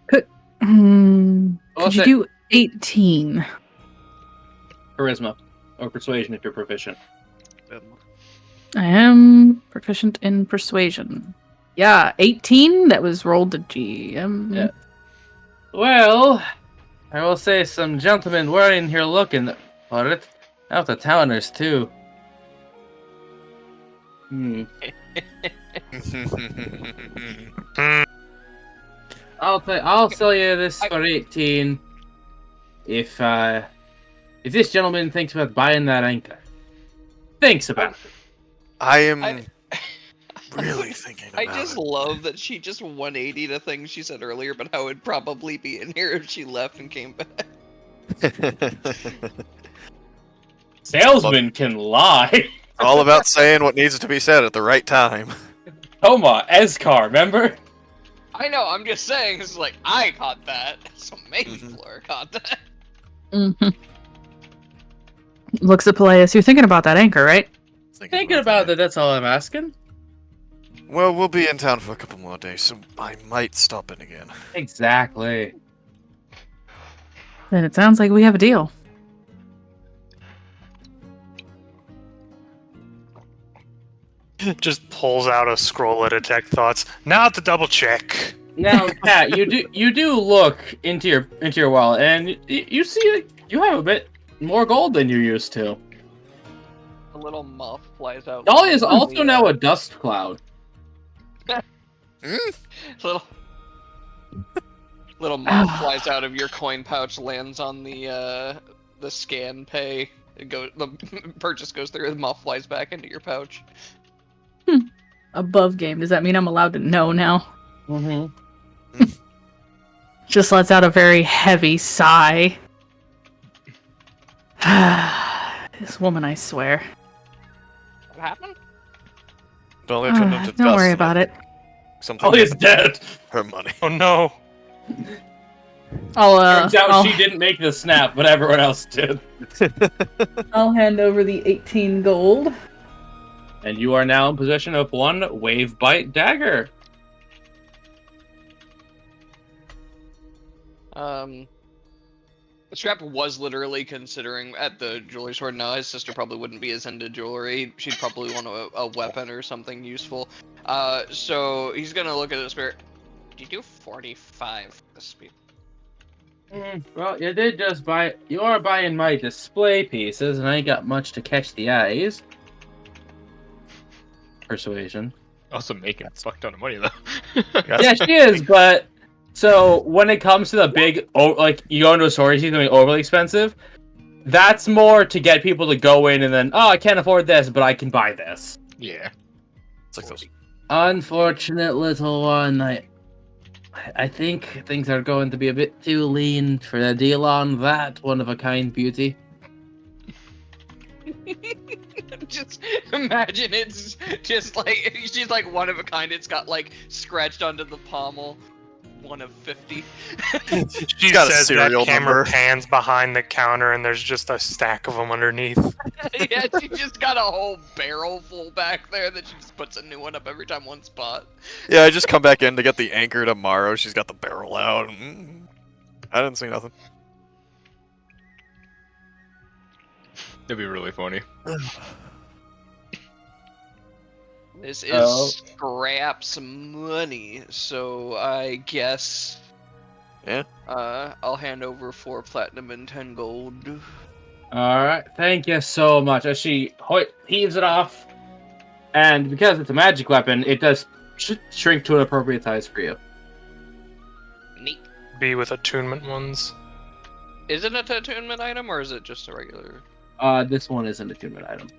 Could you do 18? Charisma or persuasion if you're proficient. I am proficient in persuasion. Yeah, 18. That was rolled to GM. Yeah. Well, I will say some gentlemen were in here looking for it. Out the towners too. I'll sell you this for 18. If this gentleman thinks about buying that anchor. Thinks about it. I am really thinking about I just love that she just 180 to things she said earlier, but how it'd probably be in here if she left and came back. it. Salesmen can lie. All about saying what needs to be said at the right time. Toma, Escar, remember? I know, I'm just saying, it's like, I caught that, so maybe Flora caught that. Looks at Peleus. You're thinking about that anchor, right? Thinking about it, that's all I'm asking. Well, we'll be in town for a couple more days, so I might stop in again. Exactly. Then it sounds like we have a deal. Just pulls out a scroll to detect thoughts. Now to double check. Now, Pat, you do look into your wallet, and you see you have a bit more gold than you used to. A little moth flies out. Dolly is also now a dust cloud. Little moth flies out of your coin pouch, lands on the scan pay. The purchase goes through, the moth flies back into your pouch. Above game. Does that mean I'm allowed to know now? Mm-hmm. Just lets out a very heavy sigh. This woman, I swear. What happened? Don't turn into Don't worry about it. Something Dolly is dead. her money. Oh no. Turns out she didn't make the snap, but everyone else did. I'll hand over the 18 gold. And you are now in possession of one Wave Bite dagger. Scrap was literally considering at the jewelry store. Now his sister probably wouldn't be as into jewelry. She'd probably want a weapon or something useful. So he's gonna look at the spirit. You do 45 for the speed. Well, you did just buy. You are buying my display pieces, and I ain't got much to catch the eyes. Persuasion. Also making a fuck ton of money though. Yeah, she is, but so when it comes to the big, like you go into a store, you see something overly expensive. That's more to get people to go in and then, I can't afford this, but I can buy this. Yeah. It's like those. Unfortunate little one. I think things are going to be a bit too lean for the deal on that one-of-a-kind beauty. Just imagine it's just like she's like one of a kind. It's got like scratched onto the pommel, 1 of 50. She got a says serial that camera number. pans behind the counter and there's just a stack of them underneath. Yeah, she just got a whole barrel full back there that she just puts a new one up every time one spot. Yeah, I just come back in to get the anchor tomorrow. She's got the barrel out. I didn't see nothing. That'd be really funny. This is Scrap's money, so I guess. Yeah. I'll hand over 4 platinum and 10 gold. All right, thank you so much. As she heaves it off, and because it's a magic weapon, it does shrink to an appropriate size for you. Neat. Be with attunement ones. Is it an attunement item or is it just a regular? This one is an attunement item.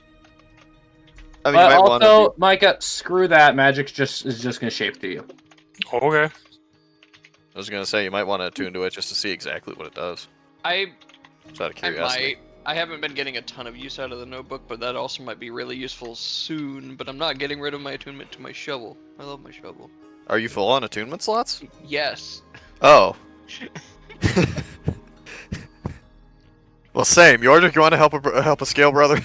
I mean, But you might also, want Micah, screw that. Magic is just gonna shape to you. Okay. I was gonna say you might want to attune to it just to see exactly what it does. Just out of I curiosity. might. I haven't been getting a ton of use out of the notebook, but that also might be really useful soon. But I'm not getting rid of my attunement to my shovel. I love my shovel. Are you full on attunement slots? Yes. Oh. Well, same. Yordrick, you want to help a scale brother?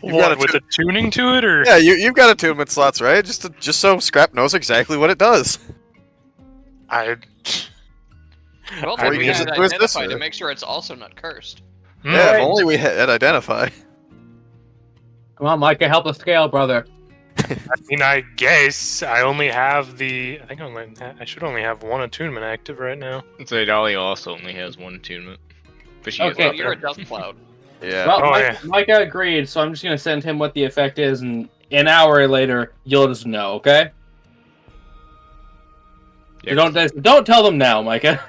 What, with the tuning to it, or? Yeah, you've got attunement slots, right? Just so Scrap knows exactly what it does. Well, Or then you we use had it to his identify sister. to make sure it's also not cursed. Yeah, if Right. only we had identify. Come on, Micah, help us scale, brother. I mean, I guess I only have the. I should only have one attunement active right now. So Dolly also only has one attunement. But she Okay. Well, you're a dust cloud. Yeah. Well, Oh, Micah agreed, so I'm just gonna send him what the effect is, and an hour later, you'll just know, okay? Yeah, Don't tell them now, Micah.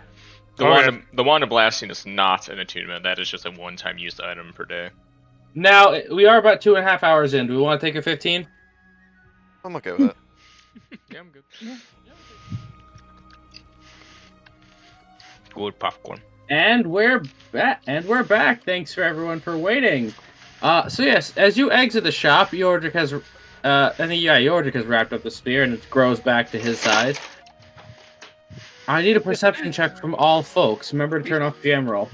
the wand of blasting is not an attunement. That is just a one-time used item per day. Now, we are about 2.5 hours in. Do we want to take a 15? I'm okay with that. Yeah, I'm good. Good popcorn. And we're back. Thanks for everyone for waiting. So yes, as you exit the shop, Yordrick has Yordrick has wrapped up the spear and it grows back to his size. I need a perception check from all folks. Remember to turn off GM roll.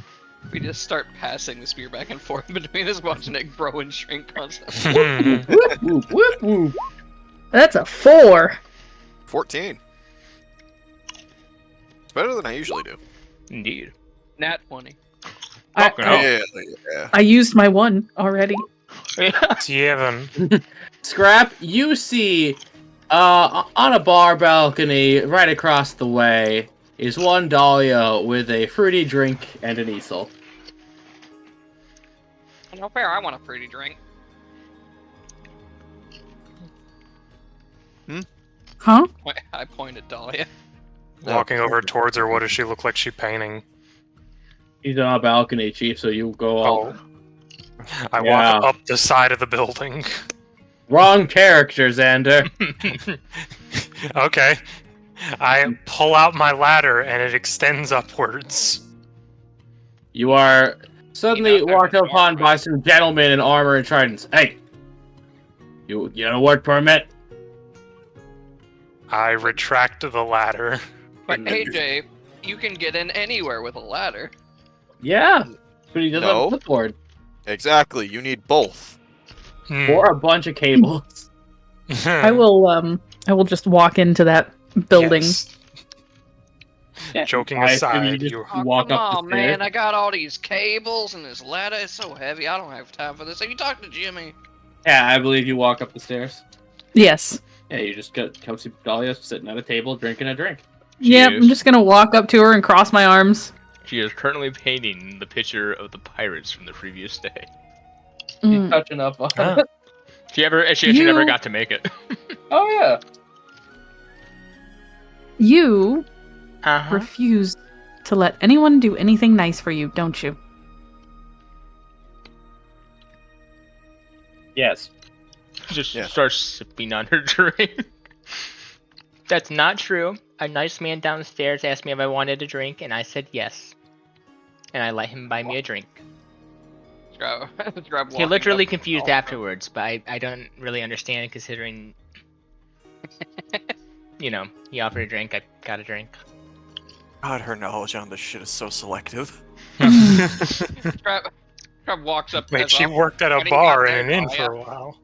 We just start passing the spear back and forth between us, watching it grow and shrink constantly. Whoop, whoop, whoop, whoop. That's a 4. 14. It's better than I usually do. Indeed. Nat 20. Yeah. I used my 1 already. Seven. Scrap, you see, on a bar balcony right across the way is one Dahlia with a fruity drink and an easel. No fair, I want a fruity drink. Huh? I point at Dahlia. Walking over towards her, what does she look like she's painting? He's on a balcony, Chief, so you go all... Oh. I Yeah. walk up the side of the building. Wrong character, Xander. Okay. I pull out my ladder and it extends upwards. You are suddenly You know, walked there's upon by some gentlemen in armor and tridents. Hey! You know what permit? I retract the ladder. But AJ, you can get in anywhere with a ladder. Yeah, but he doesn't have No. a clipboard. Exactly. You need both. Or a bunch of cables. I will just walk into that building. Yes. Yeah, Joking I assume aside, you just you- walk come up on, the stairs. man! I got all these cables and this ladder. It's so heavy. I don't have time for this. Have you talked to Jimmy? Yeah, I believe you walk up the stairs. Yes. Yeah, you just come see Dahlia sitting at a table drinking a drink. Yep, Cheers. I'm just gonna walk up to her and cross my arms. She is currently painting the picture of the pirates from the previous day. He's Mm. touching up on Huh. She actually You- never got to make it. Oh, yeah. You Uh-huh. refuse to let anyone do anything nice for you, don't you? Yes. Just Yes. starts sipping on her drink. That's not true. A nice man downstairs asked me if I wanted a drink, and I said yes. And I let him buy me a drink. Scrub He looked really walking up. confused Oh. afterwards, but I don't really understand considering, you know, he offered a drink, I got a drink. God, her knowledge on this shit is so selective. Scrub walks up. Wait, as she well. worked at a What do you bar got and there, an inn Dahlia? for a while.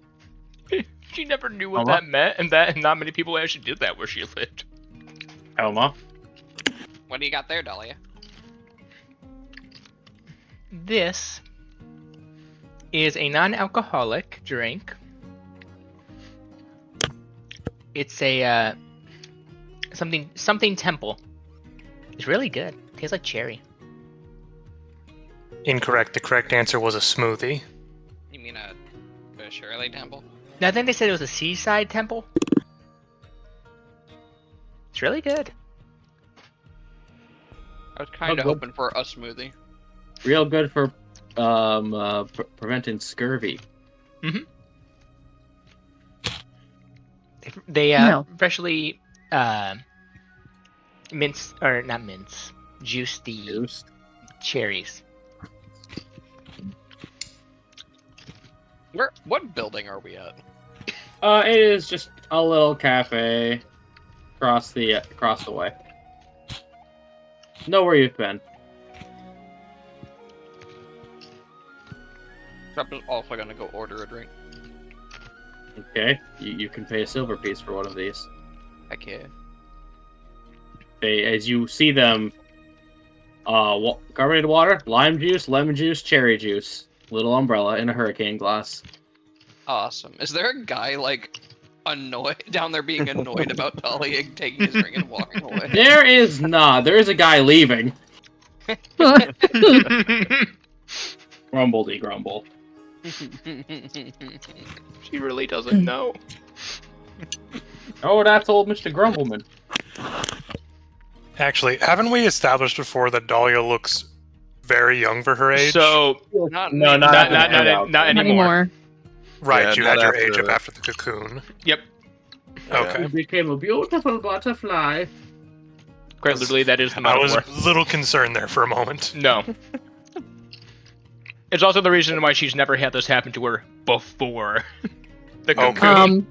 She never knew what Alma? that meant, and not many people actually did that where she lived. Elma. What do you got there, Dahlia? This is a non-alcoholic drink. It's a something temple. It's really good. Tastes like cherry. Incorrect. The correct answer was a smoothie. You mean a Shirley Temple? Now, I think they said it was a seaside temple. It's really good. I was kind of good. hoping for a smoothie. Real good for preventing scurvy. It They No. freshly mince or not mince, juice the Juice. cherries. What building are we at? It is just a little cafe across the way. Know where you've been. I'm also gonna go order a drink. Okay, you can pay a silver piece for one of these. Heck yeah. As you see them, carbonated water, lime juice, lemon juice, cherry juice, little umbrella in a hurricane glass. Awesome. Is there a guy like annoyed down there being annoyed about Dolly taking his drink and walking away? There is not. There is a guy leaving. Grumbledy grumble. She really doesn't know. Oh, that's old Mr. Grumbleman. Actually, haven't we established before that Dahlia looks very young for her age? So Not not anymore. Right, Yeah, you not had your age after- up after the cocoon. Yep. Okay. You became a beautiful butterfly. Quite literally, that is the I was metaphor. a little concerned there for a moment. No. It's also the reason why she's never had this happen to her before. The Okay. cocoon.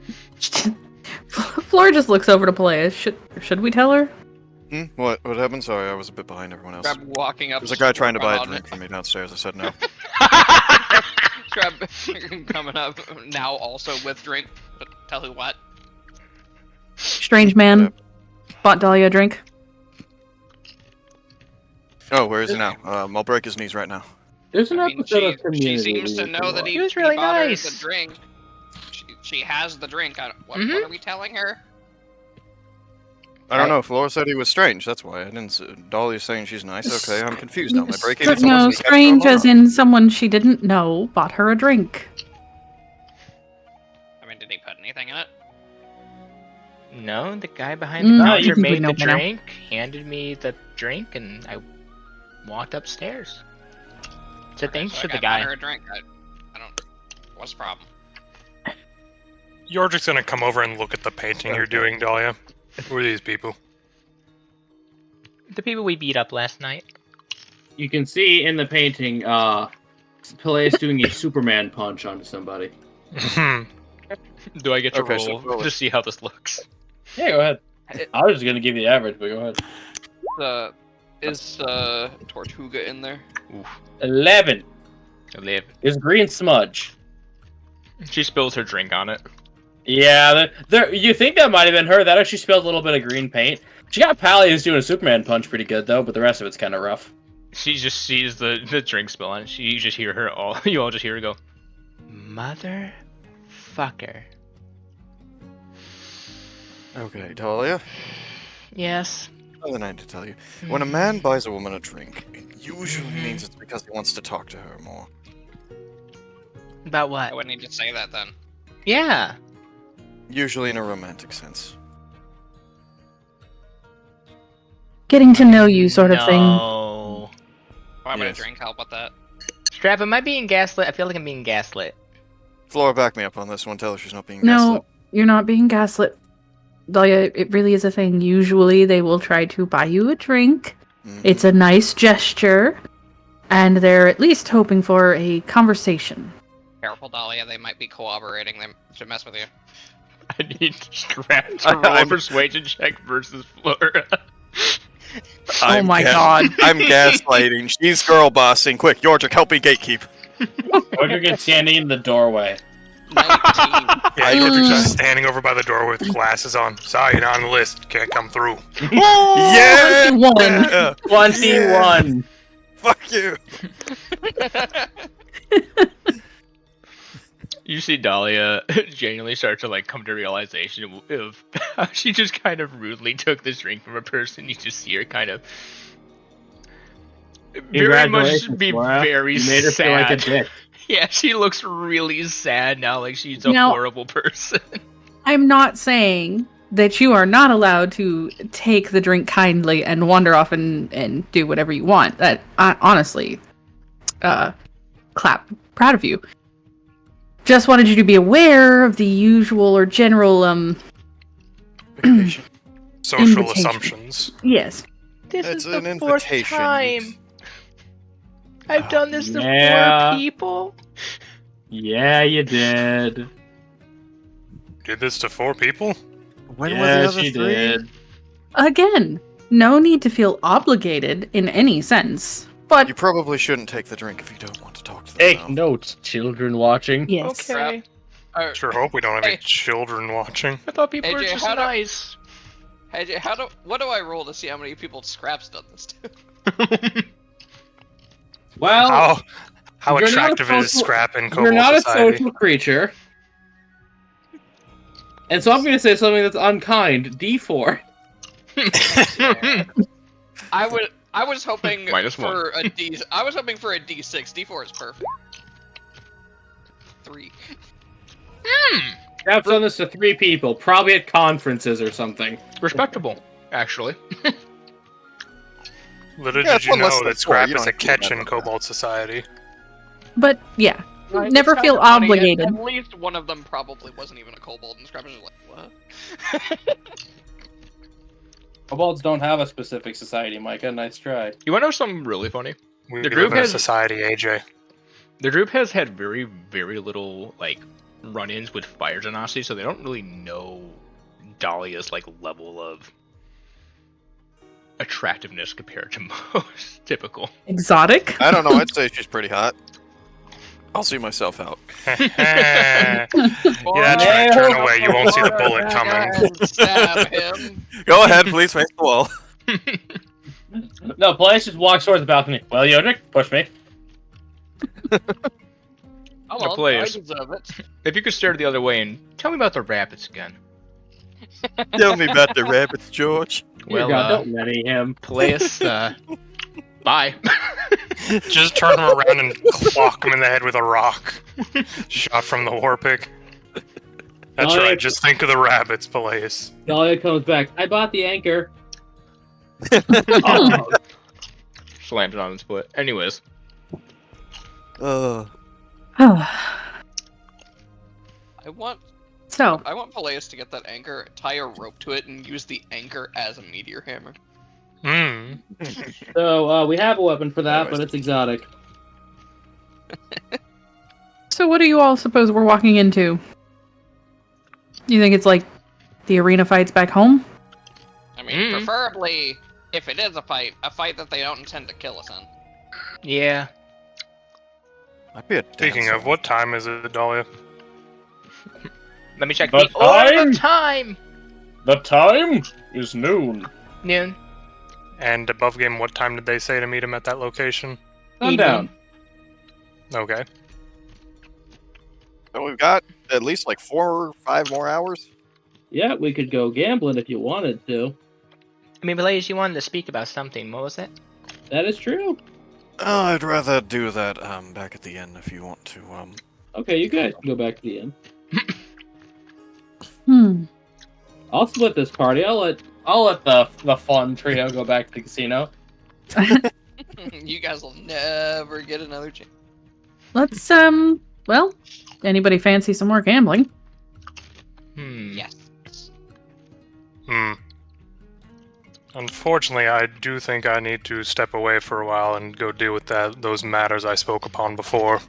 Flora just looks over to Peleus. Should we tell her? What happened? Sorry, I was a bit behind everyone else. Grab walking up. There's a guy trying to buy a on drink it. from me downstairs. I said no. Grab coming up now also with drink. But tell who what. Strange man bought Dahlia a drink. Oh, where is he now? I'll break his knees right now. There's an I mean, episode of she Community. seems to we know can that watch. He was really bought her nice. the drink. She has the drink. What Mhm. are we telling her? I don't know. Flora said he was strange. That's why I didn't. Dahlia's saying she's nice. Okay, I'm confused now. Am I breaking into someone's No, kneecap strange or as not? in someone she didn't know bought her a drink. I mean, did he put anything in it? No, the guy behind the No, counter you think we made know the by now. drink, handed me the drink, and I walked upstairs. So thanks So for I the got bought guy. her a drink. I don't. What's the problem? You're just gonna come over and look at the painting you're doing, Dahlia. Who are these people? The people we beat up last night. You can see in the painting, Peleus doing a Superman punch onto somebody. Do I get to Okay, so roll roll it. to see how this looks? Yeah, go ahead. I was just gonna give you the average, but go ahead. Is Tortuga in there? 11 I live. is green smudge. She spills her drink on it. Yeah, there. You think that might have been her? That actually spilled a little bit of green paint. She got Pally who's doing a Superman punch pretty good though, but the rest of it's kind of rough. She just sees the drink spill on it. You just hear her all. You all just hear her go. Motherfucker. Okay, Dahlia. Yes. Another night to tell you. When a man buys a woman a drink, it usually means it's because he wants to talk to her more. About I what? wouldn't need to say that then. Yeah. Usually in a romantic sense. Getting to know you sort of thing. No. Why would a Yes. drink help with that? Strap, am I being gaslit? I feel like I'm being gaslit. Flora, back me up on this one. Tell her she's not being No, gaslit. you're not being gaslit. Dahlia, it really is a thing. Usually they will try to buy you a drink. Mhm. It's a nice gesture. And they're at least hoping for a conversation. Careful, Dahlia. They might be cooperating. They should mess with you. I need Strap to roll a persuasion check versus Flora. Oh my god. I'm gaslighting. She's girl bossing. Quick, Yordrick, help me gatekeep. Roger gets standing in the doorway. 19. Yeah, you're just standing over by the door with glasses on. Sorry, you're not on the list. Can't come through. Yeah! 21. Yeah! 21. Fuck you! You see Dahlia genuinely start to like come to realization of how she just kind of rudely took this drink from a person. You just see her kind of very much Congratulations, be Flora. very You made her feel like a sad. dick. Yeah, she looks really sad now, like she's a Now- horrible person. I'm not saying that you are not allowed to take the drink kindly and wander off and do whatever you want. That honestly, proud of you. Just wanted you to be aware of the usual or general Invitation. Social Invitation. assumptions. Yes. This It's is the an fourth invitation. time. I've done this to Yeah. 4 people. Yeah, you did. Did this to 4 people? When yeah, were the other she 3? did. Again, no need to feel obligated in any sense. But You probably shouldn't take the drink if you don't want to talk to them. Take though. notes, children watching. yes. Okay. Sure hope we don't have any Hey. children watching. I thought people were AJ, just how do- nice. Hey, what do I roll to see how many people Scrap's done this to? Well, How you're not a attractive is social- Scrap in you're Kobold not Society? a social creature. And so I'm going to say something that's unkind. D4. I was hoping -1. for a D. I was hoping for a D6. D4 is perfect. 3. I've done this to 3 people, probably at conferences or something. Respectable, actually. Little Yeah, did it's you one less know than that 4, Scrap you is don't a have to catch in remember Kobold Society. But yeah, Like, never it's feel kinda funny, obligated. At least one of them probably wasn't even a kobold, and Scrap was just like, what? Kobolds don't have a specific society, Micah. Nice try. You want to know something really funny? We The live group in a has- society, AJ. The group has had very, very little like run-ins with fire genocide, so they don't really know Dahlia's like level of attractiveness compared to most typical. Exotic. I don't know. I'd say she's pretty hot. I'll see myself out. Yeah, that's right. Turn away. You won't see the bullet coming. Stab him. Go ahead, please face the wall. No, Blaze just walks towards the balcony. Well, Yodrick, push me. Come No, on, I please. deserve it. If you could stare the other way and tell me about the rabbits again. Tell me about the rabbits, George. Dear Well, God, don't marry him. Peleus, bye. Just turn him around and clock him in the head with a rock. Shot from the war pig. That's Oh, yeah. right. Just think of the rabbits, Peleus. Dahlia comes back. I bought the anchor. Oh, Slams it on the split. Anyways, Uh, I want So, Peleus to get that anchor, tie a rope to it, and use the anchor as a meteor hammer. Hmm. So we have a weapon for that, Anyways. but it's exotic. so what do you all suppose we're walking into? You think it's like the arena fights back home? I mean, preferably, if it is a fight that they don't intend to kill us in. yeah. might be a Speaking dancer. of, what time is it, Dahlia? Let me check The the order of time? time. the time is noon. Noon. And above game, what time did they say to meet him at that location? Sundown. Okay. So we've got at least like 4 or 5 more hours. Yeah, we could go gambling if you wanted to. I mean, Blaze, you wanted to speak about something. What was it? That is true. Oh, I'd rather do that back at the end if you want to. Okay, you guys can go back to the inn. I'll split this party. I'll let the fun trio go back to the casino. You guys will never get another chance. Let's, well, anybody fancy some more gambling? Yes. Hmm. Unfortunately, I do think I need to step away for a while and go deal with those matters I spoke upon before.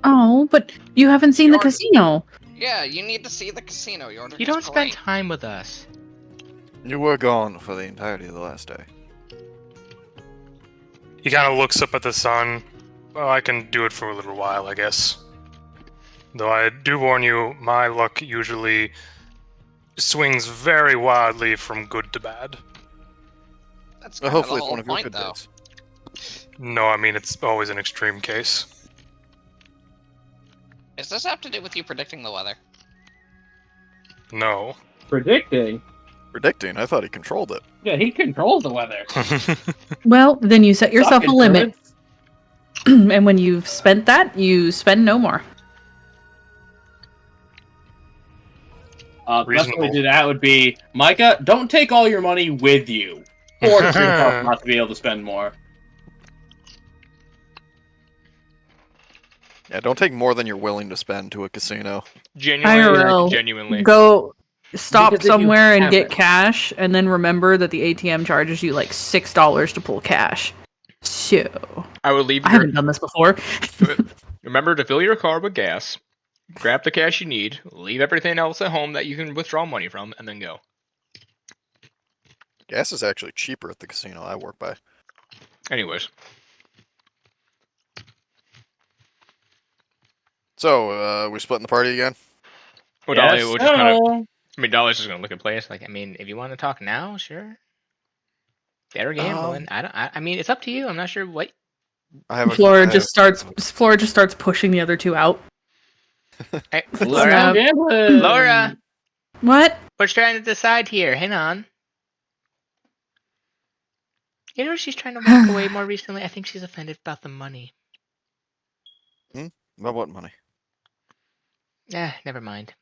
Oh, but you haven't seen the You're- casino. Yeah, you need to see the casino, Yordle. You don't It's spend great. time with us. You were gone for the entirety of the last day. He kind of looks up at the sun. Well, I can do it for a little while, I guess. Though I do warn you, my luck usually swings very wildly from good to bad. That's Well, kind of hopefully the it's whole one of your point, good though. days. No, I mean, it's always an extreme case. Does this have to do with you predicting the weather? No. Predicting. Predicting, I thought he controlled it. Yeah, he controls the weather. Well, then you set yourself Suck a it, limit. Terrence. And when you've spent that, you spend no more. The best way Reasonable. to do that would be, Micah, don't take all your money with you. Force yourself not to be able to spend more. Yeah, don't take more than you're willing to spend to a casino. Genuinely, IRL. genuinely. Go stop Because if you somewhere and have get it- cash, and then remember that the ATM charges you like $6 to pull cash. So I would leave I your. haven't done this before. Remember to fill your car with gas, grab the cash you need, leave everything else at home that you can withdraw money from, and then go. Gas is actually cheaper at the casino I work by. Anyways, So, we splitting the party again? well, Dolly, Yes, we'll just kind of. so. I mean, Dolly's just gonna look at place. Like, I mean, if you want to talk now, sure. Better gambling. I mean, it's up to you. I'm not sure what. I have a Flora I just starts pushing the other two out. Hey, Let's Laura, go gambling. Laura, What? we're trying to decide here. Hang on. You know, she's trying to walk away more recently. I think she's offended about the money. About what money? Never mind.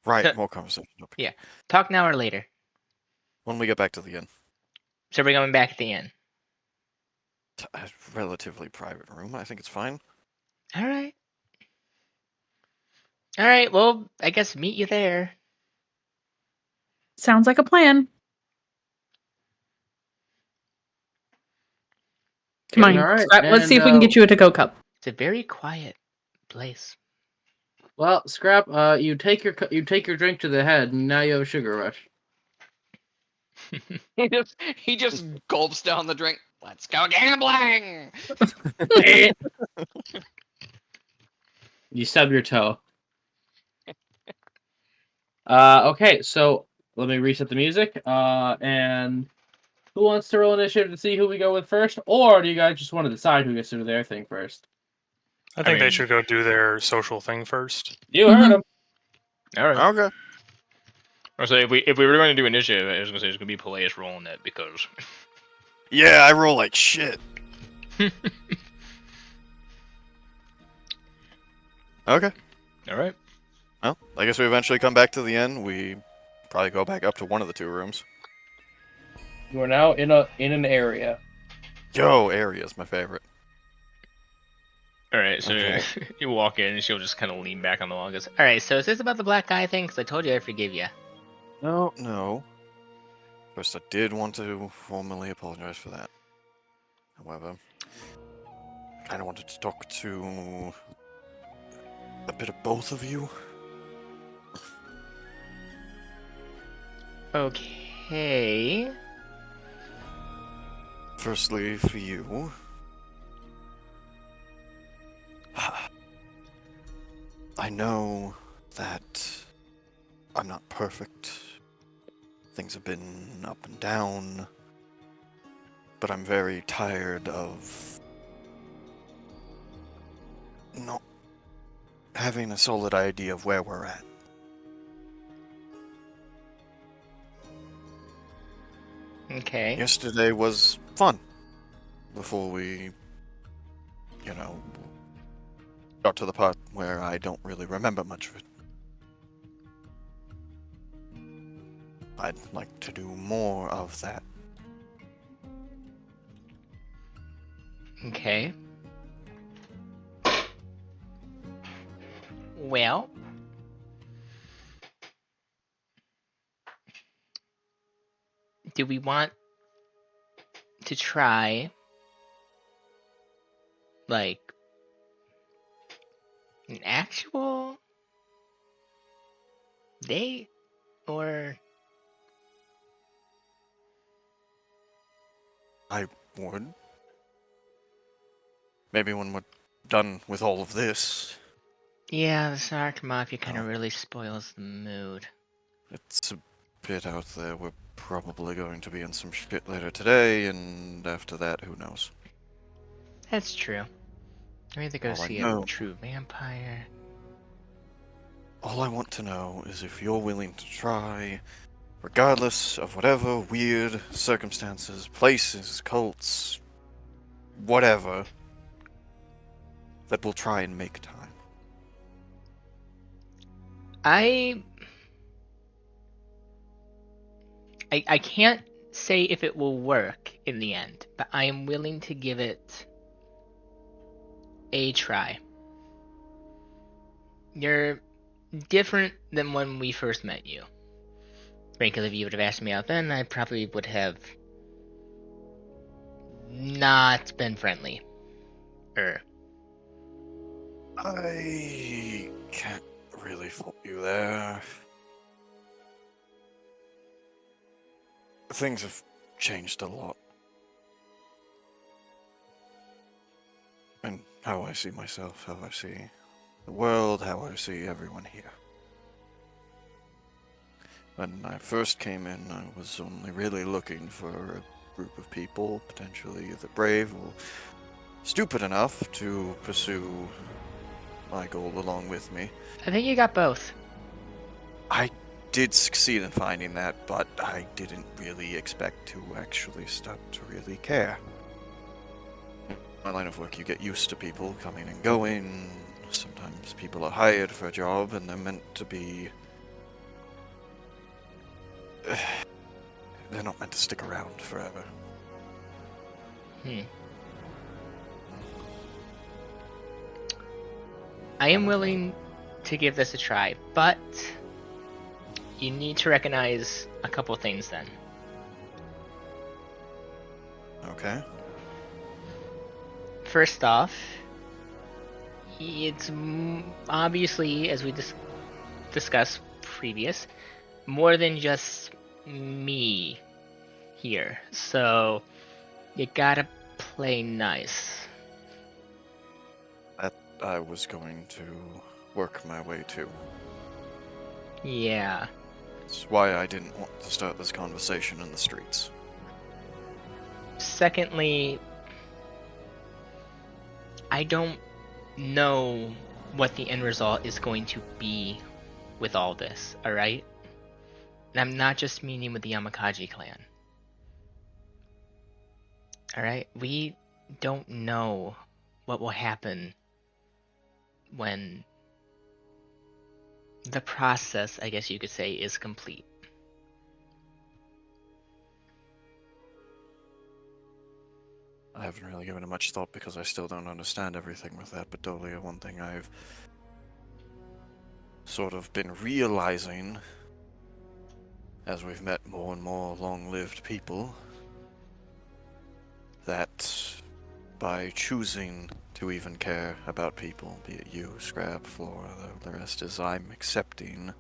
Right, So- more conversation. Okay. Yeah. Talk now or later. When we get back to the inn. So we're going back at the end. A relatively private room. I think it's fine. All right. All right. Well, I guess meet you there. Sounds like a plan. Come on, All right, Scrap, let's see if we can and, get you a to-go cup. It's a very quiet place. Well, Scrap, you take your drink to the head, and now you have a sugar rush. He just gulps down the drink. Let's go gambling. You stub your toe. Okay, so let me reset the music. And who wants to roll initiative to see who we go with first, or do you guys just want to decide who gets to do their thing first? I think they mean- should go do their social thing first. You heard him. All right. Okay. Or so if we were going to do initiative, I was going to say it's going to be Peleus rolling it because. Yeah, I roll like shit. Okay. All right. Well, I guess we eventually come back to the inn. We probably go back up to one of the two rooms. You are now in an area. Yo, area's my favorite. All right. So Okay. you walk in, and she'll just kind of lean back on the wall and goes, "All right. So is this about the black guy thing? Because I told you I forgive you." No. First, I did want to formally apologize for that. However, I kind of wanted to talk to a bit of both of you. Okay. Firstly, for you. I know that I'm not perfect. Things have been up and down. But I'm very tired of not having a solid idea of where we're at. Okay. Yesterday was fun. Before we, got to the part where I don't really remember much of it. I'd like to do more of that. Okay. Well. Do we want to try, like, an actual date? Or... I would. Maybe when we're done with all of this. Yeah, the WereShark Mafia kind of really spoils the mood. It's a bit out there. We're probably going to be in some shit later today, and after that, who knows? That's true. I need to go All I see know- a true vampire. All I want to know is if you're willing to try, regardless of whatever weird circumstances, places, cults, whatever, that we'll try and make time. I can't say if it will work in the end, but I am willing to give it a try. You're different than when we first met you. Frankly, if you would have asked me out then, I probably would have not been friendly. I can't really fault you there. Things have changed a lot. And how I see myself, how I see the world, how I see everyone here. When I first came in, I was only really looking for a group of people, potentially either brave or stupid enough to pursue my goal along with me. I think you got both. I did succeed in finding that, but I didn't really expect to actually start to really care. In my line of work, you get used to people coming and going. Sometimes people are hired for a job and they're meant to be... they're not meant to stick around forever. I am willing to give this a try, but you need to recognize a couple things then. Okay. First off, it's obviously, as we discussed previous, more than just me here. So you gotta play nice. That I was going to work my way to. Yeah. That's why I didn't want to start this conversation in the streets. Secondly, I don't know what the end result is going to be with all this, alright? And I'm not just meaning with the Yamakaji clan. Alright? We don't know what will happen when the process, I guess you could say, is complete. I haven't really given it much thought because I still don't understand everything with that, but Dolia, one thing I've sort of been realizing as we've met more and more long-lived people, that by choosing to even care about people, be it you, Scrap, Flora, the rest, is I'm accepting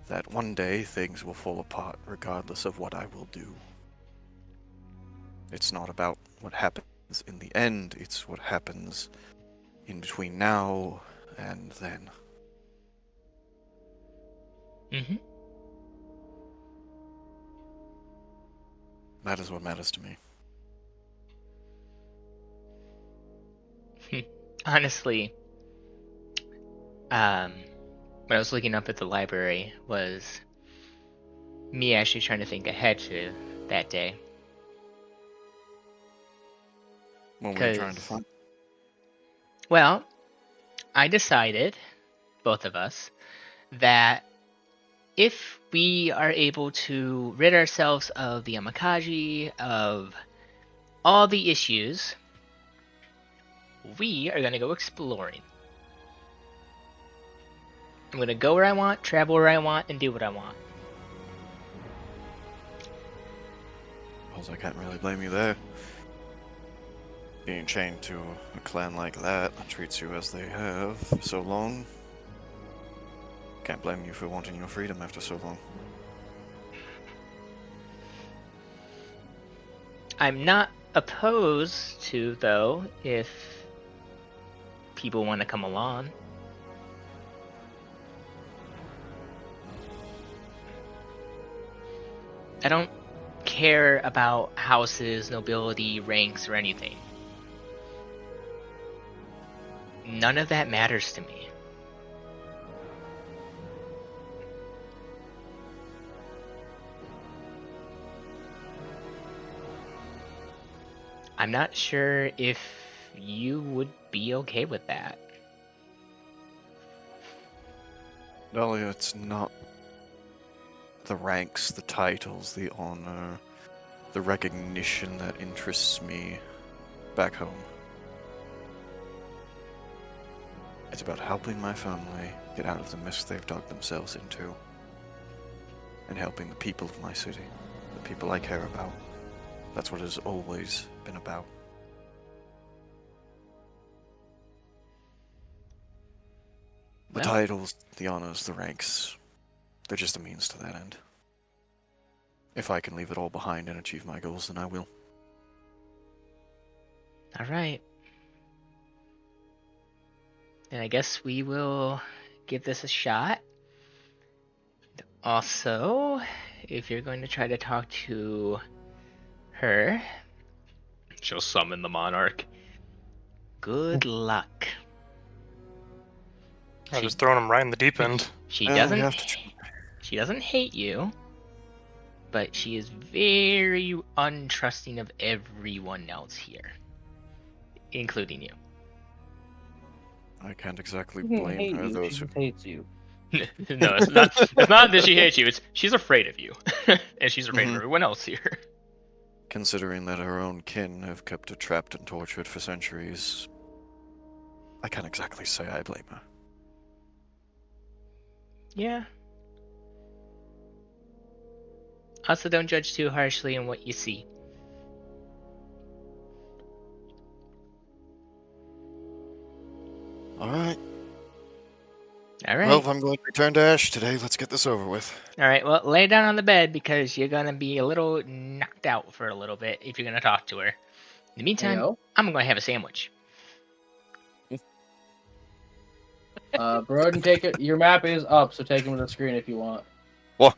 that one day things will fall apart regardless of what I will do. It's not about what happens in the end, it's what happens in between now and then. Mm-hmm. That is what matters to me. Honestly, when I was looking up at the library, was me actually trying to think ahead to that day. What were you trying to find? Well, I decided, both of us, that if we are able to rid ourselves of the Yamakaji, of all the issues, we are going to go exploring. I'm going to go where I want, travel where I want, and do what I want. Well, I can't really blame you there. Being chained to a clan like that treats you as they have for so long. Can't blame you for wanting your freedom after so long. I'm not opposed to, though, if people want to come along. I don't care about houses, nobility, ranks, or anything. None of that matters to me. I'm not sure if you would be okay with that. Dahlia, it's not the ranks, the titles, the honor, the recognition that interests me back home. It's about helping my family get out of the mess they've dug themselves into. And helping the people of my city, the people I care about. That's what it's always been about. The Well. titles, the honors, the ranks, they're just a means to that end. If I can leave it all behind and achieve my goals, then I will. All right. Then I guess we will give this a shot. Also, if you're going to try to talk to her, she'll summon the monarch. Good luck. I was throwing him right in the deep end. She Well, doesn't. we have to She doesn't hate you, but she is very untrusting of everyone else here, including you. I can't exactly She didn't blame hate her. you, Those she who just hates you. No, it's not. It's not that she hates you. It's she's afraid of you, and she's afraid of Mhm. everyone else here. considering that her own kin have kept her trapped and tortured for centuries, I can't exactly say I blame her. Yeah. Also, don't judge too harshly on what you see. Alright. All right. Well, if I'm going to return to Ash today, let's get this over with. All right. Well, lay down on the bed because you're gonna be a little knocked out for a little bit if you're gonna talk to her. In the meantime, Heyo. I'm gonna have a sandwich. Broden, take it. Your map is up, so take him to the screen if you want. What?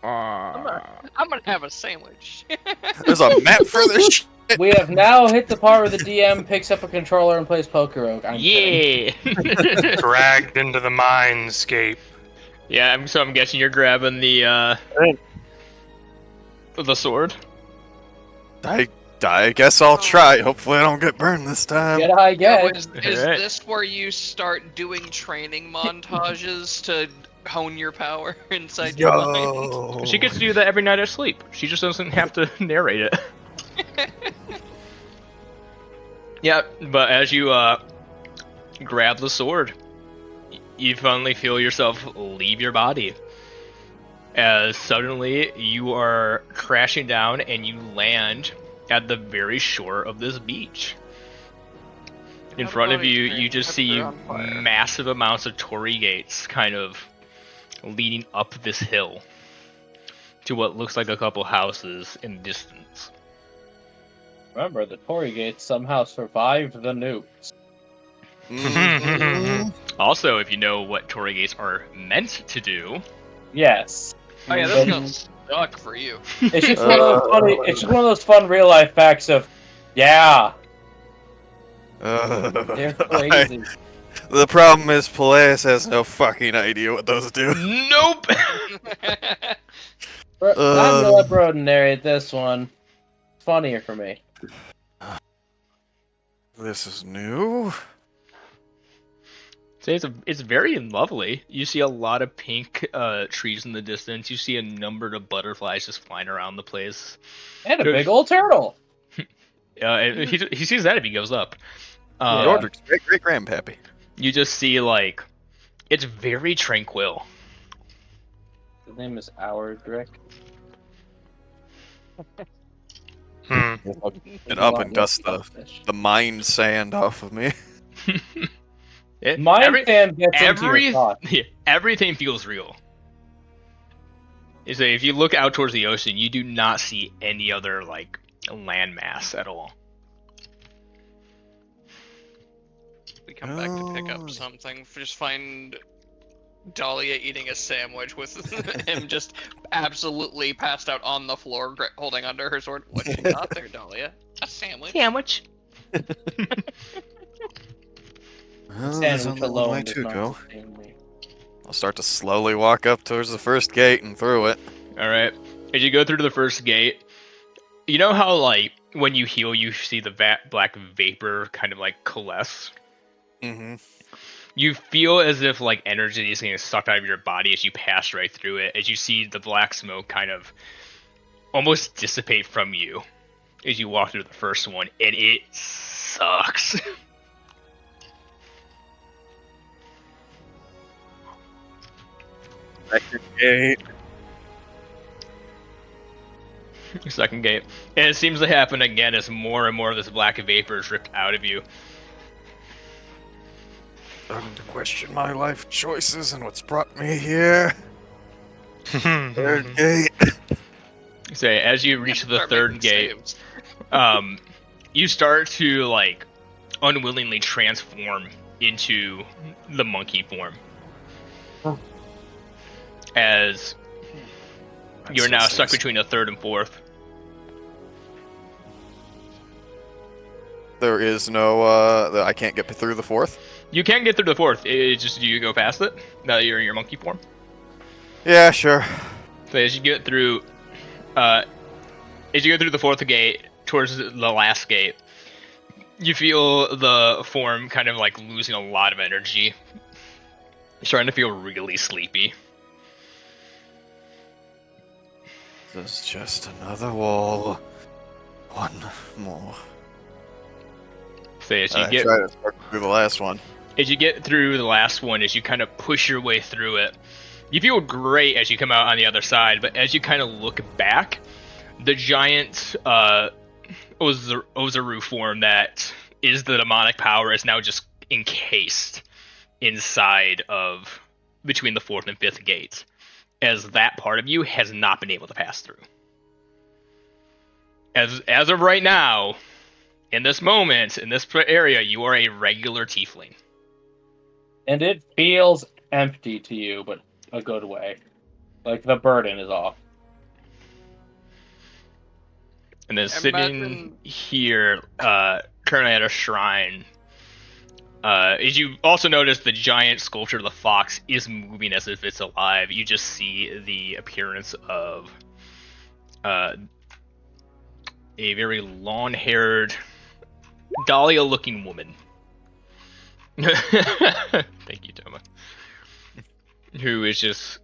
I'm gonna have a sandwich. There's a map for this shit? We have now hit the part where the DM picks up a controller and plays Poker Oak. I'm kidding. Yeah. Dragged into the mindscape. Yeah, I'm guessing you're grabbing the sword. I guess I'll try. Hopefully I don't get burned this time. Get a high So get. is Alright. this where you start doing training montages to hone your power inside your mind? Yo. She gets to do that every night at sleep. She just doesn't have to narrate it. Yeah, but as you grab the sword, you finally feel yourself leave your body. As suddenly you are crashing down and you land at the very shore of this beach. In front of you, you just see massive amounts of torii gates kind of leading up this hill to what looks like a couple houses in the distance. Remember, the Tory Gates somehow survived the nukes. Mhm. Also, if you know what torii gates are meant to do, Yes. Oh yeah, But- that's gonna suck for you. It's just one of those funny. It's just one of those fun real life facts of, yeah, they're crazy. The problem is Peleus has no fucking idea what those do. nope. I'm gonna let Broden narrate this one. It's funnier for me. This is new. So it's very lovely. You see a lot of pink trees in the distance. You see a number of butterflies just flying around the place. And a big old turtle. He sees that if he goes up. Yeah. Yordrick's great grandpappy. You just see like it's very tranquil. His name is Auerdrick. Hmm. And up and dust the mind sand off of me. Mind sand gets into your thoughts. Everything feels real. So if you look out towards the ocean, you do not see any other like landmass at all. We come back to pick up something. Just find Dahlia eating a sandwich with him just absolutely passed out on the floor, holding onto her sword. What you got there, Dahlia? A sandwich. Sandwich. Well, there's Sandwich only one alone way does to not go. sustain me. I'll start to slowly walk up towards the first gate and through it. All right. As you go through to the first gate, you know how like when you heal, you see the black vapor kind of like coalesce. Mm-hmm. You feel as if like energy is getting sucked out of your body as you pass right through it. As you see the black smoke kind of almost dissipate from you as you walk through the first one, and it sucks. Second gate. Second gate. And it seems to happen again as more and more of this black vapor is ripped out of you. Starting to question my life choices and what's brought me here. Third gate. So as you reach the Start third making gate, saves. you start to like unwillingly transform into the monkey form. As you're now stuck between the third and fourth. There is no, I can't get through the fourth? You can get through the fourth. It's just do you go past it now that you're in your monkey form? Yeah, sure. So as you get through, the fourth gate towards the last gate, you feel the form kind of like losing a lot of energy. You're starting to feel really sleepy. There's just another wall. One more. So as you get try to start through the last one. As you get through the last one, as you kind of push your way through it, you feel great as you come out on the other side, but as you kind of look back, the giant Ozaru form that is the demonic power is now just encased inside of between the fourth and fifth gates, as that part of you has not been able to pass through. As of right now, in this moment, in this area, you are a regular tiefling. And it feels empty to you, but a good way. Like the burden is off. And then sitting here, currently at a shrine, as you also notice, the giant sculpture of the fox is moving as if it's alive. You just see the appearance of a very long-haired, Dahlia-looking woman. Thank you, Toma. Who is just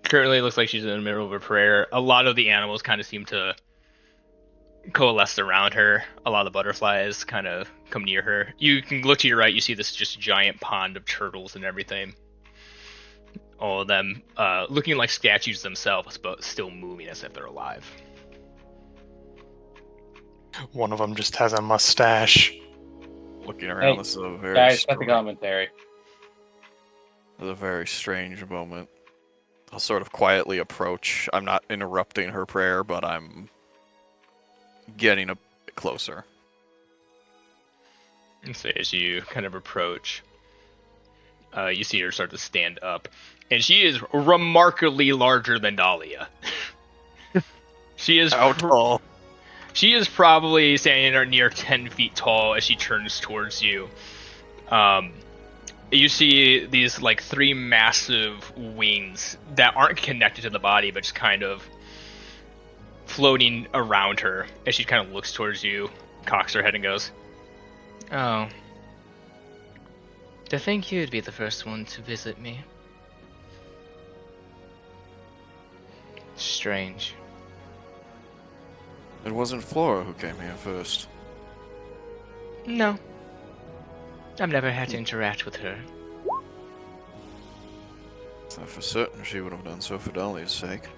currently looks like she's in the middle of a prayer. A lot of the animals kind of seem to coalesce around her. A lot of the butterflies kind of come near her. You can look to your right, you see this just giant pond of turtles and everything. All of them looking like statues themselves, but still moving as if they're alive. One of them just has a mustache. Looking around, Hey, this is a very Guys, cut the strange, commentary. this is a very strange moment. I'll sort of quietly approach. I'm not interrupting her prayer, but I'm getting a bit closer. And so as you kind of approach, you see her start to stand up. And she is remarkably larger than Dahlia. She is How tall? She is probably standing near 10 feet tall as she turns towards you. You see these like three massive wings that aren't connected to the body, but just kind of floating around her as she kind of looks towards you, cocks her head and goes, Oh. To think you'd be the first one to visit me. Strange. It wasn't Flora who came here first. No. I've never had to interact with her. So for certain she would have done so for Dahlia's sake.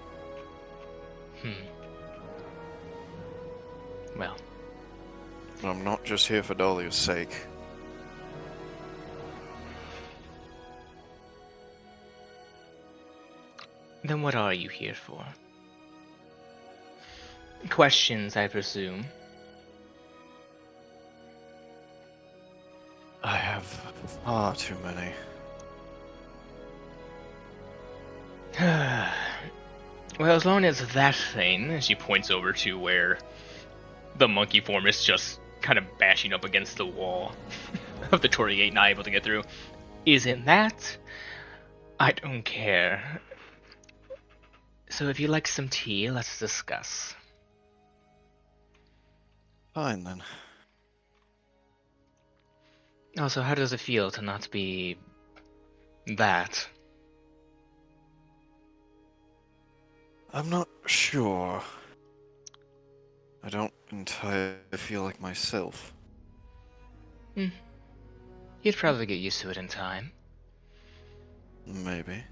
Well, But I'm not just here for Dahlia's sake. then what are you here for? Questions, I presume. I have far too many. well, as long as that thing, and she points over to where the monkey form is just kind of bashing up against the wall of the Torii Gate, not able to get through, isn't that? I don't care. So if you like some tea, let's discuss. Fine then. Also, how does it feel to not be that? I'm not sure. I don't entirely feel like myself. You'd probably get used to it in time. Maybe.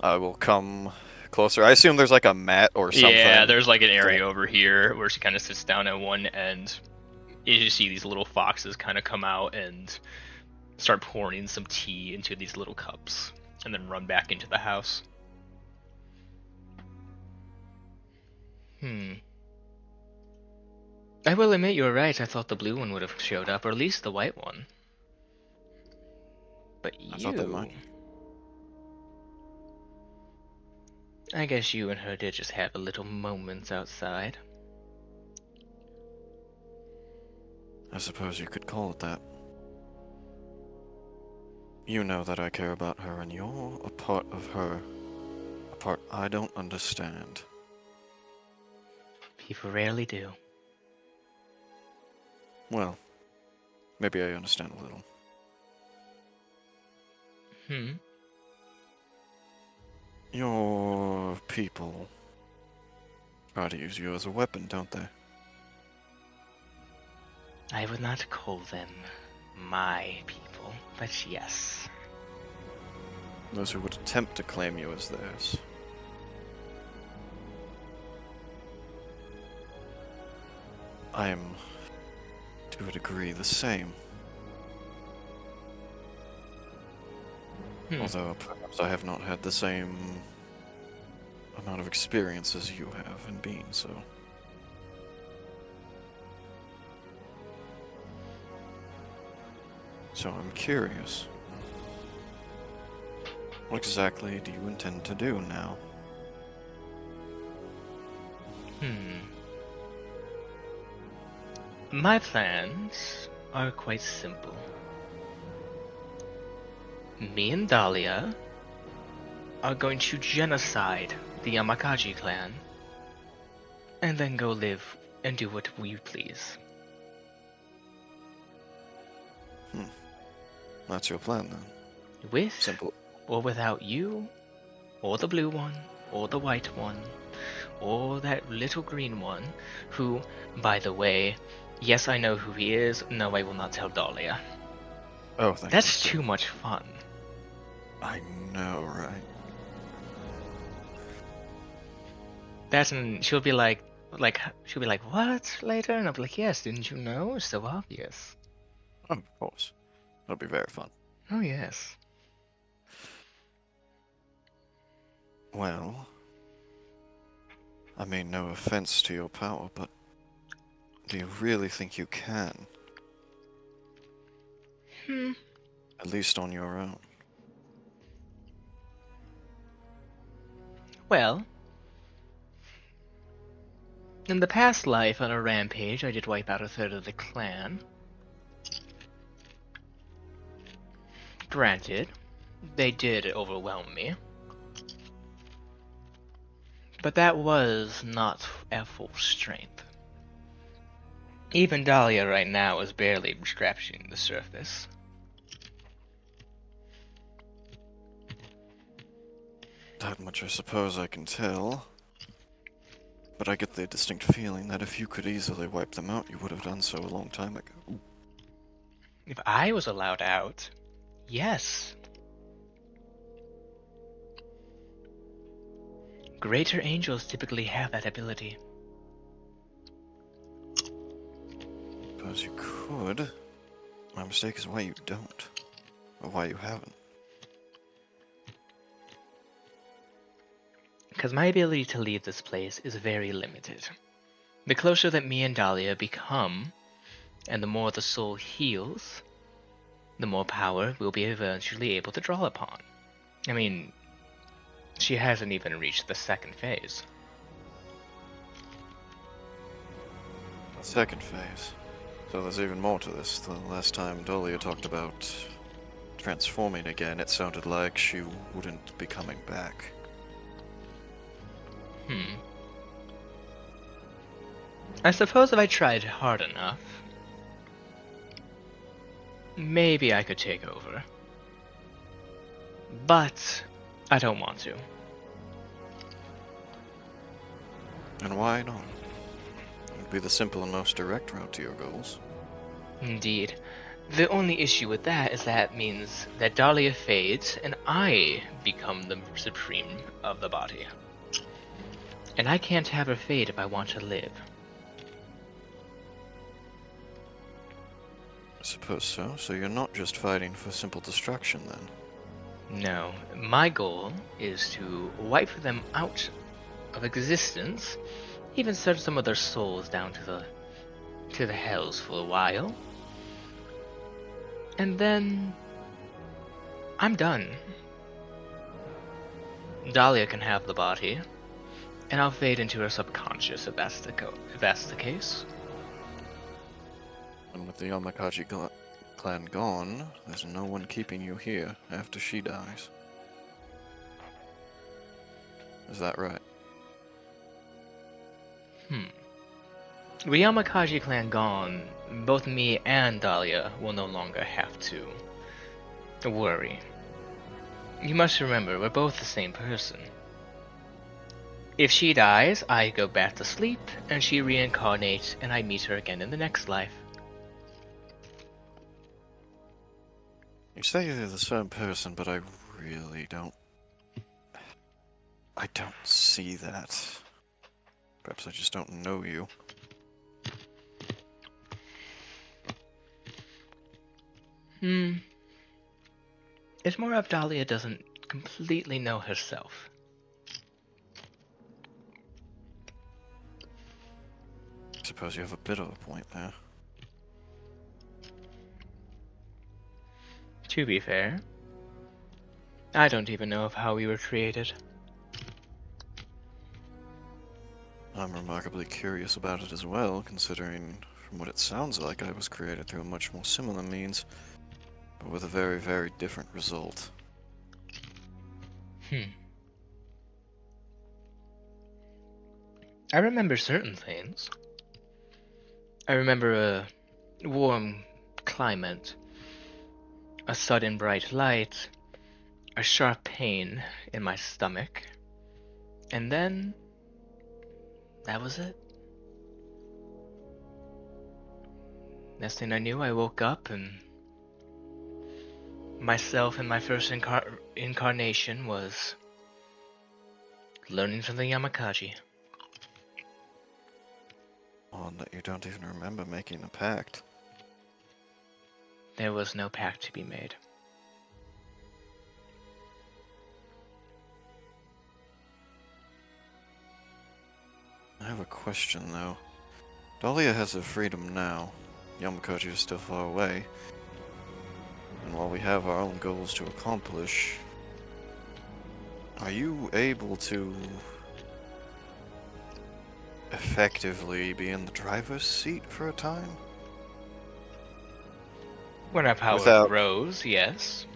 I will come closer. I assume there's like a mat or something. Yeah, there's like an area over here where she kind of sits down at one end. You just see these little foxes kind of come out and start pouring some tea into these little cups, and then run back into the house. I will admit you're right. I thought the blue one would have showed up, or at least the white one. But I thought they might. I guess you and her did just have a little moments outside. I suppose you could call it that. You know that I care about her, and you're a part of her. A part I don't understand. People rarely do. Well, maybe I understand a little. Your people try to use you as a weapon, don't they? I would not call them my people, but yes. Those who would attempt to claim you as theirs. I am, to a degree, the same. Although perhaps I have not had the same amount of experience as you have in being so. So I'm curious. What exactly do you intend to do now? My plans are quite simple. Me and Dahlia are going to genocide the Yamakaji clan, and then go live and do what we please. That's your plan then. With Simple. or without you, or the blue one, or the white one, or that little green one, who, by the way, yes, I know who he is. No, I will not tell Dahlia. Oh, thank That's you. too much fun. I know, right? She'll be like, what, later? And I'll be like, yes, didn't you know? It's so obvious. Oh, of course. That'll be very fun. Oh, yes. Well, I mean, no offense to your power, but do you really think you can? At least on your own. Well, in the past life on a rampage, I did wipe out a third of the clan. Granted, they did overwhelm me. But that was not at full strength. Even Dahlia right now is barely scratching the surface. That much I suppose I can tell. But I get the distinct feeling that if you could easily wipe them out, you would have done so a long time ago. If I was allowed out, yes. Greater angels typically have that ability. Suppose you could. My mistake is why you don't. Or why you haven't. Because my ability to leave this place is very limited. The closer that me and Dahlia become, and the more the soul heals, the more power we'll be eventually able to draw upon. I mean, she hasn't even reached the second phase. Second phase. So there's even more to this. The last time Dahlia talked about transforming again, it sounded like she wouldn't be coming back. I suppose if I tried hard enough, maybe I could take over. But I don't want to. And why not? It would be the simple and most direct route to your goals. Indeed. The only issue with that is that means that Dahlia fades and I become the supreme of the body. And I can't have her fade if I want to live. I suppose so. So you're not just fighting for simple destruction, then? No, my goal is to wipe them out of existence, even send some of their souls down to the hells for a while. And then I'm done. Dahlia can have the body, and I'll fade into her subconscious if that's the case. And with the Yamakaji clan gone, there's no one keeping you here after she dies. Is that right? With Yamakaji clan gone, both me and Dahlia will no longer have to worry. You must remember, we're both the same person. If she dies, I go back to sleep, and she reincarnates, and I meet her again in the next life. You say you're the same person, but I really don't... I don't see that. Perhaps I just don't know you. It's more of Dahlia doesn't completely know herself. I suppose you have a bit of a point there. To be fair, I don't even know of how we were created. I'm remarkably curious about it as well, considering from what it sounds like I was created through a much more similar means, but with a very, very different result. I remember certain things. I remember a warm climate, a sudden bright light, a sharp pain in my stomach, and then that was it. Next thing I knew, I woke up and myself in my first incarnation was learning from the Yamakaji. Odd that you don't even remember making a pact. There was no pact to be made. I have a question, though. Dahlia has her freedom now. Yamakaji is still far away. And while we have our own goals to accomplish, are you able to effectively be in the driver's seat for a time? When our power grows, yes.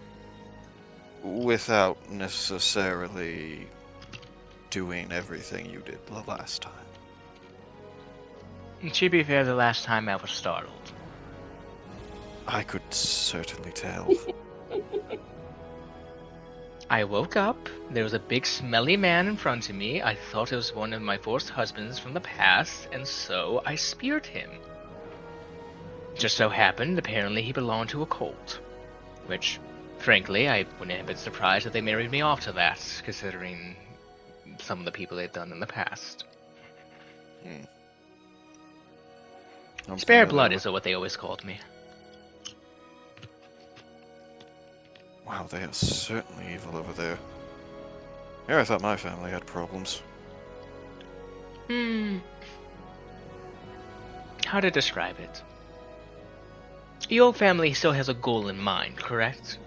Without necessarily doing everything you did the last time. To be fair, the last time I was startled. I could certainly tell. I woke up, there was a big smelly man in front of me. I thought it was one of my forced husbands from the past, and so I speared him. Just so happened, apparently he belonged to a cult. Which, frankly, I wouldn't have been surprised if they married me off to that, considering some of the people they've done in the past. Spare blood is what they always called me. Wow, they are certainly evil over there. Yeah, I thought my family had problems. How to describe it? Your family still has a goal in mind, correct?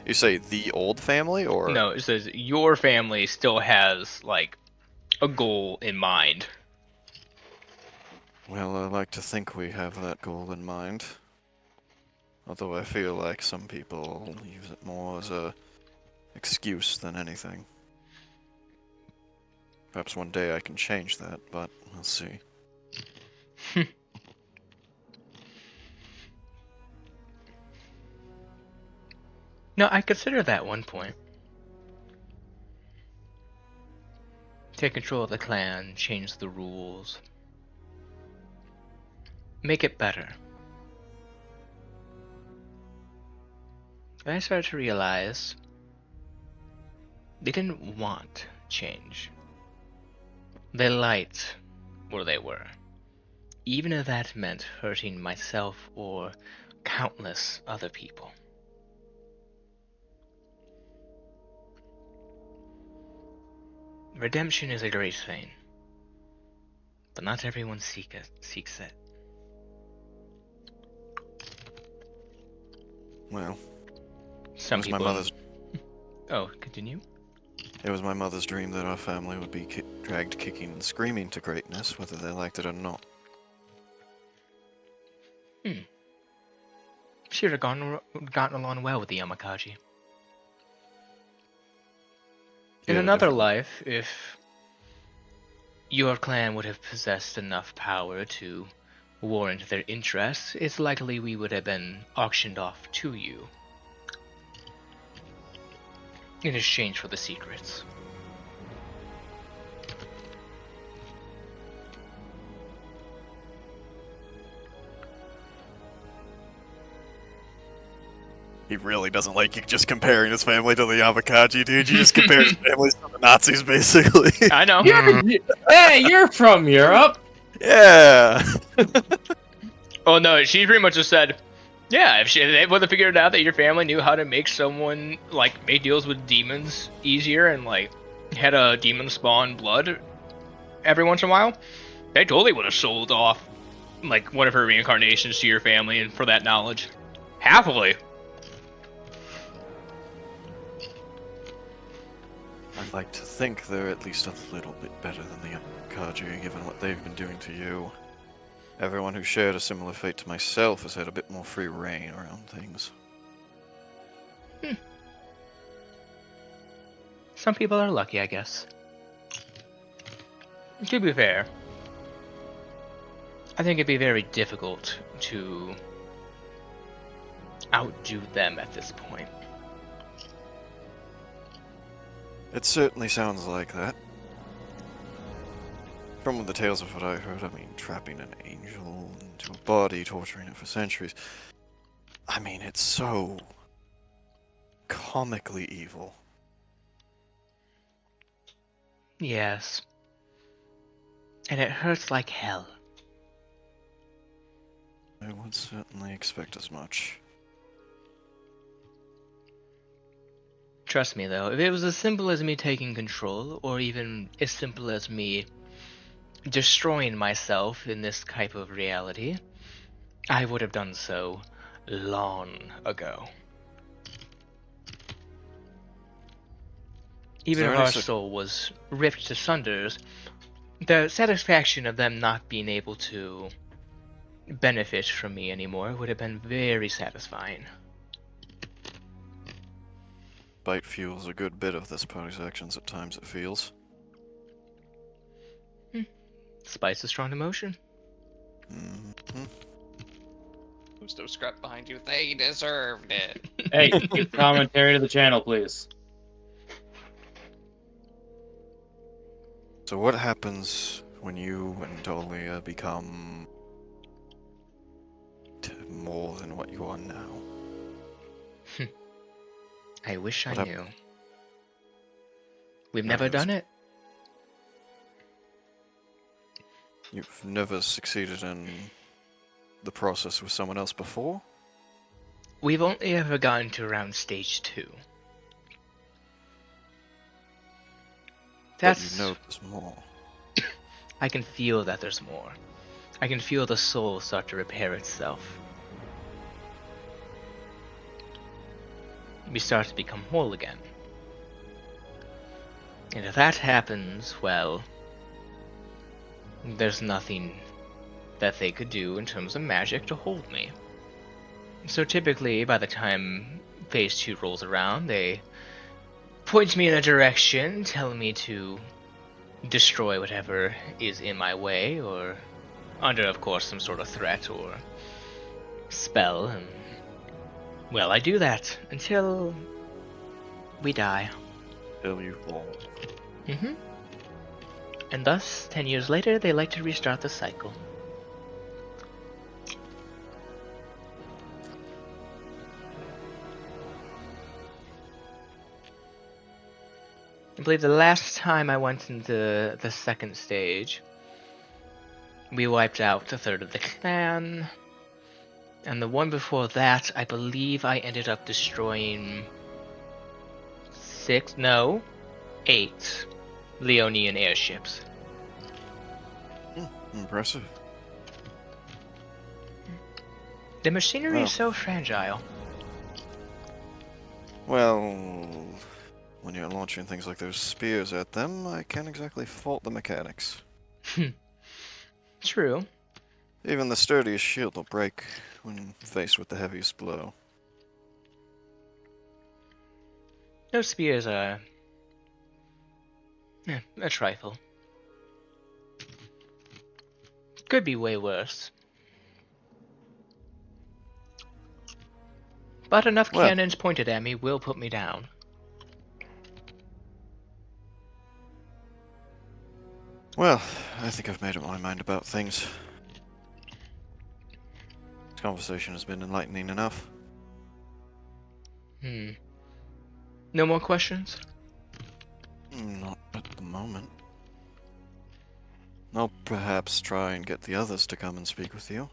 You say the old family, or...? No, it says your family still has, like, a goal in mind. Well, I like to think we have that goal in mind. Although I feel like some people use it more as a excuse than anything. Perhaps one day I can change that, but we'll see. No, I considered that one point. Take control of the clan, change the rules. make it better. I started to realize they didn't want change. They liked where they were, even if that meant hurting myself or countless other people. Redemption is a great thing, but not everyone seeks it. Well, Some it was my people. mother's. Oh, continue. It was my mother's dream that our family would be dragged kicking and screaming to greatness, whether they liked it or not. She would have gotten along well with the Yamakaji. In Yeah, another definitely. life, if your clan would have possessed enough power to warrant their interests, it's likely we would have been auctioned off to you in exchange for the secrets. He really doesn't like you just comparing his family to the Yamakaji, dude. You just compare his family to the Nazis, basically. I know. Hey, you're from Europe. Yeah. Oh no, she pretty much just said, yeah, if they would have figured out that your family knew how to make someone, like, make deals with demons easier and, like, had a demon spawn blood every once in a while, they totally would have sold off, like, one of her reincarnations to your family and for that knowledge. Happily. I'd like to think they're at least a little bit better than the Yamakaji, given what they've been doing to you. Everyone who shared a similar fate to myself has had a bit more free reign around things. Some people are lucky, I guess. To be fair. I think it'd be very difficult to outdo them at this point. It certainly sounds like that. From the tales of what I heard, I mean, trapping an angel into a body, torturing it for centuries. I mean, it's so comically evil. Yes. And it hurts like hell. I would certainly expect as much. Trust me, though, if it was as simple as me taking control, or even as simple as me destroying myself in this type of reality, I would have done so long ago. Even there if any our such- soul was ripped to sunders, the satisfaction of them not being able to benefit from me anymore would have been very satisfying. Bite fuels a good bit of this party's actions at times, it feels. Spice is strong emotion. Mm-hmm. Who's no scrap behind you? They deserved it. Hey, keep commentary to the channel, please. So what happens when you and Dolia become more than what you are now? I wish I What knew. We've No, never it was- done it. You've never succeeded in the process with someone else before? We've only ever gotten to around stage 2. That's... But you know there's more. I can feel that there's more. I can feel the soul start to repair itself. We start to become whole again. And if that happens, well, there's nothing that they could do in terms of magic to hold me. So typically, by the time Phase 2 rolls around, they point me in a direction, tell me to destroy whatever is in my way, or under, of course, some sort of threat or spell, and well, I do that until we die. Till you fall. Mm-hmm. And thus, 10 years later, they like to restart the cycle. I believe the last time I went into the second stage, we wiped out a third of the clan. And the one before that, I believe I ended up destroying 8 Leonian airships. Impressive. The machinery is so fragile. Well, when you're launching things like those spears at them, I can't exactly fault the mechanics. True. Even the sturdiest shield will break when faced with the heaviest blow. Those spears are a trifle. Could be way worse. But enough cannons pointed at me will put me down. Well, I think I've made up my mind about things. This conversation has been enlightening enough. No more questions? Not at the moment. I'll perhaps try and get the others to come and speak with you.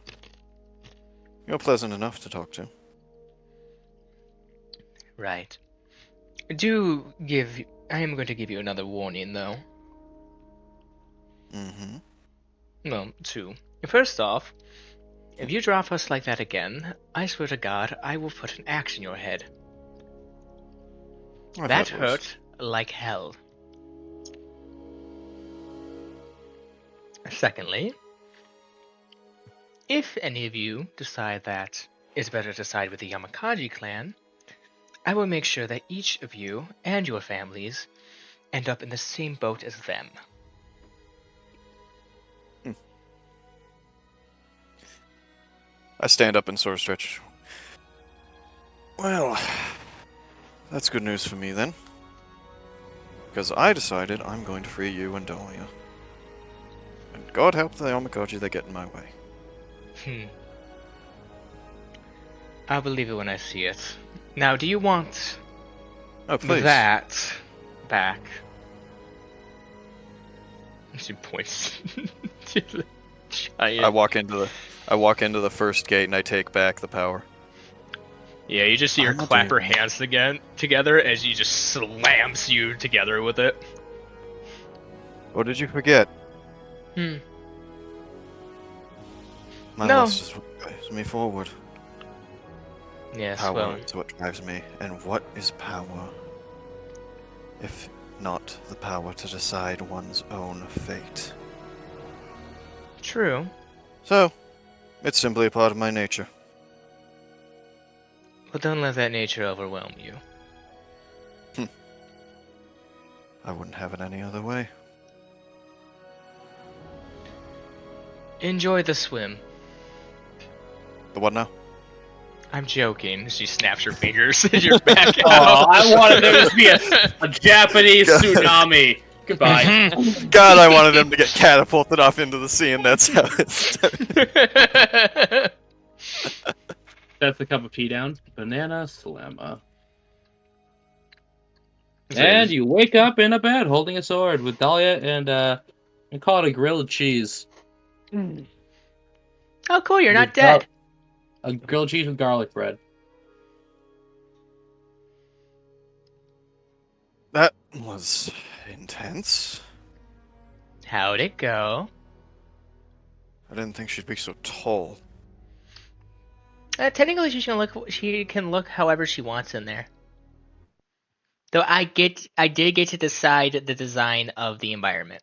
You're pleasant enough to talk to. Right. I am going to give you another warning, though. Well, 2. First off, if you drop us like that again, I swear to God, I will put an axe in your head. That hurt like hell. Secondly, if any of you decide that it's better to side with the Yamakaji clan, I will make sure that each of you and your families end up in the same boat as them. I stand up and sort of stretch. Well, that's good news for me then. Because I decided I'm going to free you and Dahlia. And God help the Yamakaji that get in my way. I'll believe it when I see it. Now, do you want please. that back? She points to the giant. I walk into the first gate and I take back the power. Yeah, you just see her clap her hands together as she just slams you together with it. What did you forget? My lust is what drives me forward. Yes, Power is what drives me. And what is power? If not the power to decide one's own fate. True. So, it's simply a part of my nature. But don't let that nature overwhelm you. I wouldn't have it any other way. Enjoy the swim. The what now? I'm joking. She snaps her fingers and you're back Oh, out. I wanted there to be a Japanese tsunami. Goodbye. God, I wanted him to get catapulted off into the sea, and that's how it started. That's the cup of tea down. Banana slamma. And you wake up in a bed holding a sword with Dahlia and call it a grilled cheese. Oh, cool, you're not dead. A grilled cheese with garlic bread. That was intense. How'd it go? I didn't think she'd be so tall. Technically, she can look however she wants in there. Though I did get to decide the design of the environment.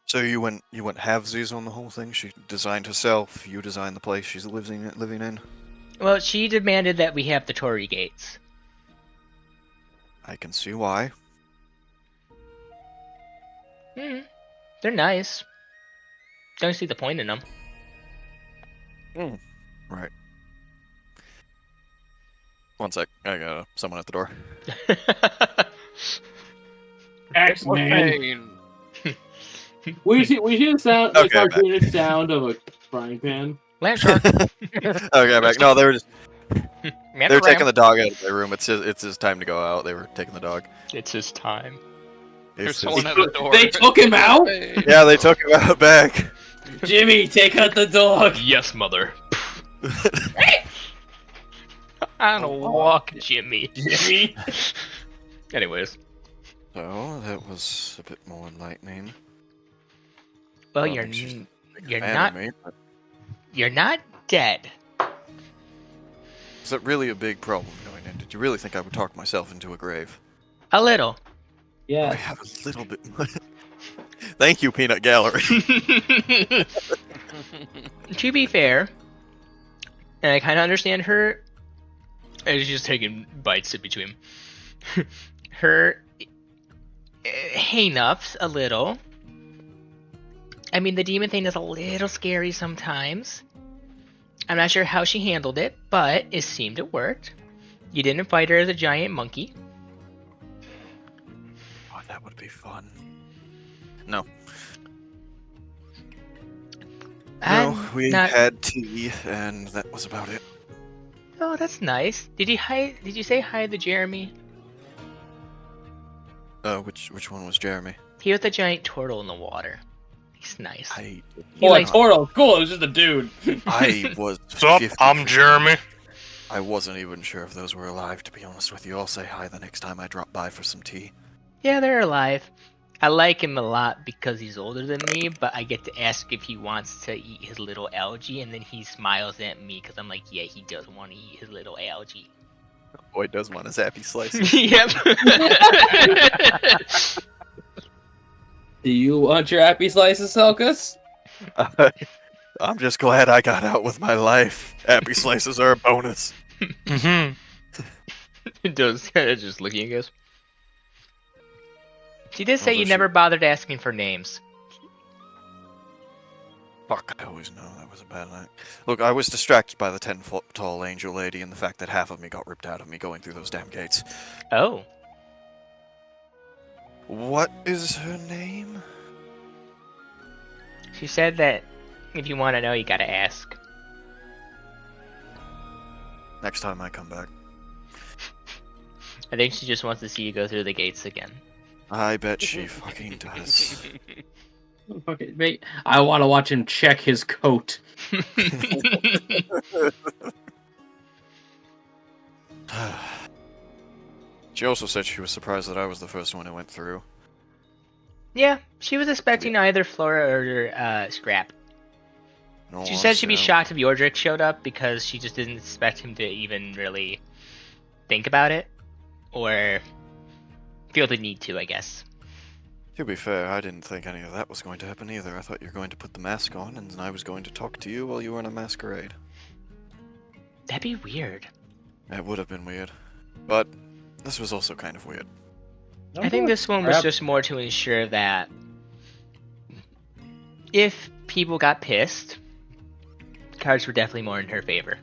So you went halvesies on the whole thing? She designed herself, you designed the place she's living in? Well, she demanded that we have the Torii gates. I can see why. They're nice. Don't see the point in them. Right. One sec. I got someone at the door. X-Man. We see the sound, the cartoonish sound of a frying pan. Land shark. Okay, back. No, They're taking the dog out of their room. It's his time to go out. They were taking the dog. It's his time. There's It's someone his- at the door. They took him out? Yeah, they took him out back. Jimmy, take out the dog. Yes, mother. I don't walk, Jimmy. Jimmy. Anyways, So that was a bit more enlightening. Well, I you're don't think she's you're Mad not at me, but you're not dead. is that really a big problem going in? Did you really think I would talk myself into a grave? A little. I Yeah. have a little bit. Thank you, Peanut Gallery. To be fair, and I kind of understand her. She's just taking bites in between. Her hang-ups a little. I mean, the demon thing is a little scary sometimes. I'm not sure how she handled it, but it seemed it worked. You didn't fight her as a giant monkey. Oh, that would be fun. No. No, we not- had tea, and that was about it. Oh, that's nice. Did you say hi to Jeremy? Which one was Jeremy? He was the giant turtle in the water. He's nice. I He Boy, likes- Toro, cool. It was just a dude. I was. What's up? 50. I'm Jeremy. I wasn't even sure if those were alive, to be honest with you. I'll say hi the next time I drop by for some tea. Yeah, they're alive. I like him a lot because he's older than me, but I get to ask if he wants to eat his little algae, and then he smiles at me because I'm like, yeah, he does want to eat his little algae. Boy does want his happy slices. Yep. Do you want your happy slices, Selkus? I'm just glad I got out with my life. Happy slices are a bonus. Mm-hmm. It does. Just looking at us. She did say Although you she- never bothered asking for names. Fuck, I always know that was a bad night. Look, I was distracted by the 10-foot tall angel lady and the fact that half of me got ripped out of me going through those damn gates. Oh. What is her name? She said that if you want to know, you gotta ask. Next time I come back. I think she just wants to see you go through the gates again. I bet she fucking does. Okay, wait. I want to watch him check his coat. She also said she was surprised that I was the first one who went through. Yeah, she was expecting either Flora or Scrap. No, She said she'd be honestly, shocked if Yordrick showed up because she just didn't expect him to even really think about it or feel the need to, I guess. To be fair, I didn't think any of that was going to happen either. I thought you were going to put the mask on and I was going to talk to you while you were in a masquerade. That'd be weird. It would have been weird. But this was also kind of weird. I think this one was just more to ensure that if people got pissed, cards were definitely more in her favor.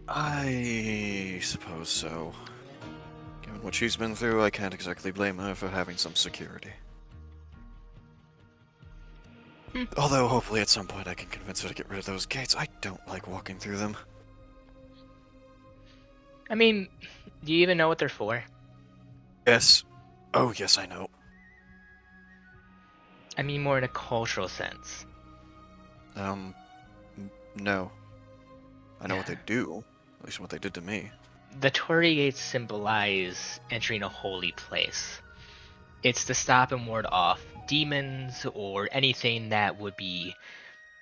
I suppose so. Given what she's been through, I can't exactly blame her for having some security. Although, hopefully at some point I can convince her to get rid of those gates. I don't like walking through them. I mean, do you even know what they're for? Yes. Oh, yes, I know. I mean, more in a cultural sense. No. I know what they do. At least what they did to me. The Torii gates symbolize entering a holy place. It's to stop and ward off demons or anything that would be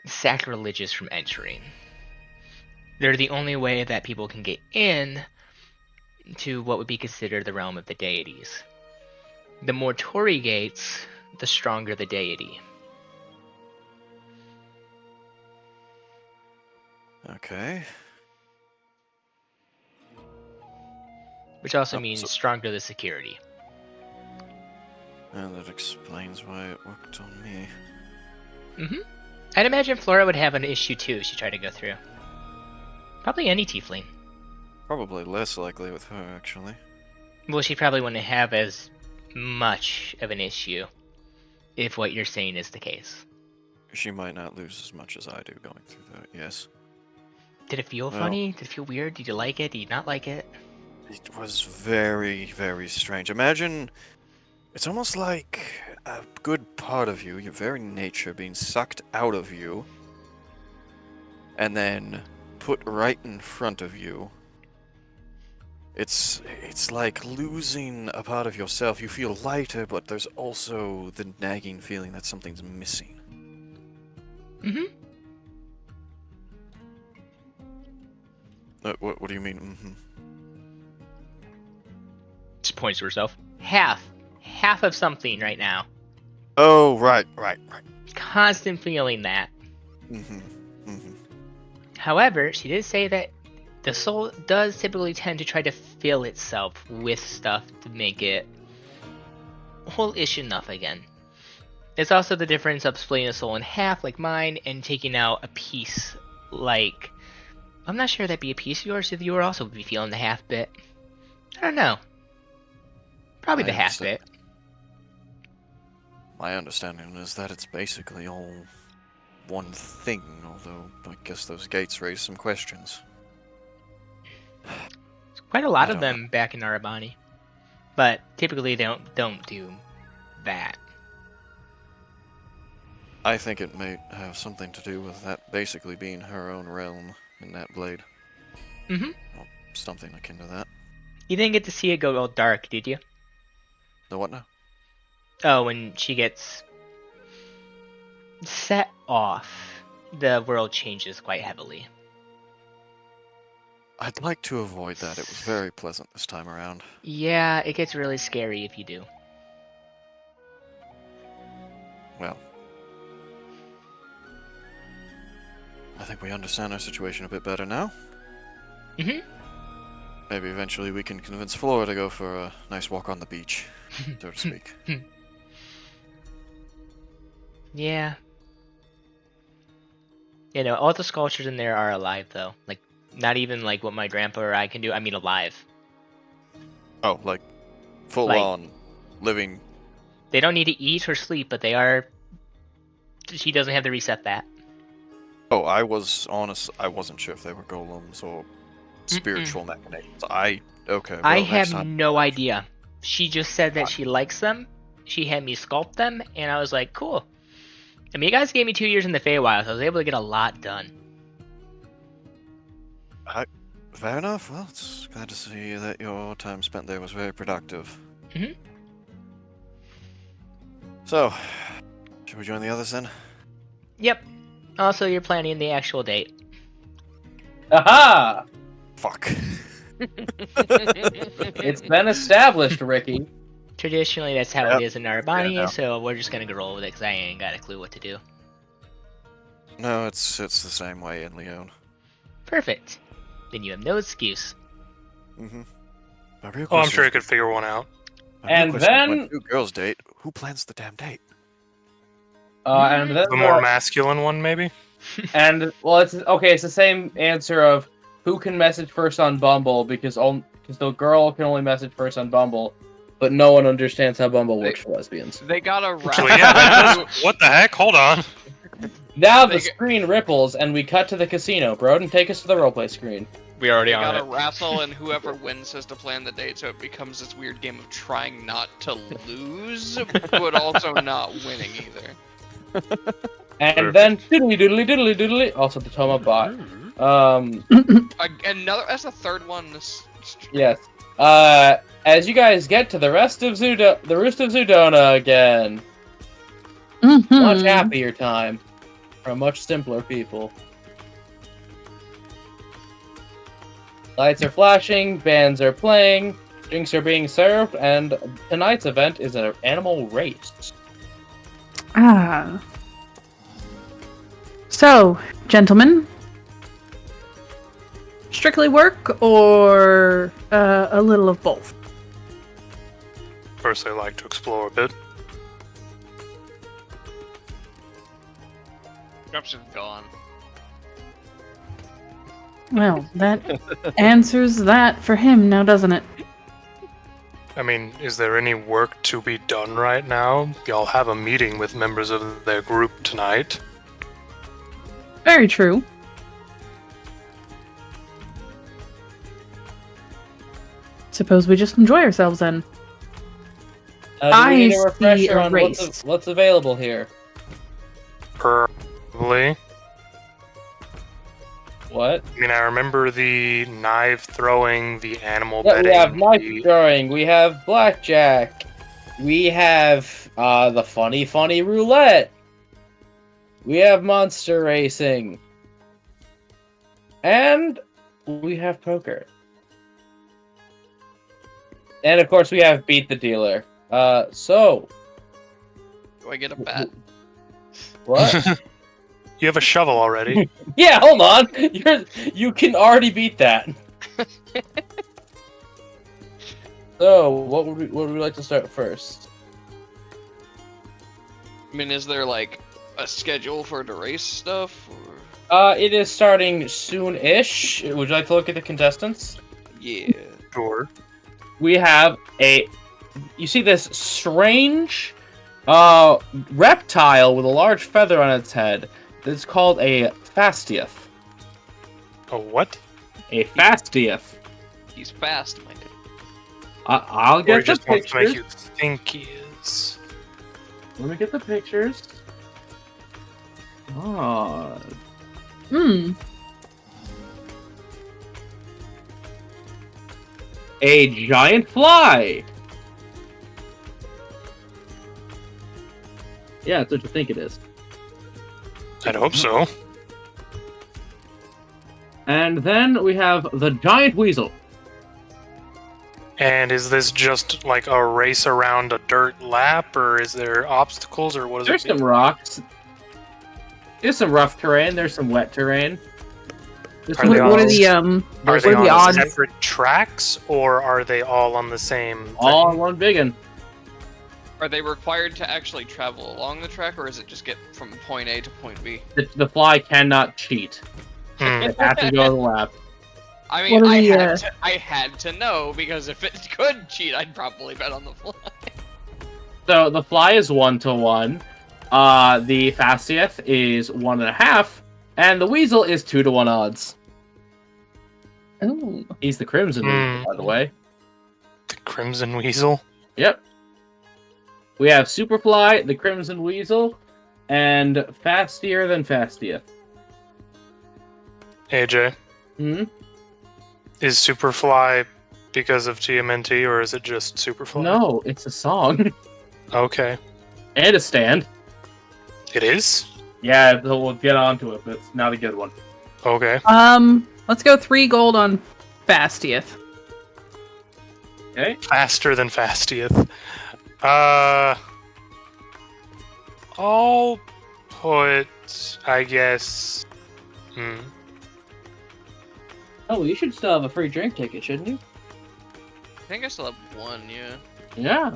sacrilegious from entering. They're the only way that people can get in to what would be considered the realm of the deities. The more Torii gates, the stronger the deity. Okay. Which also Oh, means so- stronger the security. And that explains why it worked on me. I'd imagine Flora would have an issue too if she tried to go through. Probably any tiefling. Probably less likely with her, actually. Well, she probably wouldn't have as much of an issue if what you're saying is the case. she might not lose as much as I do going through that. Yes. Did it feel Well- funny? Did it feel weird? Did you like it? Did you not like it? It was very, very strange. Imagine, it's almost like a good part of you, your very nature, being sucked out of you, and then put right in front of you. It's like losing a part of yourself. You feel lighter, but there's also the nagging feeling that something's missing. Mm-hmm. What do you mean? Mm-hmm. Just points to herself. Half of something right now. Oh, right. Constant feeling that. Mm-hmm. Mm-hmm. However, she did say that the soul does typically tend to try to fill itself with stuff to make it whole-ish enough again. It's also the difference of splitting a soul in half, like mine, and taking out a piece, like... I'm not sure that'd be a piece of yours if you were also be feeling the half bit. I don't know. Probably the I half understand. bit. My understanding is that it's basically all one thing, although I guess those gates raise some questions. There's quite a lot I of don't them back in Arabani. But typically they don't do that. I think it may have something to do with that basically being her own realm in that blade. Mm-hmm. Or something akin to that. You didn't get to see it go all dark, did you? The what now? Oh, when she gets set off, the world changes quite heavily. I'd like to avoid that. It was very pleasant this time around. Yeah, it gets really scary if you do. Well, I think we understand our situation a bit better now. Mm-hmm. Maybe eventually we can convince Flora to go for a nice walk on the beach, so to speak. Yeah. You know, all the sculptures in there are alive, though. Like, not even like what my grandpa or I can do. I mean, alive. Oh, like full Like- on living. They don't need to eat or sleep, but they are. She doesn't have to reset that. Oh, I was honest. I wasn't sure if they were golems or spiritual machinations. Okay. Well, I next have time. no idea. She just said that she likes them. She had me sculpt them, and I was like, cool. I mean, you guys gave me 2 years in the Feywild, so I was able to get a lot done. Fair enough. Well, it's glad to see that your time spent there was very productive. Mhm. So, should we join the others then? Yep. Also, you're planning the actual date. Aha! Fuck. It's been established, Ricky. Traditionally, that's how Yep. it is in Arabani, Yeah, no. so we're just gonna go roll with it because I ain't got a clue what to do. No, it's the same way in Leon. Perfect. Then you have no excuse. Mm-hmm. Oh, I'm sure you could figure one out. And when then- two girls date, who plans the damn date? And then The more masculine one, maybe? and well, it's okay. It's the same answer of who can message first on Bumble because the girl can only message first on Bumble, but no one understands how Bumble works for lesbians. They gotta wrap. So yeah, that does, what the heck? Hold on. Now the They- screen ripples and we cut to the casino. Broden, take us to the roleplay screen. We already They on gotta it. wrestle, and whoever wins has to plan the date, so it becomes this weird game of trying not to lose, but also not winning either. And then doodly doodly doodly doodly. Also the Toma bot. Another. That's the third one. Yes. As you guys get to the roost of Zudona again. Much Mhm. happier time for much simpler people. Lights are flashing, bands are playing, drinks are being served, and tonight's event is an animal race. Ah. So, gentlemen, strictly work or a little of both? Personally, I like to explore a bit. Corruption's gone. Well, that answers that for him now, doesn't it? I mean, is there any work to be done right now? Y'all have a meeting with members of their group tonight. Very true. Suppose we just enjoy ourselves then. Do we I need a see refresher a on race. what's available here? Probably. What? I mean, I remember the knife throwing, the animal Yeah, betting. we have knife the- throwing, we have blackjack, we have the funny roulette, we have monster racing, and we have poker. And of course we have beat the dealer. So Do I get a bat? what? You have a shovel already. Yeah, hold on. You can already beat that. So, what would we like to start first? I mean, is there like a schedule for the race stuff? Or... It is starting soon-ish. Would you like to look at the contestants? Yeah. Sure. We have you see this strange reptile with a large feather on its head. It's called a fastieth. A what? A fastieth. He's fast, my dude. I'll Or he get the just wants to make pictures. you think he is. Let me get the pictures. Oh, a giant fly. Yeah, that's what you think it is. I'd hope so. And then we have the giant weasel. And is this just like a race around a dirt lap, or is there obstacles, or what is There's it? some rocks. There's some rough terrain. There's some wet terrain. There's Are some they What are all- the Are there's they what are on the odds? separate tracks, or are they all on the same thing? all in one big one. Are they required to actually travel along the track, or is it just get from point A to point B? The fly cannot cheat. Hmm. It has to go the lap. I mean, What are I the, had to know, because if it could cheat, I'd probably bet on the fly. So the fly is 1-1. The fastieth is 1.5, and the weasel is 2-1 odds. Ooh. He's the crimson weasel, Hmm. by the way. The Crimson Weasel. Yep. We have Superfly, the crimson weasel, and fastier than fastieth. AJ, Hmm? is Superfly because of TMNT, or is it just Superfly? No, it's a song Okay. and a stand. It is? Yeah, we'll get onto it, but it's not a good one. Okay. Let's go 3 gold on Fastieth. Okay. Faster than Fastieth. I'll put, I guess... Oh, you should still have a free drink ticket, shouldn't you? I think I still have one, yeah. Yeah.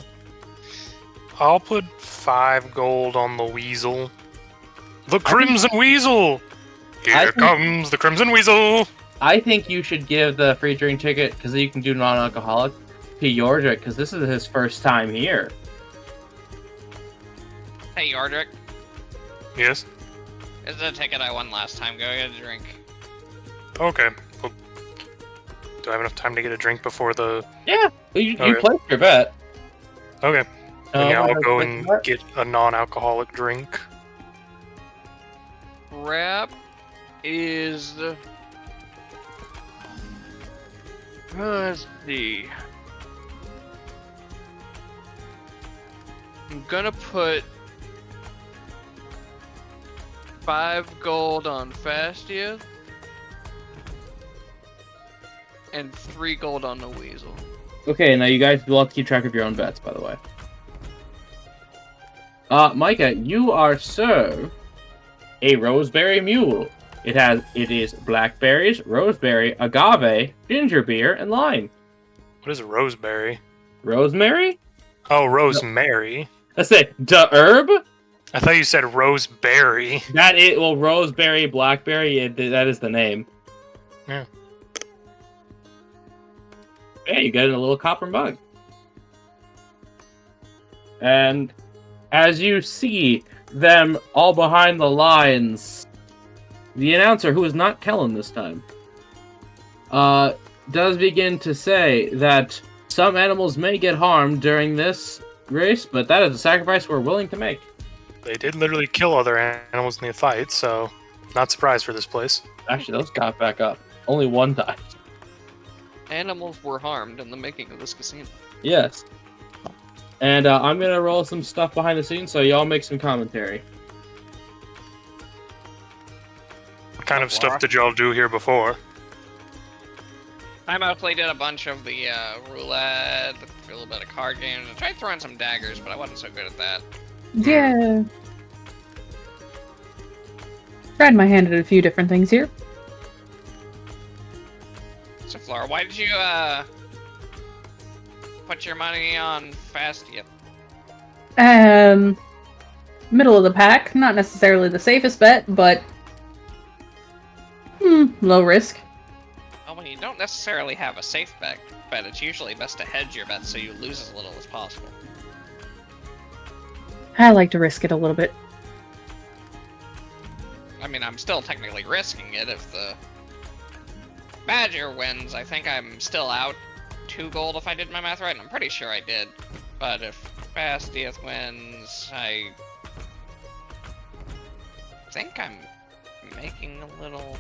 I'll put 5 gold on the Weasel. The Crimson Weasel! I Here think- comes the Crimson Weasel! I think you should give the free drink ticket, because you can do non-alcoholic, to Yordrick, because this is his first time here. Hey, Yardrick, Yes? this is the ticket I won last time. Go get a drink. Okay. Well, do I have enough time to get a drink before the... Yeah, you Okay. placed your bet. Okay. Then yeah, I I'll have go to and bet. get a non-alcoholic drink. Crap is... Let's see. I'm gonna put 5 gold on Fastia and 3 gold on the Weasel. Okay, now you guys will have to keep track of your own bets, by the way. Micah, you are served a roseberry mule. It is blackberries, roseberry, agave, ginger beer, and lime. What is roseberry? Rosemary? Oh, rosemary. Let's say the herb. I thought you said roseberry. That is roseberry, blackberry. That is the name. Yeah. Yeah, you get a little copper mug. And as you see them all behind the lines, the announcer, who is not Kellen this time, does begin to say that some animals may get harmed during this race, but that is a sacrifice we're willing to make. They did literally kill other animals in the fight, so not surprised for this place. Actually, those got back up. Only one time. Animals were harmed in the making of this casino. Yes. And I'm going to roll some stuff behind the scenes, so y'all make some commentary. What kind of stuff did y'all do here before? I mostly did a bunch of the roulette, a little bit of card games. I tried throwing some daggers, but I wasn't so good at that. Yeah. Tried my hand at a few different things here. So, Flora, why did you put your money on Fastia? Middle of the pack. Not necessarily the safest bet, but low risk. Well, when you don't necessarily have a safe bet, it's usually best to hedge your bets so you lose as little as possible. I like to risk it a little bit. I mean, I'm still technically risking it if the Badger wins. I think I'm still out 2 gold if I did my math right, and I'm pretty sure I did. But if Bastiath wins, I think I'm making a little...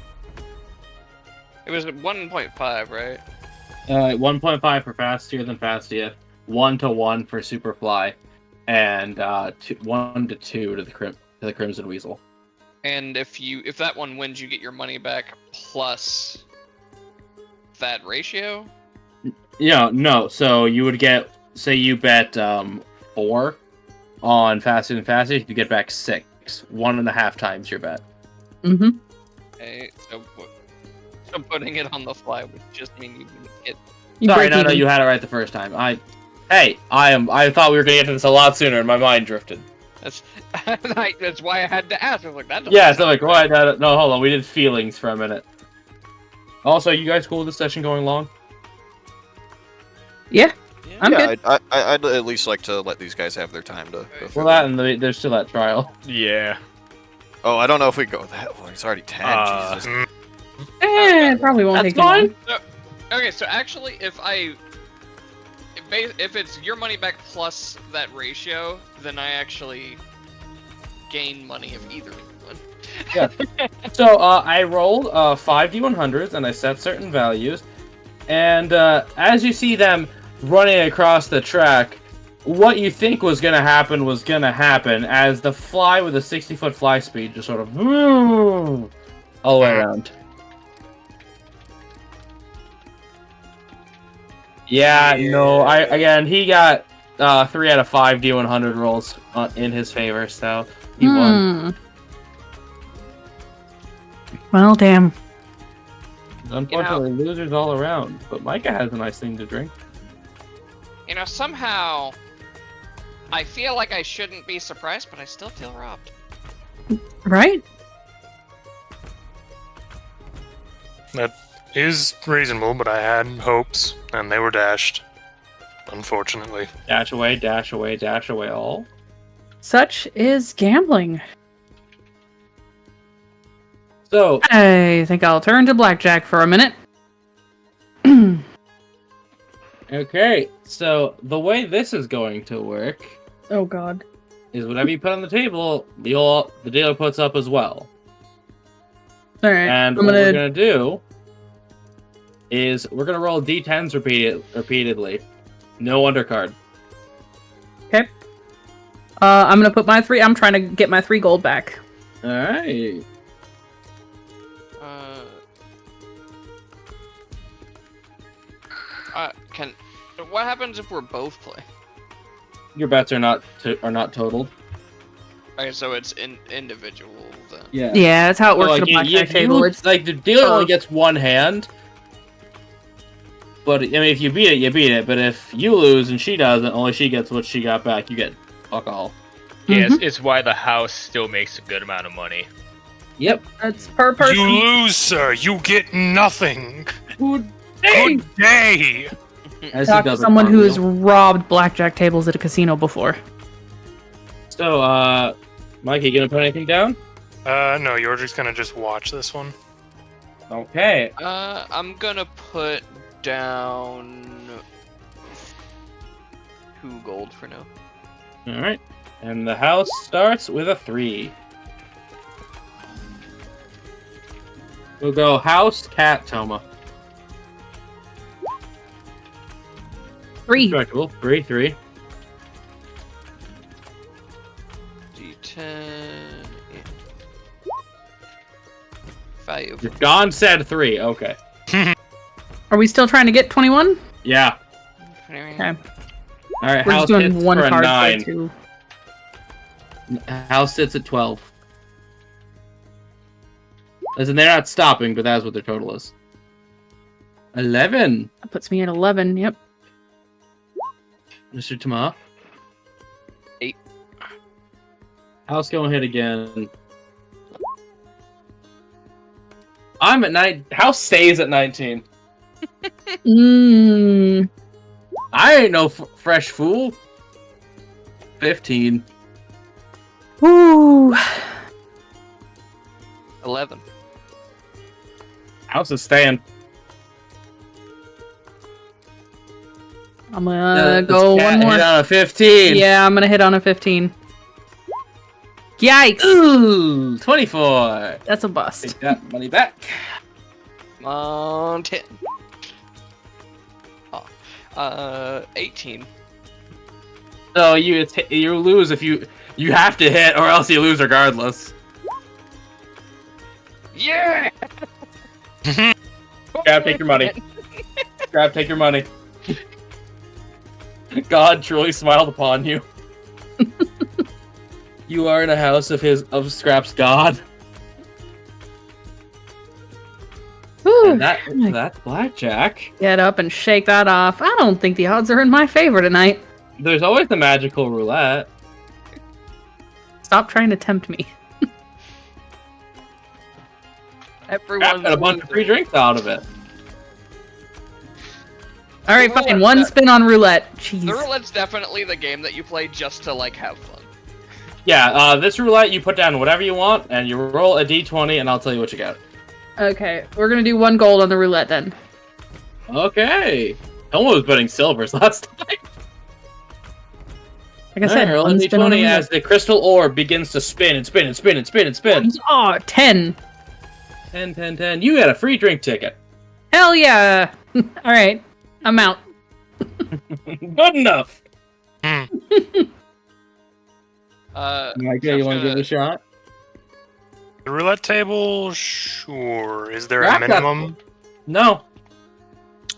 It was 1.5, right? 1.5 for Fastiath and Fastiath, 1-to-1 for Superfly, and 1-to-2 to the Crimson Weasel. And if that one wins, you get your money back plus that ratio? Yeah, no. So you would get, say you bet 4 on Fastiath and Fastiath, you get back 6, 1.5 times your bet. Mm-hmm. Okay, so putting it on the fly would just mean you get. Sorry, no, you had it right the first time. I thought we were gonna get to this a lot sooner, and my mind drifted. That's why I had to ask. I was like, that doesn't yeah, so like, why? No, hold on. We did feelings for a minute. Also, you guys cool with this session going long? Yeah, I'm good. I'd at least like to let these guys have their time to go through Well, that and there's still that trial. Yeah. Oh, I don't know if we go that long. It's already 10. Jesus. It probably won't take too long. Okay, so actually, if it's your money back plus that ratio, then I actually gain money if either one. Yeah. So I rolled 5 D100s and I set certain values, and as you see them running across the track, what you think was gonna happen as the fly with a 60-foot fly speed just sort of all the way around. Yeah, no, he got 3 out of 5 D100 rolls in his favor, so he won. Well, damn. Unfortunately, losers all around, but Micah has a nice thing to drink. Somehow, I feel like I shouldn't be surprised, but I still feel robbed. Right? That is reasonable, but I had hopes, and they were dashed. Unfortunately. Dash away, dash away, dash away all. Such is gambling. So, I think I'll turn to blackjack for a minute. okay, so the way this is going to work Oh god. is whatever you put on the table, the dealer puts up as well. Alright, And what we're going to do is we're going to roll D10s repeatedly. No undercard. Okay. I'm gonna put my 3... I'm trying to get my 3 gold back. Alright. What happens if we're both play? Your bets are not totaled. Okay, so it's individual then. Yeah. Yeah, that's how it works So, at a blackjack if table. It's like the dealer only gets one hand. But I mean, if you beat it, you beat it. But if you lose and she doesn't, only she gets what she got back. You get fuck all. Yeah, it's why the house still makes a good amount of money. Yep. That's per person. You lose, sir. You get nothing. Good Good day. As Talk to someone who has robbed blackjack tables at a casino before. So, Mike, you gonna put anything down? No, Yordrick's gonna just watch this one. Okay. I'm gonna put down 2 gold for now. All right. And the house starts with a 3. We'll go house, cat, Toma. 3. Correctable. 3, 3. D10. 5. If Don said 3, okay. Are we still trying to get 21? Yeah. Okay. All right. We're House just doing hits one for a card 9. for 2. House sits at 12. As in, they're not stopping, but that's what their total is. 11. That puts me at 11, yep. Mr. Tama. 8. House going hit again. I'm at 9. House stays at 19. Mmm. I ain't no fresh fool. 15. Woo. 11. House is staying. I'm gonna go one more. Hit on a 15. Yeah, I'm gonna hit on a 15. Yikes! Ooh, 24. That's a bust. Take that money back. Come on, 10. 18. So you lose if you have to hit, or else you lose regardless. Yeah! Grab, take your money. Grab, take your money. God truly smiled upon you. You are in a house of Scrap's God. Whew. And that's blackjack. Get up and shake that off. I don't think the odds are in my favor tonight. There's always the magical roulette. Stop trying to tempt me. Everyone Got a bunch of free drinks out of it. All right, The fine. roulette- One spin on roulette. Jeez. The roulette's definitely the game that you play just to, like, have fun. Yeah, this roulette, you put down whatever you want, and you roll a d20, and I'll tell you what you got. Okay, we're gonna do 1 gold on the roulette then. Okay. Toma was betting silvers last time. Like I said, roll a one spin on the d20 roulette. as the crystal orb begins to spin and spin and spin and spin and spin. Oh, 10. 10, 10, 10. You got a free drink ticket. Hell yeah! All right, I'm out. Good enough. Okay, You want to give it a shot? The roulette table, sure. Is there a Rack that- minimum? No.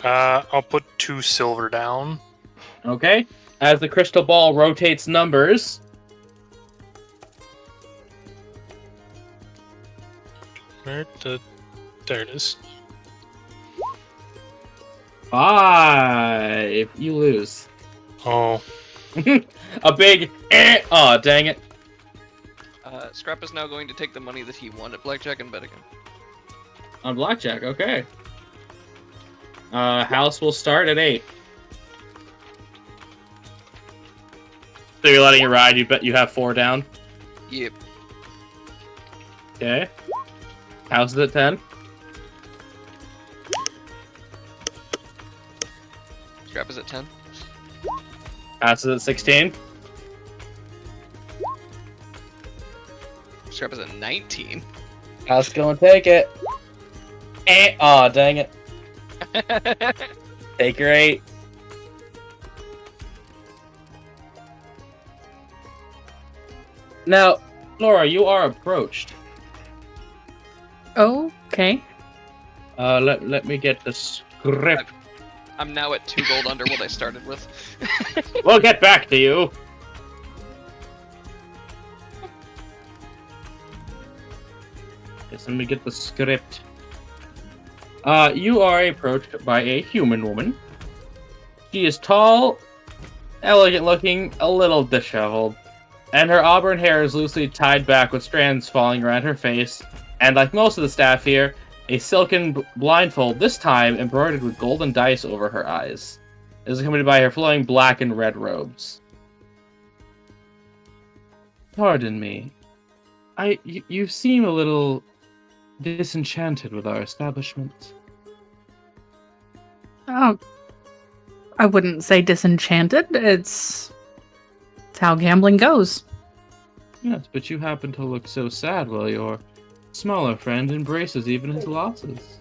I'll put 2 silver down. Okay. As the crystal ball rotates numbers. There it is. 5. You lose. Oh, A big oh, dang it. Scrap is now going to take the money that he won at blackjack and bet again. On blackjack, okay. House will start at 8. So you're letting it ride, you bet you have 4 down? Yep. Okay. House is at 10. Scrap is at 10. House is at 16. Scrap is at 19. House gonna take it. Oh, dang it. Take your 8. Now, Laura, you are approached. Okay. Let me get the script. I'm now at 2 gold under what I started with. We'll get back to you. Yes, let me get the script. You are approached by a human woman. She is tall, elegant looking, a little disheveled, and her auburn hair is loosely tied back with strands falling around her face, and like most of the staff here, a silken blindfold, this time embroidered with golden dice over her eyes, is accompanied by her flowing black and red robes. Pardon me. You seem a little disenchanted with our establishment. Oh, I wouldn't say disenchanted. It's how gambling goes. Yes, but you happen to look so sad while your smaller friend embraces even his losses.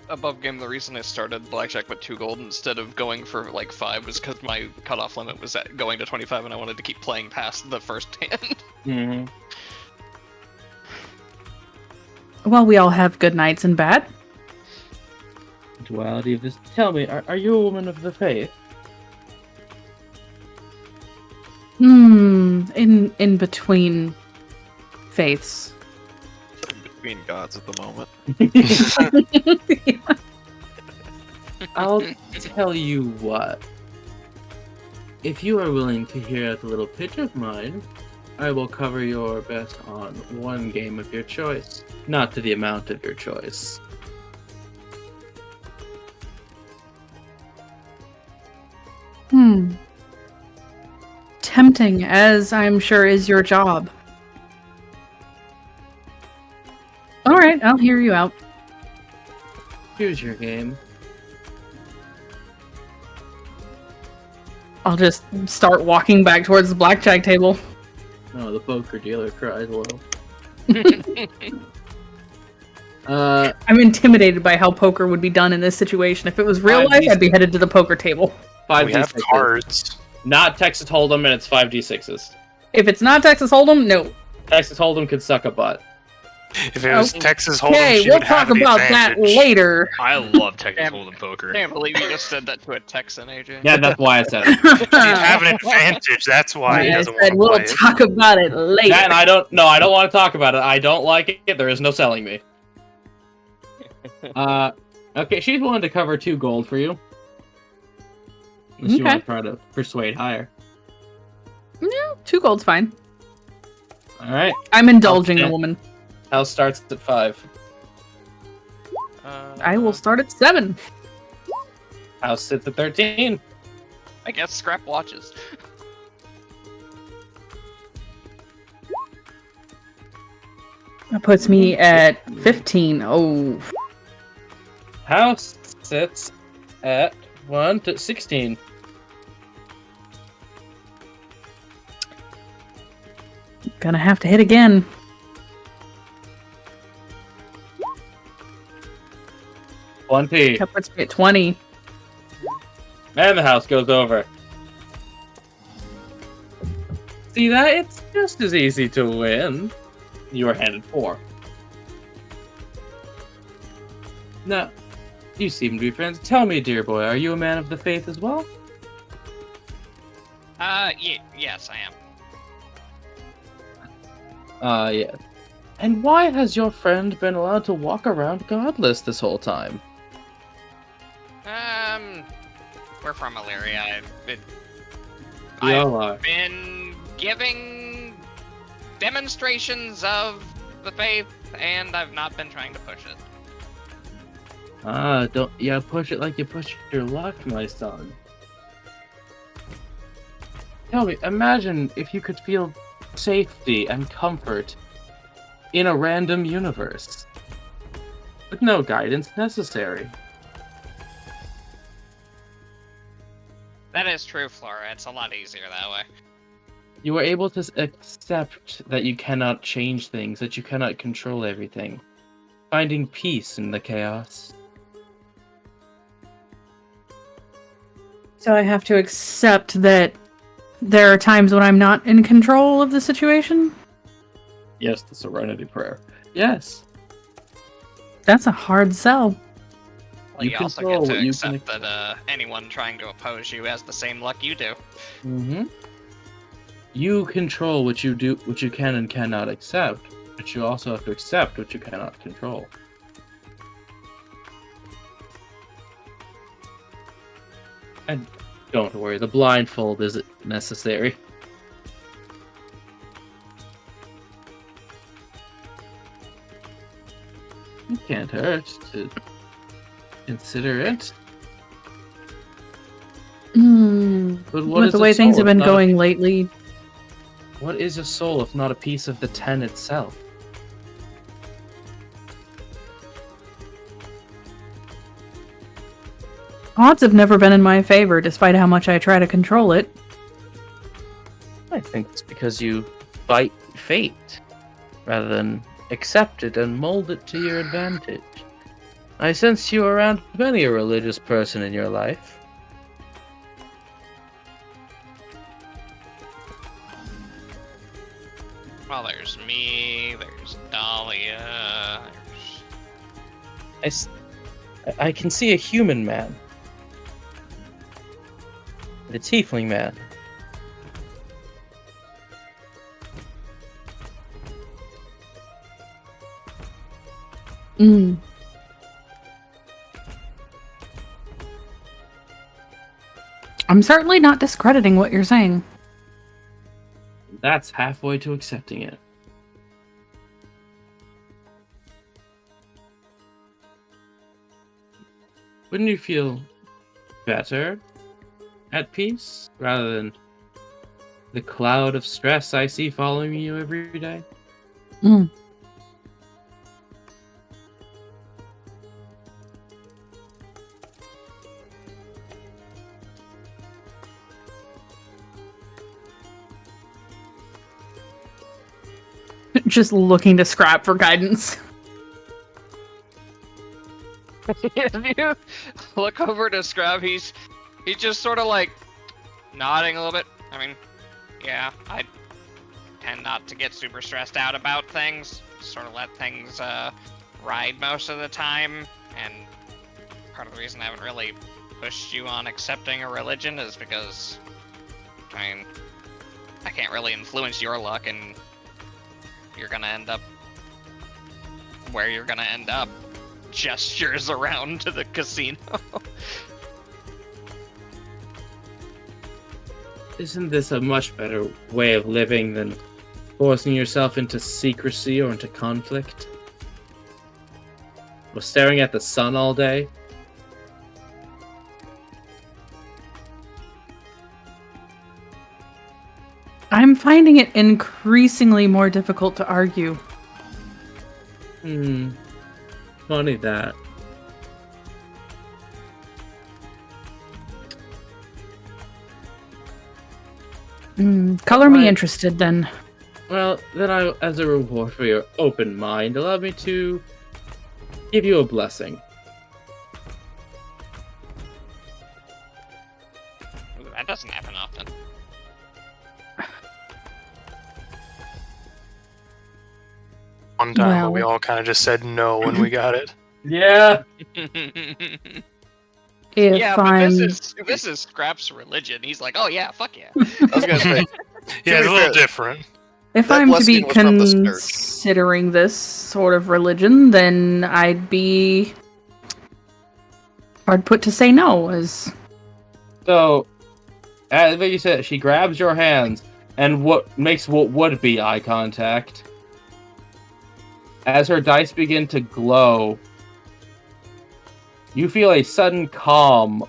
Above game, the reason I started blackjack with 2 gold instead of going for like 5 was because my cutoff limit was at going to 25, and I wanted to keep playing past the first hand. Mm-hmm. Well, we all have good nights and bad. Duality of this. Tell me, are you a woman of the faith? In between faiths. Between gods at the moment. I'll tell you what. If you are willing to hear a little pitch of mine, I will cover your best on one game of your choice, not to the amount of your choice. Tempting, as I'm sure is your job. Alright, I'll hear you out. Here's your game. I'll just start walking back towards the blackjack table. Oh, the poker dealer cries low. I'm intimidated by how poker would be done in this situation. If it was real life, I'd be headed to the poker table. We have 5d6s. cards. Not Texas Hold'em, and it's 5d6s. If it's not Texas Hold'em, no. Texas Hold'em could suck a butt. If it was Okay. Texas Hold'em, Okay, she we'll would have talk the about that advantage. later. I love Texas Damn. Hold'em poker. Can't believe you just said that to a Texan, AJ. Yeah, that's why I said it. He'd have an advantage. That's why he I doesn't said want we'll to play it. talk about it later. That, and I don't want to talk about it. I don't like it. There is no selling me. Okay, she's willing to cover 2 gold for you. Unless you Okay. want to try to persuade higher. No, 2 gold's fine. Alright. I'm indulging Okay. the woman. House starts at 5. I will start at 7. House sits at 13. I guess scrap watches. That puts me at 15. Oh. House sits at 1 to 16. Gonna have to hit again. That puts me at 20. And the house goes over. See that? It's just as easy to win. You are handed 4. Now, you seem to be friends. Tell me, dear boy, are you a man of the faith as well? Yes, I am. Yeah. And why has your friend been allowed to walk around godless this whole time? We're from Illyria. We all are. I've been giving demonstrations of the faith, and I've not been trying to push it. Don't push it like you push your luck, my son. Tell me, imagine if you could feel safety and comfort in a random universe, with no guidance necessary. That is true, Flora. It's a lot easier that way. You are able to accept that you cannot change things, that you cannot control everything, finding peace in the chaos. So I have to accept that there are times when I'm not in control of the situation? Yes, the Serenity Prayer. Yes. That's a hard sell. Well, you also control get to what you accept can that anyone trying to oppose you has the same luck you do. Mm-hmm. You control what you do, what you can and cannot accept, but you also have to accept what you cannot control. And don't worry, the blindfold isn't necessary. It can't hurt to consider it. But what With is the a way things soul have if been not a- going lately, What is a soul if not a piece of the 10 itself? odds have never been in my favor, despite how much I try to control it. I think it's because you fight fate rather than accept it and mold it to your advantage. I sense you around many a religious person in your life. Well, there's me, there's Dahlia, there's... I can see a human man. And a tiefling man. Mm. I'm certainly not discrediting what you're saying. That's halfway to accepting it. Wouldn't you feel better at peace rather than the cloud of stress I see following you every day? Mm. Just looking to Scrap for guidance. If you look over to Scrub, he's just sort of like nodding a little bit. I mean, yeah, I tend not to get super stressed out about things. Sort of let things ride most of the time. And part of the reason I haven't really pushed you on accepting a religion is because, I mean, I can't really influence your luck, and you're gonna end up where you're gonna end up. Gestures around to the casino. Isn't this a much better way of living than forcing yourself into secrecy or into conflict? Or staring at the sun all day? I'm finding it increasingly more difficult to argue. Funny that. Color me Right. interested, then. Well, then as a reward for your open mind, allow me to give you a blessing. Ooh, that doesn't happen often. One time Well. we all kind of just said no when we got it. Yeah. If Yeah, but I'm... this is Scrap's religion. He's like, oh yeah, fuck yeah. I was gonna say, Yeah, it's be a little fair- different. If That I'm to be blessing was from the Snurk. considering this sort of religion, then I'd be hard put to say no, as So, as you said, she grabs your hands, and what makes what would be eye contact. As her dice begin to glow, you feel a sudden calm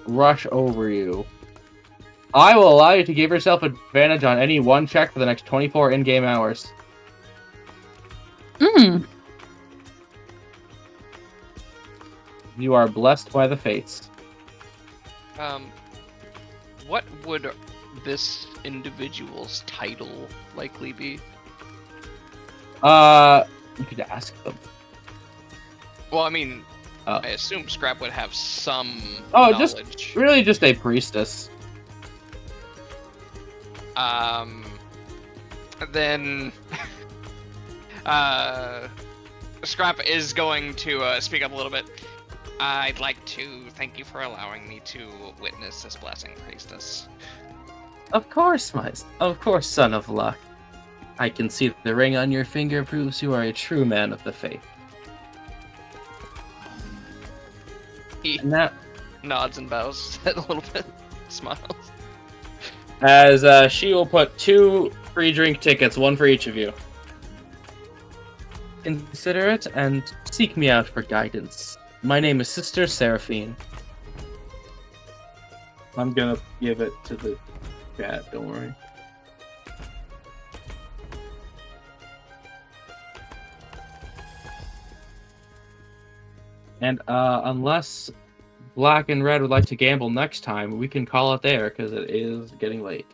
rush over you. I will allow you to give yourself advantage on any one check for the next 24 in-game hours. You are blessed by the fates. What would this individual's title likely be? You could ask them. Well, I mean, Oh. I assume Scrap would have some Oh, knowledge. really just a priestess. Then Scrap is going to speak up a little bit. I'd like to thank you for allowing me to witness this blessing, priestess. Of course, son of luck. I can see the ring on your finger proves you are a true man of the faith. He And that, nods and bows a little bit, smiles. as she will put 2 free drink tickets, 1 for each of you. Consider it and seek me out for guidance. My name is Sister Seraphine. I'm gonna give it to the chat. Don't worry. And unless Black and Red would like to gamble next time, we can call it there because it is getting late.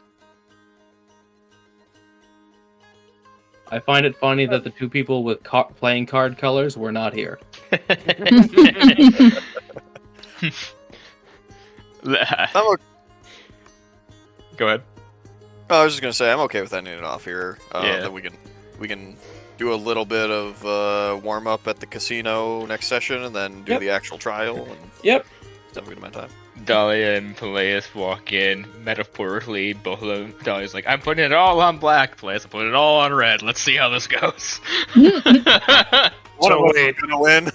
I find it funny that the two people with playing card colors were not here. Go ahead. I was just gonna say I'm okay with ending it off here. Yeah. That we can do a little bit of warm up at the casino next session, and then do the actual trial. And Yep. have a good amount of time. Dahlia and Peleus walk in, metaphorically, both of them. Dahlia's like, I'm putting it all on black, Peleus, I'm putting it all on red. Let's see how this goes. One of us is gonna win.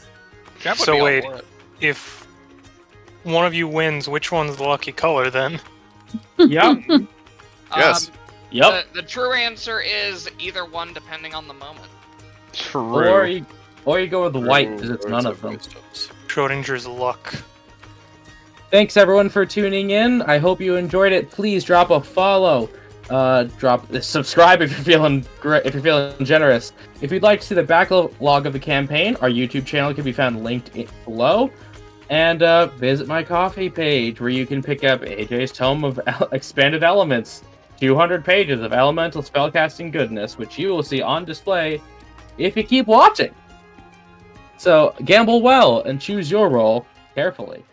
So wait, if one of you wins, which one's the lucky color then? Yep. Yes. Yep. The true answer is either one, depending on the moment. True. Or you go with the white because it's none of them. Schrodinger's luck. Thanks everyone for tuning in. I hope you enjoyed it. Please drop a follow. Subscribe if you're feeling great. If you're feeling generous. If you'd like to see the backlog of the campaign, our YouTube channel can be found linked below. And visit my Ko-fi page where you can pick up AJ's Tome of Expanded Elements. 200 pages of elemental spellcasting goodness, which you will see on display if you keep watching. So gamble well and choose your role carefully.